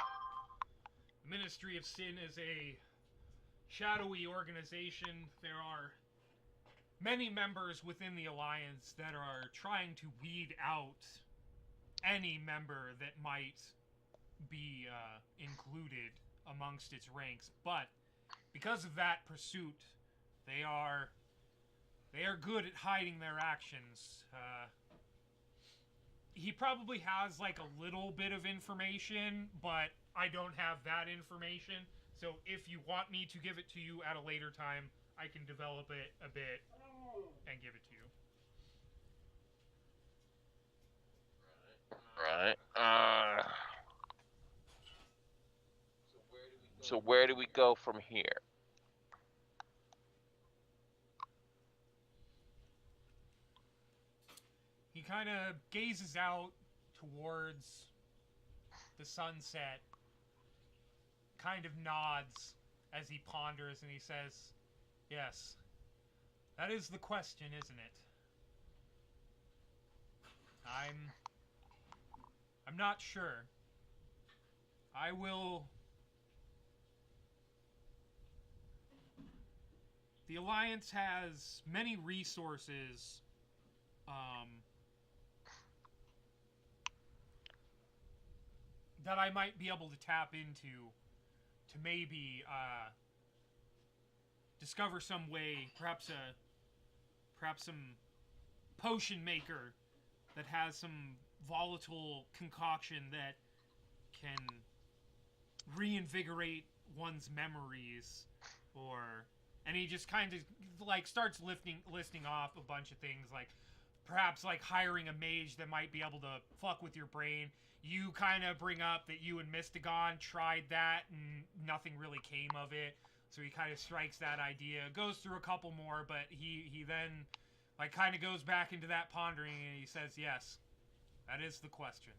The Ministry of Sin is a shadowy organization. There are many members within the Alliance that are trying to weed out any member that might be included amongst its ranks. But because of that pursuit, they are good at hiding their actions. He probably has, like, a little bit of information, but I don't have that information. So if you want me to give it to you at a later time, I can develop it a bit and give it to you. Right. So where do we go from here? He kind of gazes out towards the sunset, kind of nods as he ponders, and he says, "Yes, that is the question, isn't it? I'm not sure. I will... The Alliance has many resources, that I might be able to tap into to maybe discover some way, perhaps some potion maker that has some volatile concoction that can reinvigorate one's memories, and he just kind of, like, starts listing off a bunch of things, like perhaps like hiring a mage that might be able to fuck with your brain. You kind of bring up that you and Mystagon tried that and nothing really came of it. So he kind of strikes that idea, goes through a couple more, but he then like kind of goes back into that pondering and he says, yes, that is the question.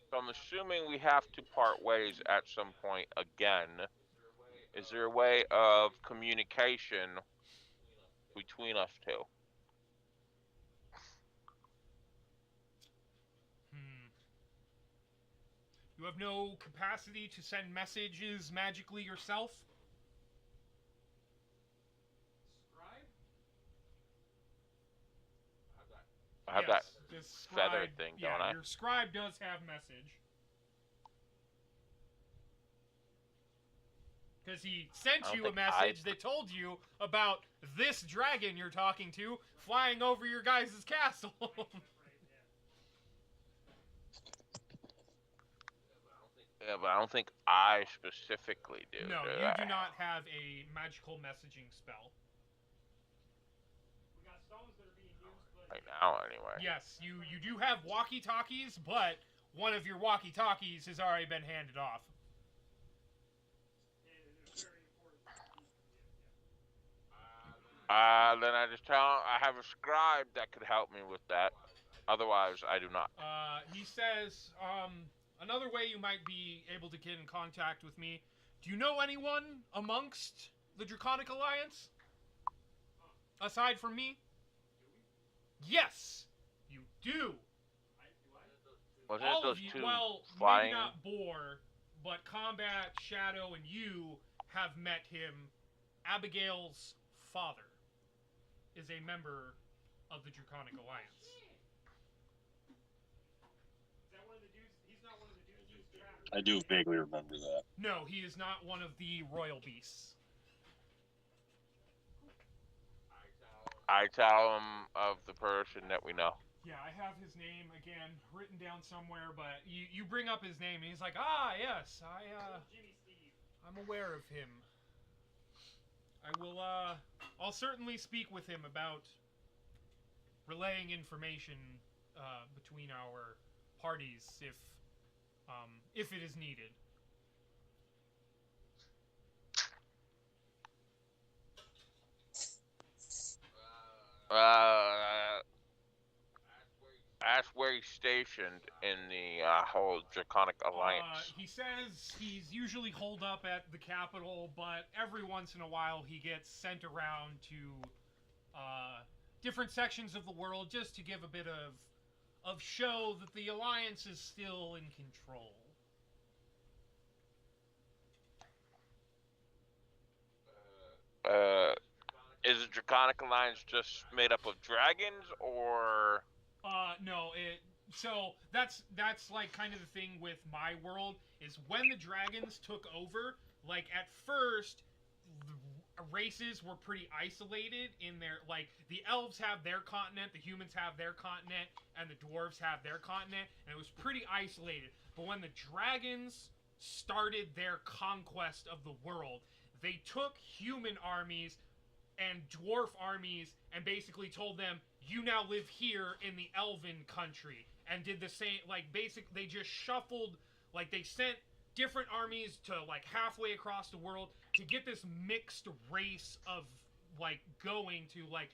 So I'm assuming we have to part ways at some point again. Is there a way of communication between us two? You have no capacity to send messages magically yourself? I have yes, that this scribe, feather thing, yeah, don't I? Your scribe does have message. Because he sent you a message that told you about this dragon you're talking to flying over your guys' castle. Yeah, but I don't think I specifically do. No, you do not have a magical messaging spell. Right now, anyway. Yes, you do have walkie-talkies, but one of your walkie-talkies has already been handed off. Then I just tell him I have a scribe that could help me with that. Otherwise, I do not. He says, another way you might be able to get in contact with me. Do you know anyone amongst the Draconic Alliance? Aside from me? Yes, you do. Wasn't All it those of you, two well, flying? maybe not Boar, but Combat, Shadow, and you have met him. Abigail's father is a member of the Draconic Alliance. Is that one of the dudes? He's not one of the dudes who's trapped. I do vaguely remember that. No, he is not one of the royal beasts. I tell him of the person that we know. Yeah, I have his name again written down somewhere, but you bring up his name and he's like, ah, yes, I'm aware of him. I'll certainly speak with him about relaying information between our parties if it is needed. Ask where he's stationed in the whole Draconic Alliance. He says he's usually holed up at the capital, but every once in a while he gets sent around to different sections of the world just to give a bit of show that the Alliance is still in control. Is the Draconic Alliance just made up of dragons, or? No, so that's like kind of the thing with my world is when the dragons took over, like at first the races were pretty isolated in their, like the elves have their continent, the humans have their continent, and the dwarves have their continent, and it was pretty isolated. But when the dragons started their conquest of the world, they took human armies and dwarf armies and basically told them, you now live here in the elven country, and did the same, like they just shuffled, like they sent different armies to like halfway across the world to get this mixed race of like going to like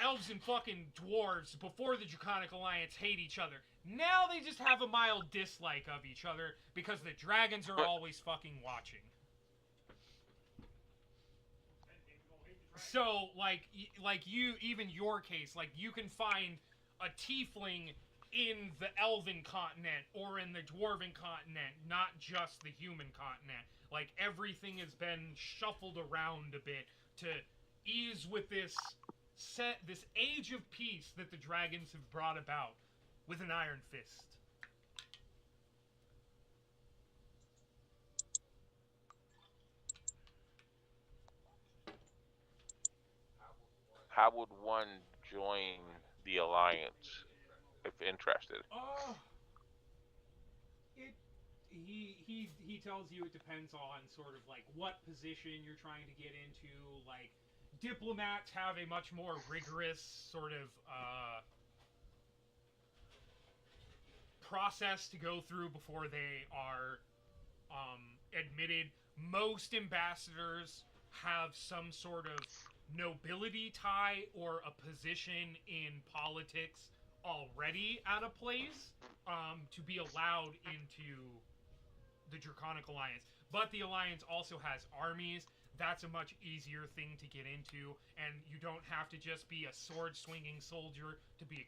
elves and fucking dwarves before the Draconic Alliance hate each other. Now they just have a mild dislike of each other because the dragons are always fucking watching. So, like you, even your case, like you can find a tiefling in the elven continent or in the dwarven continent, not just the human continent. Like everything has been shuffled around a bit to ease with this age of peace that the dragons have brought about with an iron fist. How would one join the Alliance if interested? he tells you it depends on sort of like what position you're trying to get into. Like diplomats have a much more rigorous sort of process to go through before they are admitted. Most ambassadors have some sort of nobility tie or a position in politics already at a place to be allowed into the Draconic Alliance. But the Alliance also has armies. That's a much easier thing to get into, and you don't have to just be a sword-swinging soldier to be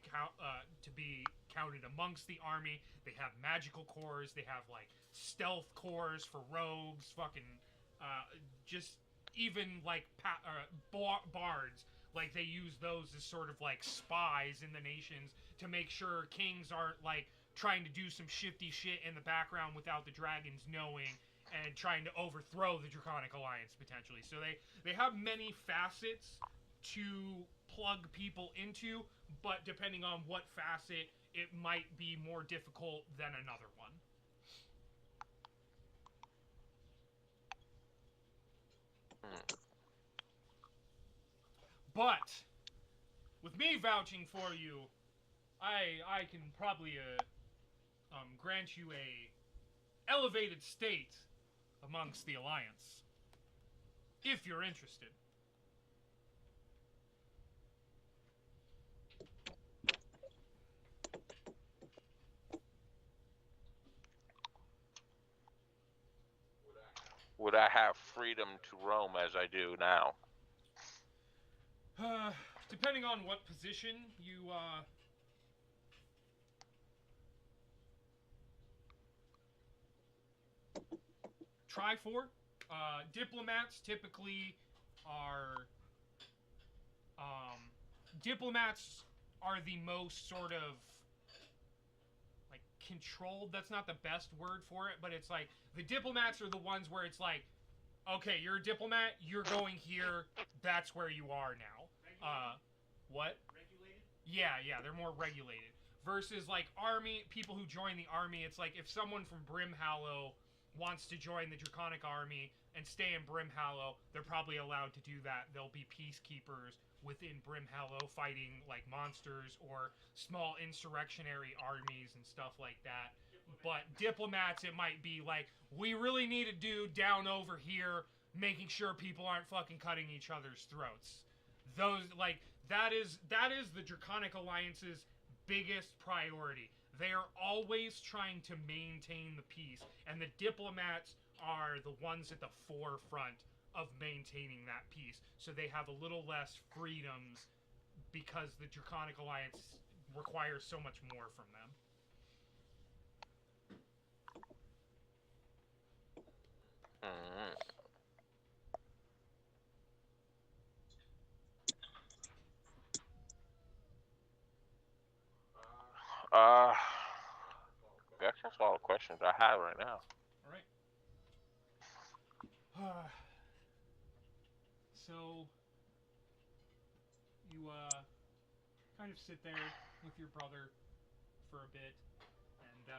counted amongst the army. They have magical corps. They have like stealth corps for rogues. Fucking, just even like bards. Like they use those as sort of like spies in the nations to make sure kings aren't like trying to do some shifty shit in the background without the dragons knowing and trying to overthrow the Draconic Alliance potentially. So they have many facets to plug people into, but depending on what facet, it might be more difficult than another one. But with me vouching for you, I can probably grant you a elevated state amongst the Alliance, if you're interested. Would I have freedom to roam as I do now? Depending on what position you try for. Diplomats typically are diplomats are the most sort of like controlled. That's not the best word for it, but it's like the diplomats are the ones where it's like, okay, you're a diplomat, you're going here, that's where you are now. What? Regulated? Yeah, they're more regulated. Versus like army, people who join the army, it's like if someone from Brimhallow wants to join the Draconic army and stay in Brimhallow, they're probably allowed to do that. They'll be peacekeepers within Brimhallow fighting like monsters or small insurrectionary armies and stuff like that. But diplomats, it might be like, we really need a dude down over here making sure people aren't fucking cutting each other's throats. Those, like, that is the Draconic Alliance's biggest priority. They are always trying to maintain the peace, and the diplomats are the ones at the forefront of maintaining that peace. So they have a little less freedoms because the Draconic Alliance requires so much more from them. That's all the questions I have right now. All right. So you kind of sit there with your brother for a bit, and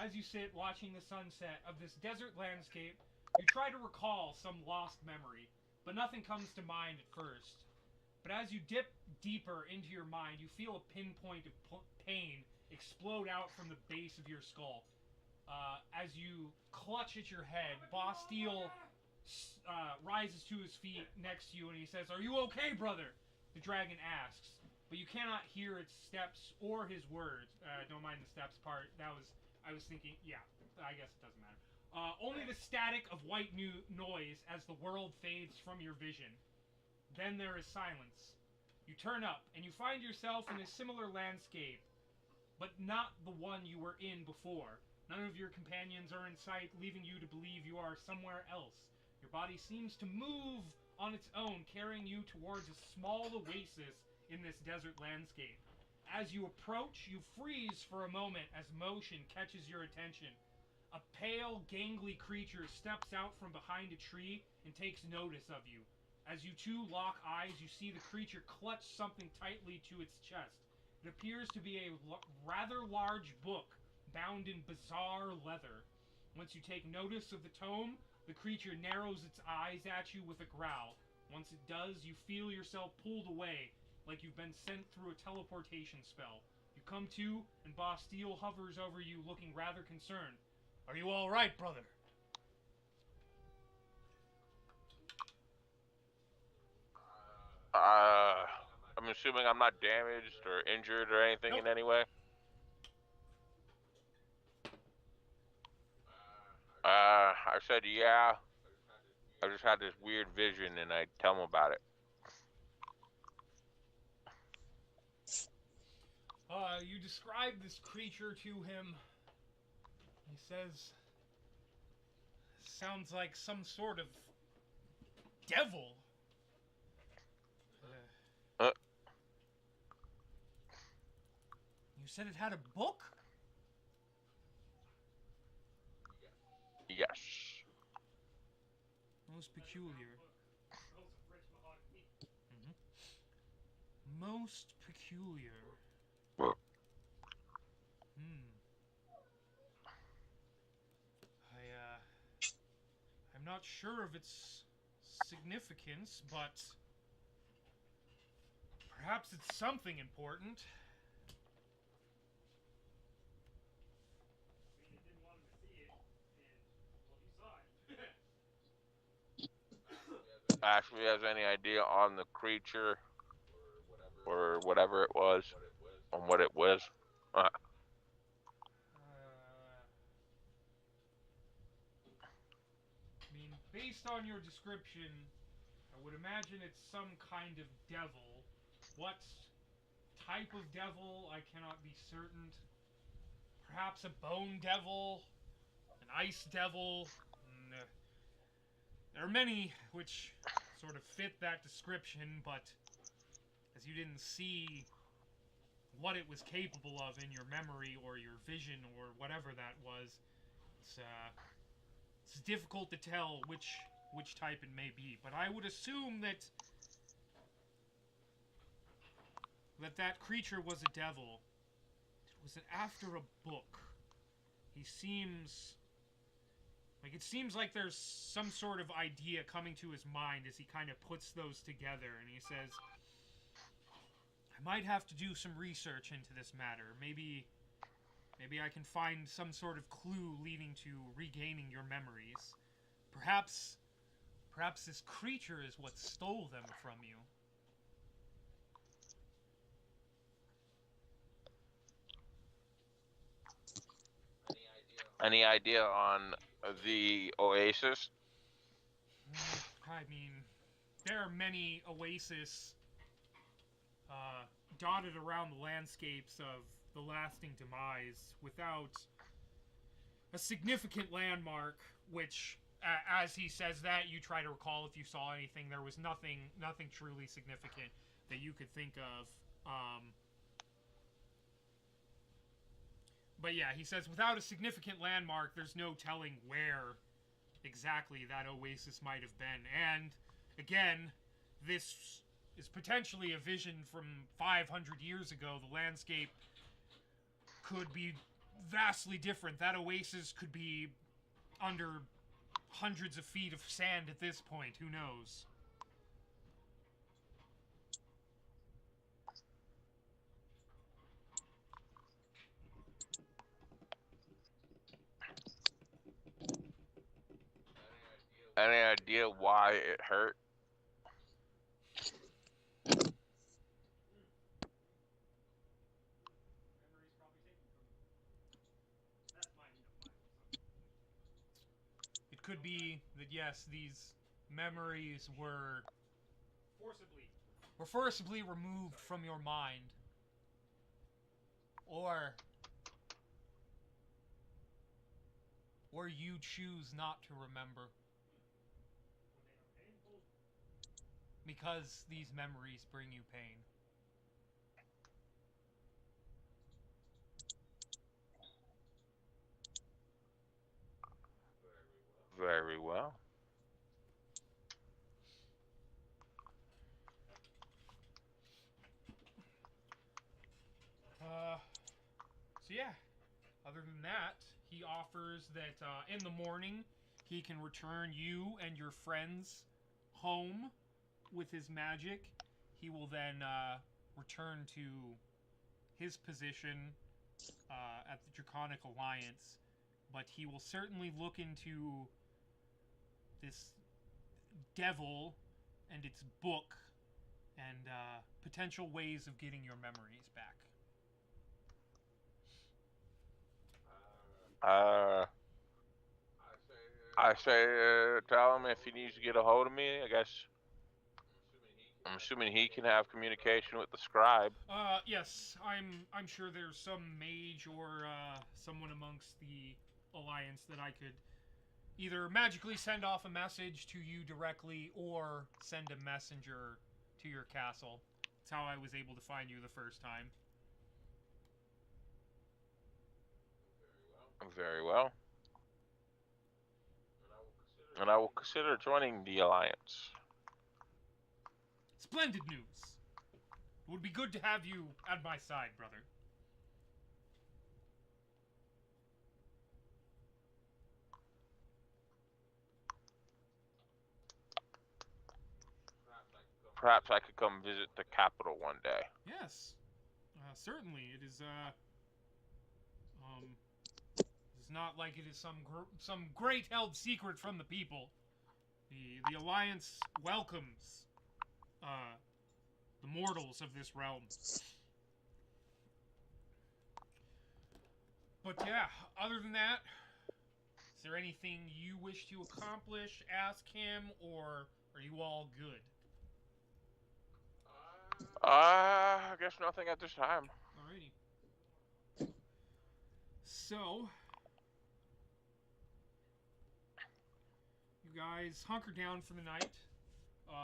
as you sit watching the sunset of this desert landscape, you try to recall some lost memory, but nothing comes to mind at first. But as you dip deeper into your mind, you feel a pinpoint of pain explode out from the base of your skull. As you clutch at your head, Bastille rises to his feet next to you and he says, "Are you okay, brother?" The dragon asks, but you cannot hear its steps or his words. Don't mind the steps part. I was thinking, yeah, I guess it doesn't matter. Only the static of white noise as the world fades from your vision. Then there is silence. You turn up, and you find yourself in a similar landscape, but not the one you were in before. None of your companions are in sight, leaving you to believe you are somewhere else. Your body seems to move on its own, carrying you towards a small oasis in this desert landscape. As you approach, you freeze for a moment as motion catches your attention. A pale, gangly creature steps out from behind a tree and takes notice of you. As you two lock eyes, you see the creature clutch something tightly to its chest. It appears to be a rather large book bound in bizarre leather. Once you take notice of the tome, the creature narrows its eyes at you with a growl. Once it does, you feel yourself pulled away, like you've been sent through a teleportation spell. You come to, and Bastille hovers over you, looking rather concerned. Are you all right, brother? I'm assuming I'm not damaged or injured or anything Nope. in any way. I said, yeah. I just had this weird vision, and I tell him about it. You describe this creature to him. He says, sounds like some sort of devil. You said it had a book? Yes. Most peculiar. Most peculiar. I'm not sure of its significance, but perhaps it's something important. Ashley has any idea on the creature or whatever it was, on what it was? I mean, based on your description, I would imagine it's some kind of devil. What type of devil, I cannot be certain. Perhaps a bone devil, an ice devil. There are many which sort of fit that description, but as you didn't see what it was capable of in your memory or your vision or whatever that was, it's difficult to tell which type it may be. But I would assume that that creature was a devil. It was after a book. He seems like it seems like there's some sort of idea coming to his mind as he kind of puts those together, and he says, I might have to do some research into this matter. Maybe I can find some sort of clue leading to regaining your memories. Perhaps this creature is what stole them from you. Any idea on the Oasis? I mean, there are many oases dotted around the landscapes of the lasting demise without a significant landmark, which, as he says that, you try to recall if you saw anything. There was nothing truly significant that you could think of. But yeah, he says without a significant landmark, there's no telling where exactly that oasis might have been. And again, this is potentially a vision from 500 years ago. The landscape could be vastly different. That oasis could be under hundreds of feet of sand at this point. Who knows? Any idea why it hurt? It could be that, yes, these memories were forcibly removed from your mind. Or you choose not to remember. Because these memories bring you pain. Very well. So yeah, other than he offers that in the morning he can return you and your friends home with his magic. He will then return to his position at the Draconic Alliance, but he will certainly look into this devil and its book and potential ways of getting your memories back. I say tell him if he needs to get a hold of me. I guess I'm assuming he can have communication with the scribe. Yes, I'm sure there's some mage or someone amongst the Alliance that I could either magically send off a message to you directly or send a messenger to your castle. That's how I was able to find you the first time. Very well. And I will consider joining the Alliance. Splendid news. It would be good to have you at my side, brother. Perhaps I could come visit the capital one day. Yes, certainly. It is it's not like it is some great held secret from the people. The Alliance welcomes the mortals of this realm. But yeah, other than that, is there anything you wish to accomplish, ask him, or are you all good? I guess nothing at this time. Alrighty. So, you guys hunker down for the night.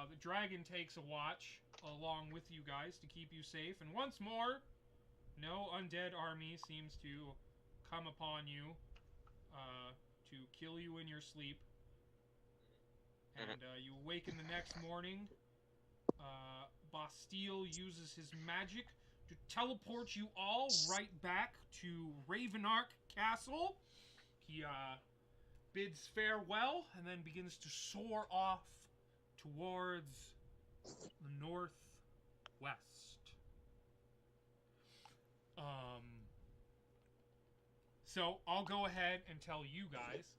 The dragon takes a watch along with you guys to keep you safe. And once more, no undead army seems to come upon you to kill you in your sleep. And you awaken the next morning. Bastille uses his magic to teleport you all right back to Ravenark Castle. He bids farewell and then begins to soar off towards the northwest. So I'll go ahead and tell you guys,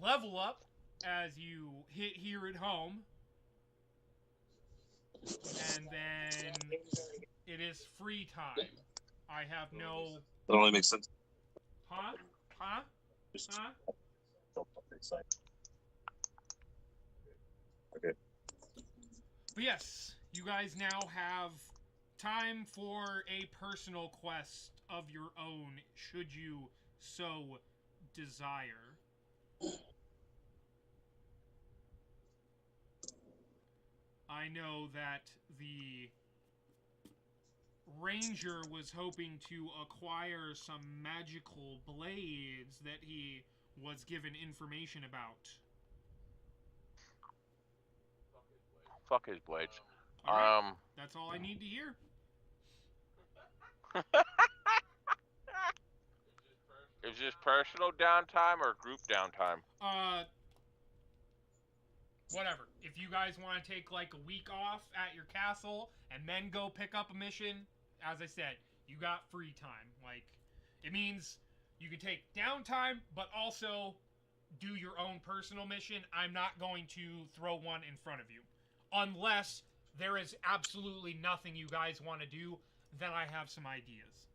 level up as you hit here at home. And then it is free time. I have no... That only makes sense. Huh? Huh? Huh? Okay. But yes, you guys now have time for a personal quest of your own, should you so desire. I know that the Ranger was hoping to acquire some magical blades that he was given information about. Fuck his blades. All right, that's all I need to hear. Is this personal downtime or group downtime? Whatever. If you guys want to take like a week off at your castle and then go pick up a mission, as I said, you got free time. Like, it means you can take downtime, but also do your own personal mission. I'm not going to throw one in front of you. Unless there is absolutely nothing you guys want to do, then I have some ideas.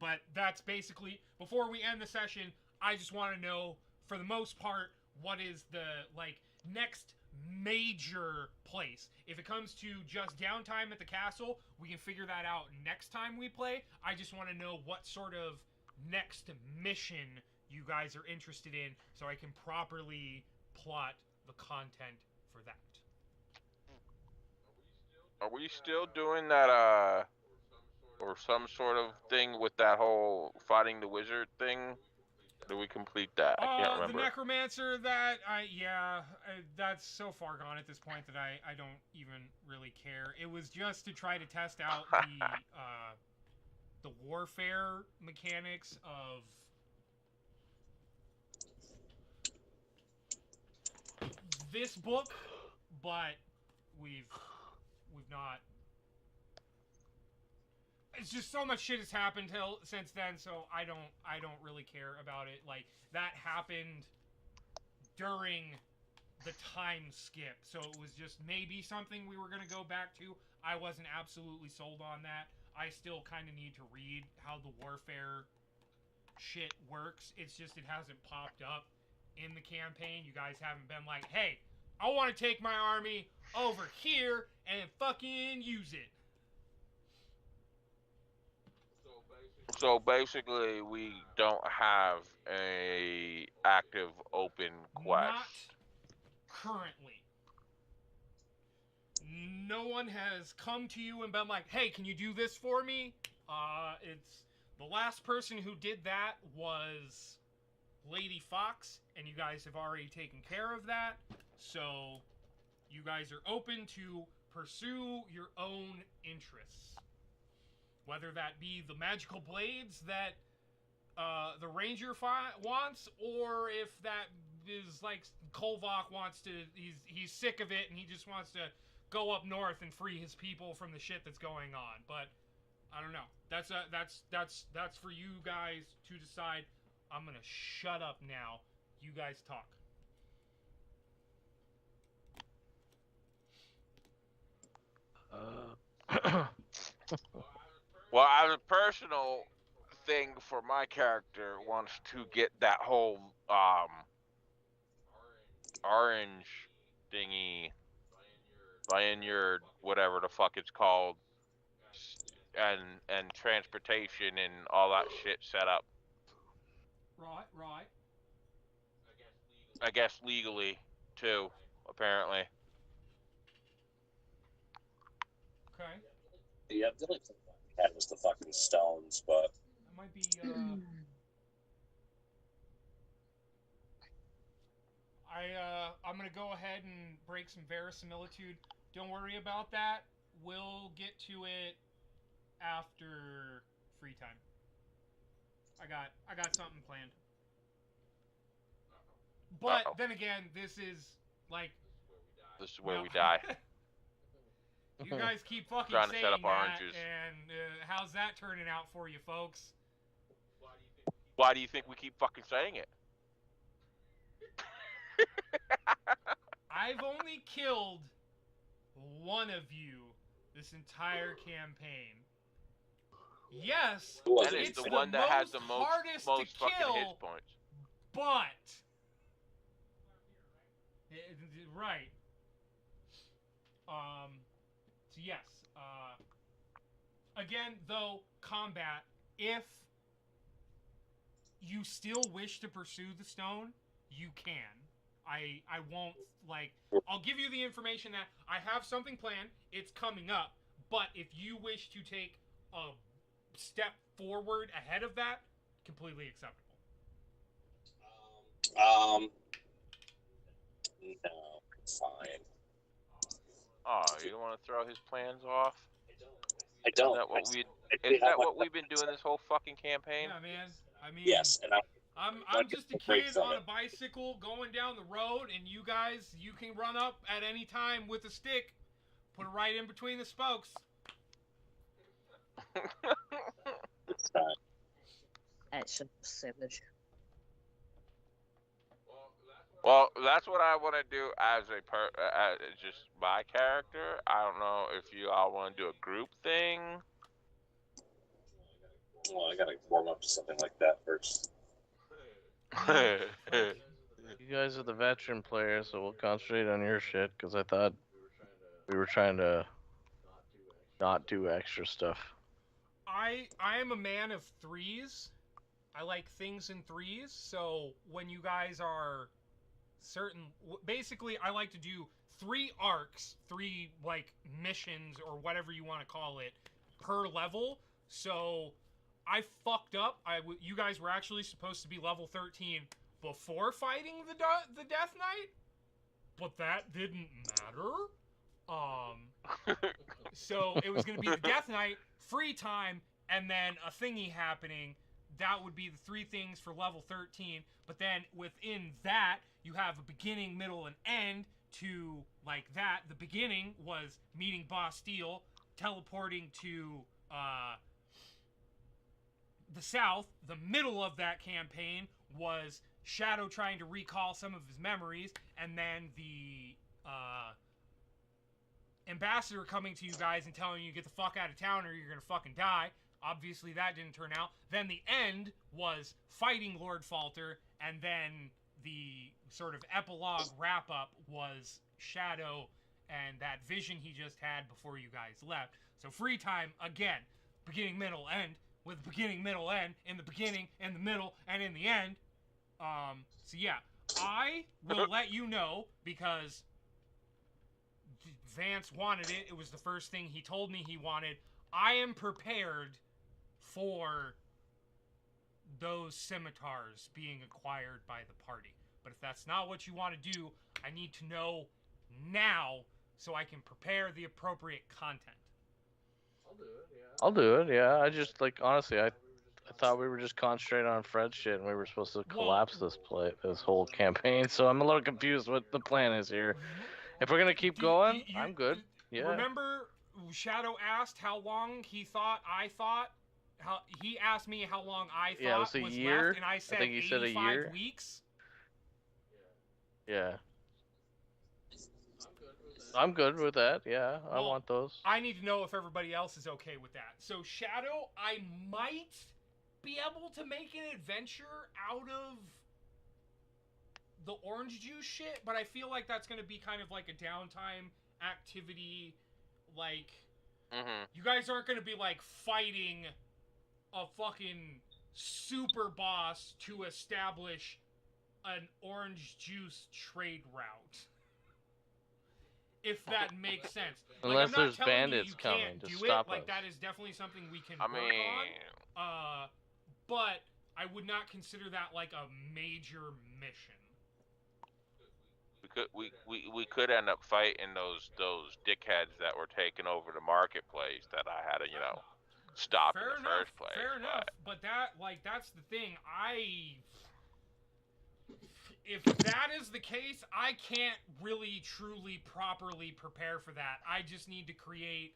But that's basically, before we end the session, I just want to know, for the most part, what is the, like, next major place. If it comes to just downtime at the castle, we can figure that out next time we play. I just want to know what sort of next mission you guys are interested in so I can properly plot the content for that. Are we still doing that, or some sort of thing with that whole fighting the wizard thing? Do we complete that? I can't remember. The necromancer, that's so far gone at this point that I don't even really care. It was just to try to test out the warfare mechanics of this book, but we've not. It's just so much shit has happened since then, so I don't really care about it. Like, that happened during the time skip, so it was just maybe something we were gonna go back to. I wasn't absolutely sold on that. I still kind of need to read how the warfare shit works. It's just it hasn't popped up in the campaign. You guys haven't been like, hey, I want to take my army over here and fucking use it. So basically, we don't have a active open quest. Not currently. No one has come to you and been like, hey, can you do this for me? It's the last person who did that was Lady Fox, and you guys have already taken care of that. So you guys are open to pursue your own interests. Whether that be the magical blades that the ranger wants, or if that is like Kolvok wants to, he's sick of it and he just wants to go up north and free his people from the shit that's going on. But I don't know. That's for you guys to decide. I'm gonna shut up now. You guys talk. Well, as a personal thing for my character, wants to get that whole orange thingy, lanyard, whatever the fuck it's called, and transportation and all that shit set up. Right. I guess legally too, apparently. Okay. Yeah, the only thing I had was the fucking stones, but That might be. I'm gonna go ahead and break some verisimilitude. Don't worry about that. We'll get to it after free time. I got something planned. But then again, this is like. This is where we die. You guys keep fucking Trying to saying set up that, oranges. and how's that turning out for you, folks? Why do you think we keep fucking saying it? I've only killed one of you this entire campaign. Yes, And it's it's the one that has the hardest most to fucking kill, hit points. but right. So yes. Again, though, combat. If you still wish to pursue the stone, you can. I won't, like, I'll give you the information that I have something planned, it's coming up, but if you wish to take a step forward ahead of that, completely acceptable. No, it's fine. Oh, you don't want to throw his plans off? I don't. Isn't that what we've been doing this whole fucking campaign? Yeah, man. I mean, yes, and I'm just a kid on a bicycle going down the road, and you guys, you can run up at any time with a stick, put it right in between the spokes. it's fine. That's savage. Well, that's what I want to do as just my character. I don't know if you all want to do a group thing. Well, I gotta warm up to something like that first. You guys are the veteran players, so we'll concentrate on your shit, because I thought we were trying to not do extra stuff. I am a man of threes. I like things in threes, so when you guys are certain, basically I like to do 3 arcs, 3 like missions or whatever you want to call it per level. So I fucked up. You guys were actually supposed to be level 13 before fighting the Death Knight, but that didn't matter. So it was gonna be the Death Knight, free time, and then a thingy happening. That would be the 3 things for level 13. But then within that, you have a beginning, middle, and end to like that. The beginning was meeting Boss Steel, teleporting to the south. The middle of that campaign was Shadow trying to recall some of his memories, and then the ambassador coming to you guys and telling you get the fuck out of town or you're gonna fucking die. Obviously that didn't turn out. Then the end was fighting Lord Falter, and then the sort of epilogue wrap-up was Shadow and that vision he just had before you guys left. So free time, again, beginning, middle, end, with beginning, middle, end, in the beginning, in the middle, and in the end. So yeah, I will let you know because Vance wanted it. It was the first thing he told me he wanted. I am prepared for those scimitars being acquired by the party. But if that's not what you want to do, I need to know now so I can prepare the appropriate content. I'll do it, yeah. I just, like, honestly, I thought we were just concentrating on Fred's shit and we were supposed to collapse this whole campaign, so I'm a little confused what the plan is here. If we're gonna keep going, I'm good. Yeah. Remember, Shadow asked how long he thought I thought? How he asked me how long I thought it was a year. left, and I said think he said a 85 year. weeks. Yeah. I'm good with that, yeah. I Well, want those. I need to know if everybody else is okay with that. So, Shadow, I might be able to make an adventure out of the orange juice shit, but I feel like that's going to be kind of like a downtime activity. Like, you guys aren't going to be, like, fighting a fucking super boss to establish an orange juice trade route. If that makes sense. Unless like, there's bandits coming to stop us. Like, that is definitely something we can I work mean, on. But I would not consider that like a major mission. we could end up fighting those dickheads that were taking over the marketplace that I had to stop in the first place. Fair enough. But that's the thing. If that is the case, I can't really, truly, properly prepare for that. I just need to create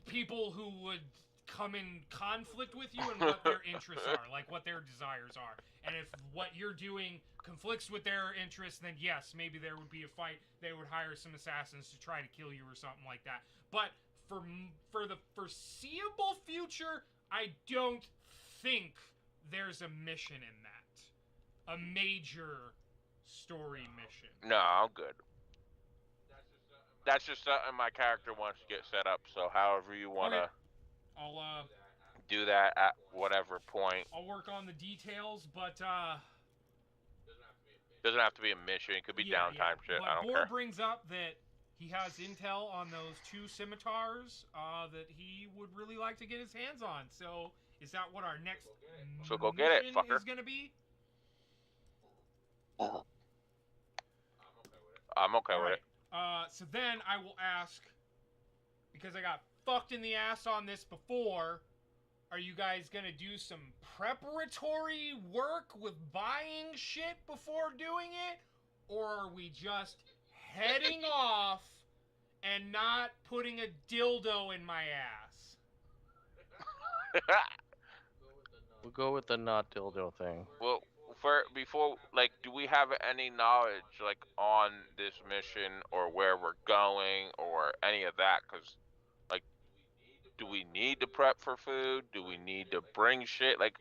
people who would come in conflict with you and what their interests are, like what their desires are. And if what you're doing conflicts with their interests, then yes, maybe there would be a fight. They would hire some assassins to try to kill you or something like that. But for the foreseeable future, I don't think there's a mission in that. A major story mission. No, I'm good. That's just something my character wants to get set up. So however you want to I'll do that at whatever point. I'll work on the details, but doesn't have to be a mission. It could be downtime shit. But I don't Boar care. brings up that he has intel on those 2 scimitars that he would really like to get his hands on. So is that what our next So go get it, mission fucker. is gonna be? I'm okay with it. So then I will ask, because I got fucked in the ass on this before, are you guys gonna do some preparatory work with buying shit before doing it? Or are we just heading off and not putting a dildo in my ass? We'll go with the not dildo thing. Well, before, like, do we have any knowledge, like, on this mission or where we're going or any of that? Because, like, do we need to prep for food? Do we need to bring shit? Like,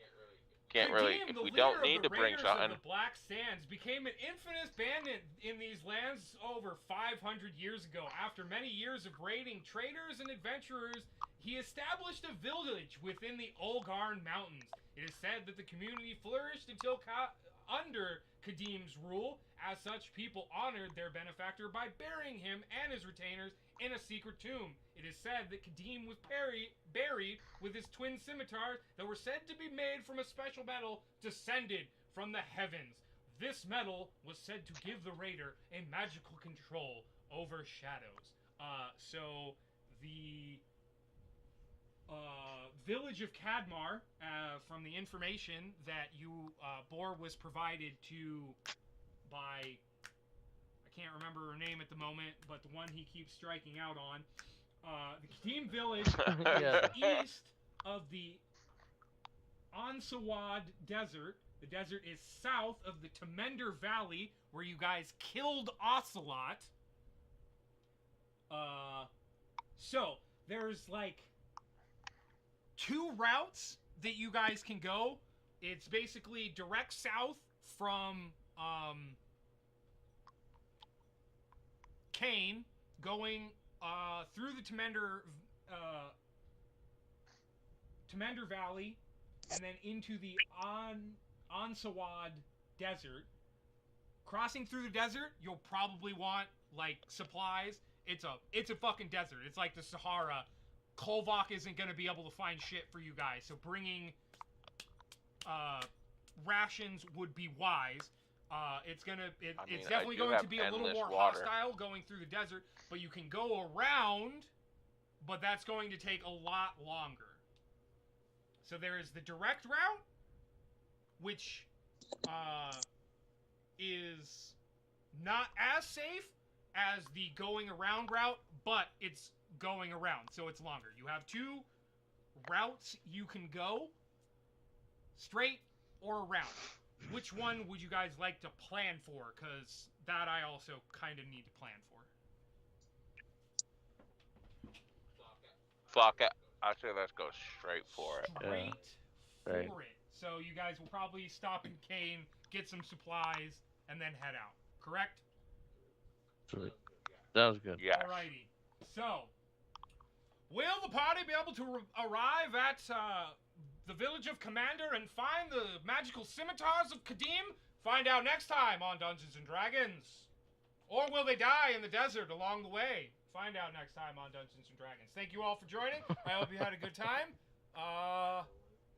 can't really, if we don't need to bring something. The Black Sands became an infamous bandit in these lands over 500 years ago. After many years of raiding traders and adventurers, he established a village within the Olgarn Mountains. It is said that the community flourished until under Kadim's rule. As such, people honored their benefactor by burying him and his retainers in a secret tomb. It is said that Kadim was buried with his twin scimitars that were said to be made from a special metal descended from the heavens. This metal was said to give the raider a magical control over shadows. So the village of Cadmar, from the information that you Boar was provided to by, I can't remember her name at the moment, but the one he keeps striking out on. The Katim village Yeah. is east of the Ansawad Desert. The desert is south of the Temender Valley, where you guys killed Ocelot. So there's like 2 routes that you guys can go. It's basically direct south from Kane, going through the Temender Valley, and then into the Ansawad Desert. Crossing through the desert, you'll probably want like supplies. It's a fucking desert. It's like the Sahara. Kolvok isn't gonna be able to find shit for you guys, so bringing rations would be wise. It's definitely going to be a little more hostile going through the desert, but you can go around, but that's going to take a lot longer. So there is the direct route, which is not as safe as the going around route, but it's going around, so it's longer. You have 2 routes you can go, straight or around. Which one would you guys like to plan for? Because that I also kind of need to plan for. Fuck it. I say let's go straight for it. Straight Right. for it. So you guys will probably stop in Kane, get some supplies, and then head out. Correct? Sweet. Sounds good. Yes. Alrighty. So, will the party be able to arrive at the village of Commander and find the magical scimitars of Kadim? Find out next time on Dungeons and Dragons. Or will they die in the desert along the way? Find out next time on Dungeons and Dragons. Thank you all for joining. I hope you had a good time.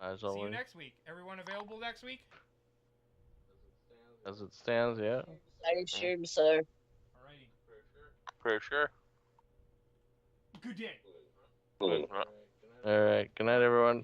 As See you always. next week. Everyone available next week? As it stands, yeah. I assume so. Alrighty. Pretty sure. Good day. Good. All right. Good night, everyone.